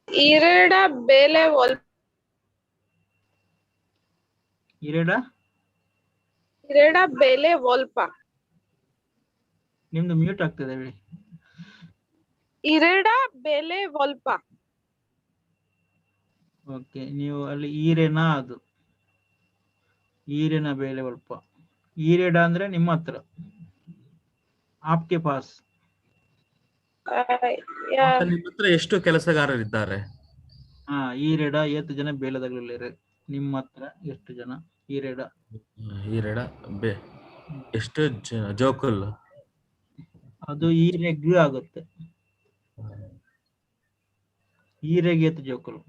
ಈರೆಡ ಬೇಲೆ ಒಲ್ಪ. ಈರೆಡ ಬೇಲೆ ಒಲ್ಪ. ನಿಮ್ದು ಮ್ಯೂಟ್ ಆಗ್ತದೆ ಬಿಡಿ. ಈರೆಡ ಬೇಲೆ ಒಲ್ಪ. ಓಕೆ, ನೀವು ಅಲ್ಲಿ ಈರೆನ, ಅದು ಈರೆನ ಬೇಲೆ ಒಲ್ಪ. ಈರೆಡ ಅಂದ್ರೆ ನಿಮ್ಮ ಹತ್ರ, ಆಪ್ಕೆ ಪಾಸ್. ನಿಮ್ಮ ಹತ್ರ ಎಷ್ಟು ಕೆಲಸಗಾರರಿದ್ದಾರೆ? ಈರೆಡ 8 ಜನ ಬೇಲದಗಳಿದ್ದಾರೆ. ನಿಮ್ಮ ಹತ್ರ ಎಷ್ಟು ಜನ? ಈರೆಡ ಎಷ್ಟು ಜೋಕುಲ್? ಅದು ಈರೆಗ್ ಆಗುತ್ತೆ. ಈರೆಗ್ 8 ಜೋಕುಲು.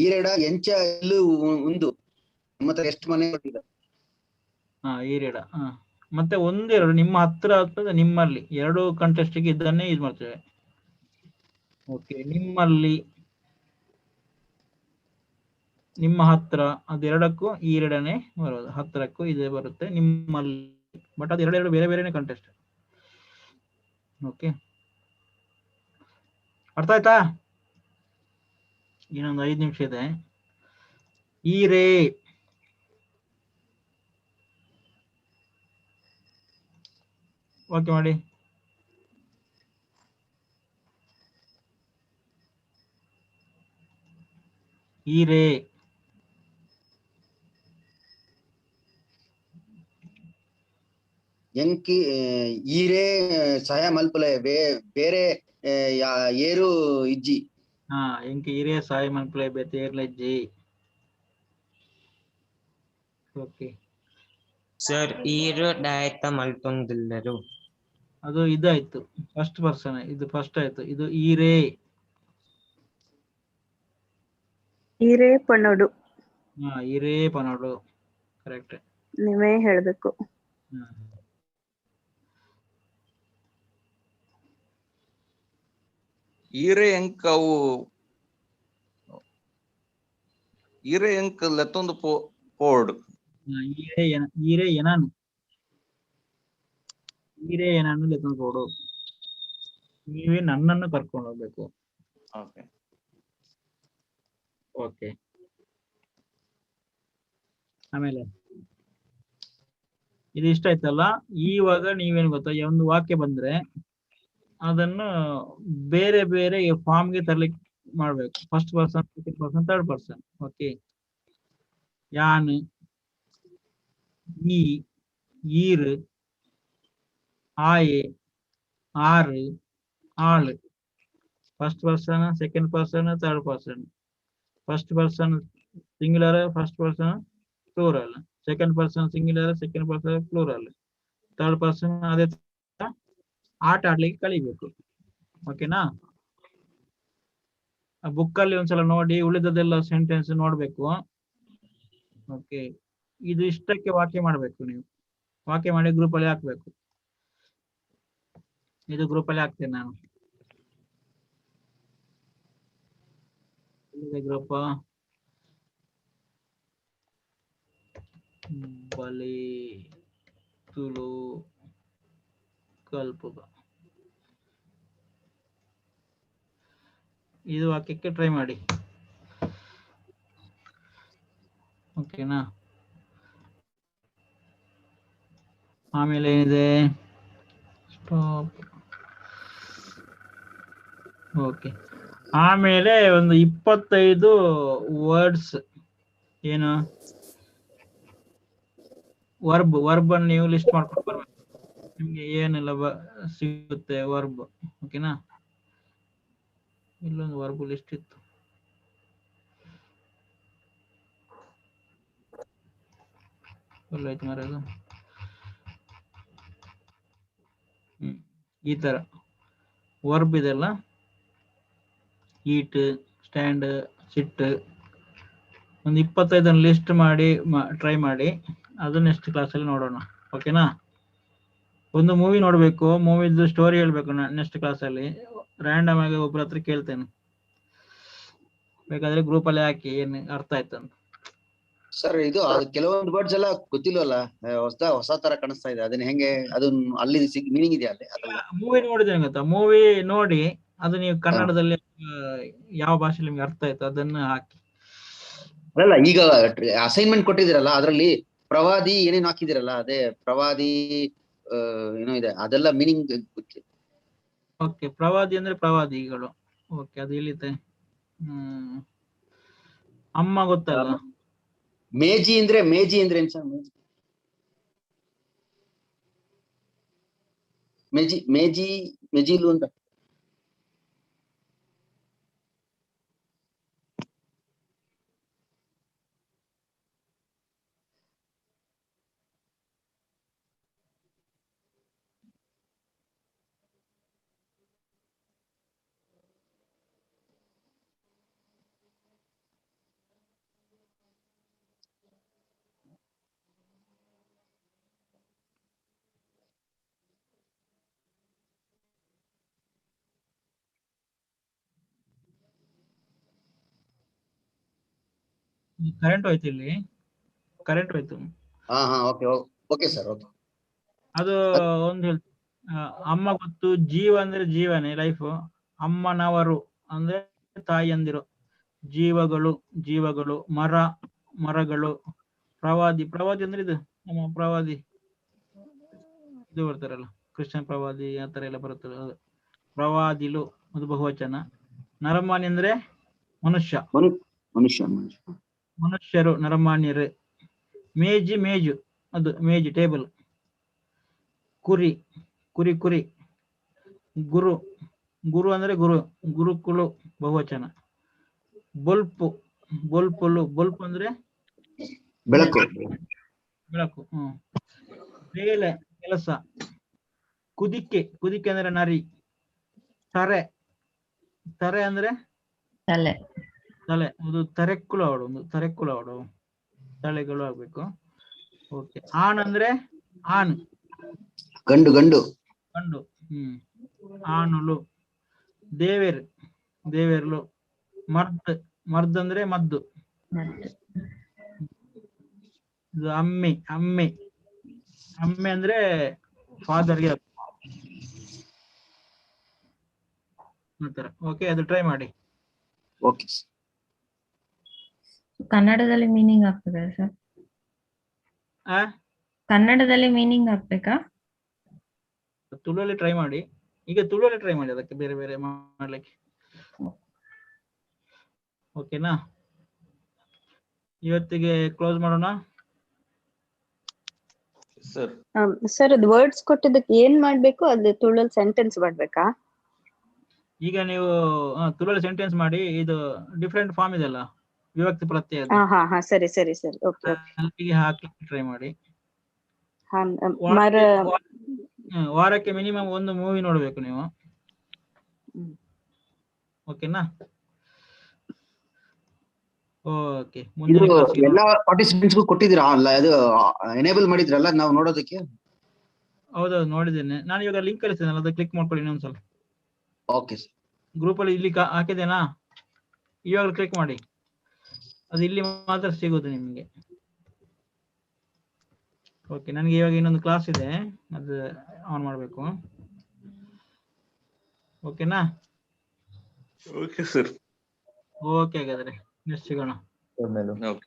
ಈರೆಡ ಎಂಚ ಇಲ್ಲು ಉಂದು. ನಮ್ಮ ಹತ್ರ ಎಷ್ಟು ಮನೆ ಕೊಟ್ಟಿದ್ದಾರೆ? ಈರೆಡ. ಮತ್ತೆ ಒಂದೆರಡು ನಿಮ್ಮ ಹತ್ರ ಆಗ್ತದೆ, ನಿಮ್ಮಲ್ಲಿ. 2 ಕಂಟೆಸ್ಟ್ಗೆ ಇದನ್ನೇ ಯೂಸ್ ಮಾಡ್ತೇವೆ. ಓಕೆ, ನಿಮ್ಮಲ್ಲಿ, ನಿಮ್ಮ ಹತ್ರ, ಅದೆರಡಕ್ಕೂ ಈರೆಡನೆ ಬರೋದು. ಹತ್ರಕ್ಕೂ ಇದೇ ಬರುತ್ತೆ, ನಿಮ್ಮಲ್ಲಿ. ಬಟ್ ಅದು ಎರಡು ಬೇರೆ ಬೇರೆನೆ ಕಂಟೆಸ್ಟ್. ಓಕೆ, ಅರ್ಥ ಆಯ್ತಾ? ಇನ್ನೊಂದು 5 ನಿಮಿಷ ಇದೆ. ಈರೆ ಓಕೆ ಮಾಡಿ. ಈರೆ ಎಂಕಿ ಈರೆ ಸಹಾಯ ಮಲ್ಪಲೆ ಬೇರೆ ಏರು ಇಜ್ಜಿ. ಎಂಕಿ ಈರೆ ಸಹಾಯ ಮಲ್ಪಲೆ ಬೇತೇರ್ಲೆಜ್ಜಿ. Okay sir, ಈರು ಡಾಯತ ಮಲ್ತೊಂದಿಲ್ಲರು. ಅದು ಇದಾಯ್ತು, ಫಸ್ಟ್ ಪರ್ಸನ್. ಇದು ಫಸ್ಟ್ ಆಯ್ತು. ಇದು ಈರೆ. ಈರೆ ಪನೋಡು. ಈರೆ ಪನೋಡು ಕರೆಕ್ಟ್. ನೀವೇ ಹೇಳ್ಬೇಕು. ಈರೆ ಎಂಕ್ ಅವು ಈರೆ ಎಂಕ್ ಲೆತ್ತೊಂದು ಪೋರ್ಡ್. ಈರೆ ಎನಾನು ಲೆತ್ತೊಂದು ಪೋಡು. ನೀವೇ ನನ್ನನ್ನು ಕರ್ಕೊಂಡು ಹೋಗ್ಬೇಕು. ಓಕೆ, ಆಮೇಲೆ ಇದು ಇಷ್ಟ ಆಯ್ತಲ್ಲ. ಇವಾಗ ನೀವೇನು ಗೊತ್ತಾ, ಒಂದು ವಾಕ್ಯ ಬಂದ್ರೆ ಅದನ್ನು ಬೇರೆ ಬೇರೆ ಫಾರ್ಮ್ಗೆ ತರ್ಲಿಕ್ಕೆ ಮಾಡ್ಬೇಕು. First person, second person, third person. Okay, ಯಾನ್, ಈ, ಈರ್, ಆಯೆ, ಆರ್, ಆಳ್. First person, second person, third person. First person singular, first person plural, second person singular, second person plural, third person. ಅದೇ ತರ ಆಟ ಆಡ್ಲಿಕ್ಕೆ ಕಲಿಬೇಕು. ಓಕೆನಾ? ಬುಕ್ ಅಲ್ಲಿ ಒಂದ್ಸಲ ನೋಡಿ, ಉಳಿದದೆಲ್ಲ ಸೆಂಟೆನ್ಸ್ ನೋಡ್ಬೇಕು. ಓಕೆ, ಇದು ಇಷ್ಟಕ್ಕೆ ವಾಕ್ಯ ಮಾಡ್ಬೇಕು. ನೀವು ವಾಕ್ಯ ಮಾಡಿ ಗ್ರೂಪ್ ಅಲ್ಲಿ ಹಾಕ್ಬೇಕು. ಇದು ಗ್ರೂಪ್ ಅಲ್ಲಿ ಹಾಕ್ತೇನೆ ನಾನು. ಗ್ರೂಪ್ ಬಲಿ ತುಳು ಕಲ್ಪುಗ. ಇದು ವಾಕ್ಯಕ್ಕೆ ಟ್ರೈ ಮಾಡಿ. ಓಕೆನಾ? ಆಮೇಲೆ ಏನಿದೆ? ಸ್ಟಾಪ್. ಓಕೆ, ಆಮೇಲೆ ಒಂದು 25 ವರ್ಡ್ಸ್. ಏನು ವರ್ಬ್ ಅನ್ನು ನೀವು ಲಿಸ್ಟ್ ಮಾಡ್ಕೊಂಡು ಬರ್ಬೇಕು. ನಿಮ್ಗೆ ಏನೆಲ್ಲ ಸಿಗುತ್ತೆ ವರ್ಬ್. ಓಕೆನಾ? ಇಲ್ಲೊಂದು ವರ್ಬ್ ಲಿಸ್ಟ್ ಇತ್ತು. ಆಯ್ತು ಮಾರಾಯ. ಈ ತರ ವರ್ಬ್ ಇದೆಲ್ಲ, ಈಟ್, ಸ್ಟ್ಯಾಂಡ್, ಸಿಟ್. ಒಂದು 25 ಲಿಸ್ಟ್ ಮಾಡಿ ಟ್ರೈ ಮಾಡಿ. ಅದು ನೆಕ್ಸ್ಟ್ ಕ್ಲಾಸಲ್ಲಿ ನೋಡೋಣ. ಓಕೆನಾ? ಒಂದು ಮೂವಿ ನೋಡ್ಬೇಕು, ಮೂವಿದು ಸ್ಟೋರಿ ಹೇಳ್ಬೇಕು ನೆಕ್ಸ್ಟ್ ಕ್ಲಾಸಲ್ಲಿ. ರ್ಯಾಂಡಮ್ ಆಗಿ ಒಬ್ಬರ ಹತ್ರ ಕೇಳ್ತೇನೆ, ಬೇಕಾದ್ರೆ ಗ್ರೂಪ್ ಅಲ್ಲಿ ಹಾಕಿ ಏನ್ ಅರ್ಥ ಆಯ್ತು ಅಂತ. ಸರ್ ಇದು ಕೆಲವೊಂದು ವರ್ಡ್ಸ್ ಎಲ್ಲ ಗೊತ್ತಿಲ್ವಲ್ಲ, ಹೊಸ ತರ ಕಾಣಿಸ್ತಾ ಇದೆ. ಅದನ್ನ ಹೆಂಗೆ, ಅದನ್ನ ಅಲ್ಲಿ ಮೀನಿಂಗ್ ಇದೆಯಾ ಅಲ್ಲಿ? ಮೂವಿ ನೋಡಿದ್ರೆ ಗೊತ್ತಾ? ಮೂವಿ ನೋಡಿ ಅದು ನೀವು ಕನ್ನಡದಲ್ಲಿ ಯಾವ ಭಾಷೆಯಲ್ಲಿ ನಿಮ್ಗೆ ಅರ್ಥ ಆಯ್ತು ಅದನ್ನ ಹಾಕಿ. ಅಲ್ಲ, ಈಗ ಅಸೈನ್ಮೆಂಟ್ ಕೊಟ್ಟಿದ್ದೀರಲ್ಲ, ಅದರಲ್ಲಿ ಪ್ರವಾದಿ ಏನೇನು ಹಾಕಿದಿರಲ್ಲ, ಅದೇ ಪ್ರವಾದಿ ಏನೋ ಇದೆ, ಅದೆಲ್ಲ ಮೀನಿಂಗ್. ಓಕೆ, ಪ್ರವಾದಿ ಅಂದ್ರೆ ಪ್ರವಾದಿಗಳು. ಓಕೆ, ಅದು ಎಲ್ಲಿದೆ? ಅಮ್ಮ ಗೊತ್ತಲ್ಲ? ಮೇಜಿ ಅಂದ್ರೆ ಏನ್ ಸರ್? ಮೇಜಿಲು ಅಂತ. ಕರೆಂಟ್ ಹೋಯ್ತು, ಇಲ್ಲಿ ಕರೆಂಟ್ ಹೋಯ್ತು. Okay sir, okay. ಅದು ಒಂದು ಹೇಳ್ತೀನಿ. ಅಮ್ಮ ಗೊತ್ತು. ಜೀವ ಅಂದ್ರೆ ಜೀವನೇ, ಲೈಫ್. ಅಮ್ಮನವರು ಅಂದ್ರೆ ತಾಯಿಯಂದಿರು. ಜೀವಗಳು. ಮರಗಳು. ಪ್ರವಾದಿ ಅಂದ್ರೆ ಇದು ನಮ್ಮ ಪ್ರವಾದಿ, ಇದು ಬರ್ತಾರಲ್ಲ, ಕೃಷ್ಣ ಪ್ರವಾದಿ, ಆ ತರ ಎಲ್ಲ ಬರುತ್ತಲ್ಲ, ಅದು ಪ್ರವಾದಿಲು, ಅದು ಬಹುವಚನ. ನರಮಾನ್ಯ ಅಂದ್ರೆ ಮನುಷ್ಯರು, ನರಮಾನ್ಯರು. ಮೇಜು, ಅದು ಮೇಜು, ಟೇಬಲ್. ಕುರಿ. ಗುರು ಅಂದ್ರೆ ಗುರುಕುಲು, ಬಹುವಚನ. ಬೊಲ್ಪು ಅಂದ್ರೆ ಬೆಳಕು. ಬೇಲೆ, ಕೆಲಸ. ಕುದಿಕೆ ಅಂದ್ರೆ ನರಿ. ತರೆ ಅಂದ್ರೆ ತಲೆ. ಅದು ತರೆಕ್ಕುಲು ಅವಡು, ತಲೆಗಳು ಆಗ್ಬೇಕು. ಓಕೆ, ಆಣ್ ಅಂದ್ರೆ ಗಂಡು. ಆಣುಲು. ದೇವೇರ್ಲು. ಮರ್ದ್ ಅಂದ್ರೆ ಮದ್ದು. ಇದು ಅಮ್ಮೆ ಅಂದ್ರೆ ಫಾದರ್ಗೆ. ಓಕೆ, ಅದು ಟ್ರೈ ಮಾಡಿ. ಓಕೆ. ಕನ್ನಡದಲ್ಲಿ ಮೀನಿಂಗ್ ಆಗ್ತದೆ ಸರ್? ಕನ್ನಡದಲ್ಲಿ ಮೀನಿಂಗ್ ಆಗ್ಬೇಕಾ? ತುಳುವಲ್ಲಿ ಟ್ರೈ ಮಾಡಿ. ಈಗ ತುಳುವಲ್ಲಿ ಟ್ರೈ ಮಾಡಿ ಅದಕ್ಕೆ ಬೇರೆ ಬೇರೆ ಮಾಡ್ಲಿಕ್ಕೆ. ಓಕೆನಾ, ಇವತ್ತಿಗೆ ಕ್ಲೋಸ್ ಮಾಡೋಣ. ಸರ್ ಸರ್ ಅದು ವರ್ಡ್ಸ್ ಕೊಟ್ಟಿದ್ದಕ್ಕೆ ಏನ್ ಮಾಡ್ಬೇಕು? ಅದು ತುಳಲ್ ಸೆಂಟೆನ್ಸ್ ಮಾಡ್ಬೇಕಾ? ಈಗ ನೀವು ತುಳುವಲ್ಲಿ ಸೆಂಟೆನ್ಸ್ ಮಾಡಿ, ಇದು ಡಿಫ್ರೆಂಟ್ ಫಾರ್ಮ್ ಇದೆಲ್ಲ ವಿಭಕ್ತಿ ಪ್ರತ್ಯಯ, ಹಾ ಸರಿ ಸರಿ ಸರಿ ಓಕೆ. ಹಾಕ್ಲಿಕ್ಕೆ ಟ್ರೈ ಮಾಡಿ. ಮರ ವಾರಕ್ಕೆ ಮಿನಿಮಮ್ ಒಂದು ಮೂವಿ ನೋಡ್ಬೇಕು ನೀವು. ಓಕೆನಾ? ಓಕೆ, ಇದು ಎಲ್ಲಾ ಪಾರ್ಟಿಸಿಪೆಂಟ್ಸ್ಗೂ ಕೊಟ್ಟಿದ್ದೀರಾ? ಅಲ್ಲ ಅದು ಎನೇಬಲ್ ಮಾಡಿದ್ರಲ್ಲ ನಾವು ನೋಡೋದಕ್ಕೆ? ಹೌದೌದು ನೋಡಿದ್ದೇನೆ ನಾನು. ಇವಾಗ ಲಿಂಕ್ ಕಳಿಸ್ತೇನೆ, ಅದು ಕ್ಲಿಕ್ ಮಾಡ್ಕೊಳ್ಳಿ ಇನ್ನೊಂದ್ಸಲ. Okay sir. ಗ್ರೂಪ್ ಅಲ್ಲಿ ಇಲ್ಲಿ ಹಾಕಿದ್ದೇನಾ, ಇವಾಗ ಕ್ಲಿಕ್ ಮಾಡಿ. ಅದು ಇಲ್ಲಿ ಮಾತ್ರ ಸಿಗೋದು ನಿಮಗೆ. ಓಕೆ, ನನಗೆ ಇವಾಗ ಇನ್ನೊಂದು ಕ್ಲಾಸ್ ಇದೆ, ಅದು ಆನ್ ಮಾಡಬೇಕು. ಓಕೆನಾ? Okay sir. ಓಕೆ, ಹಾಗಾದ್ರೆ ನೆಕ್ಸ್ಟ್ ಸಿಗೋಣ. ಓಕೆ.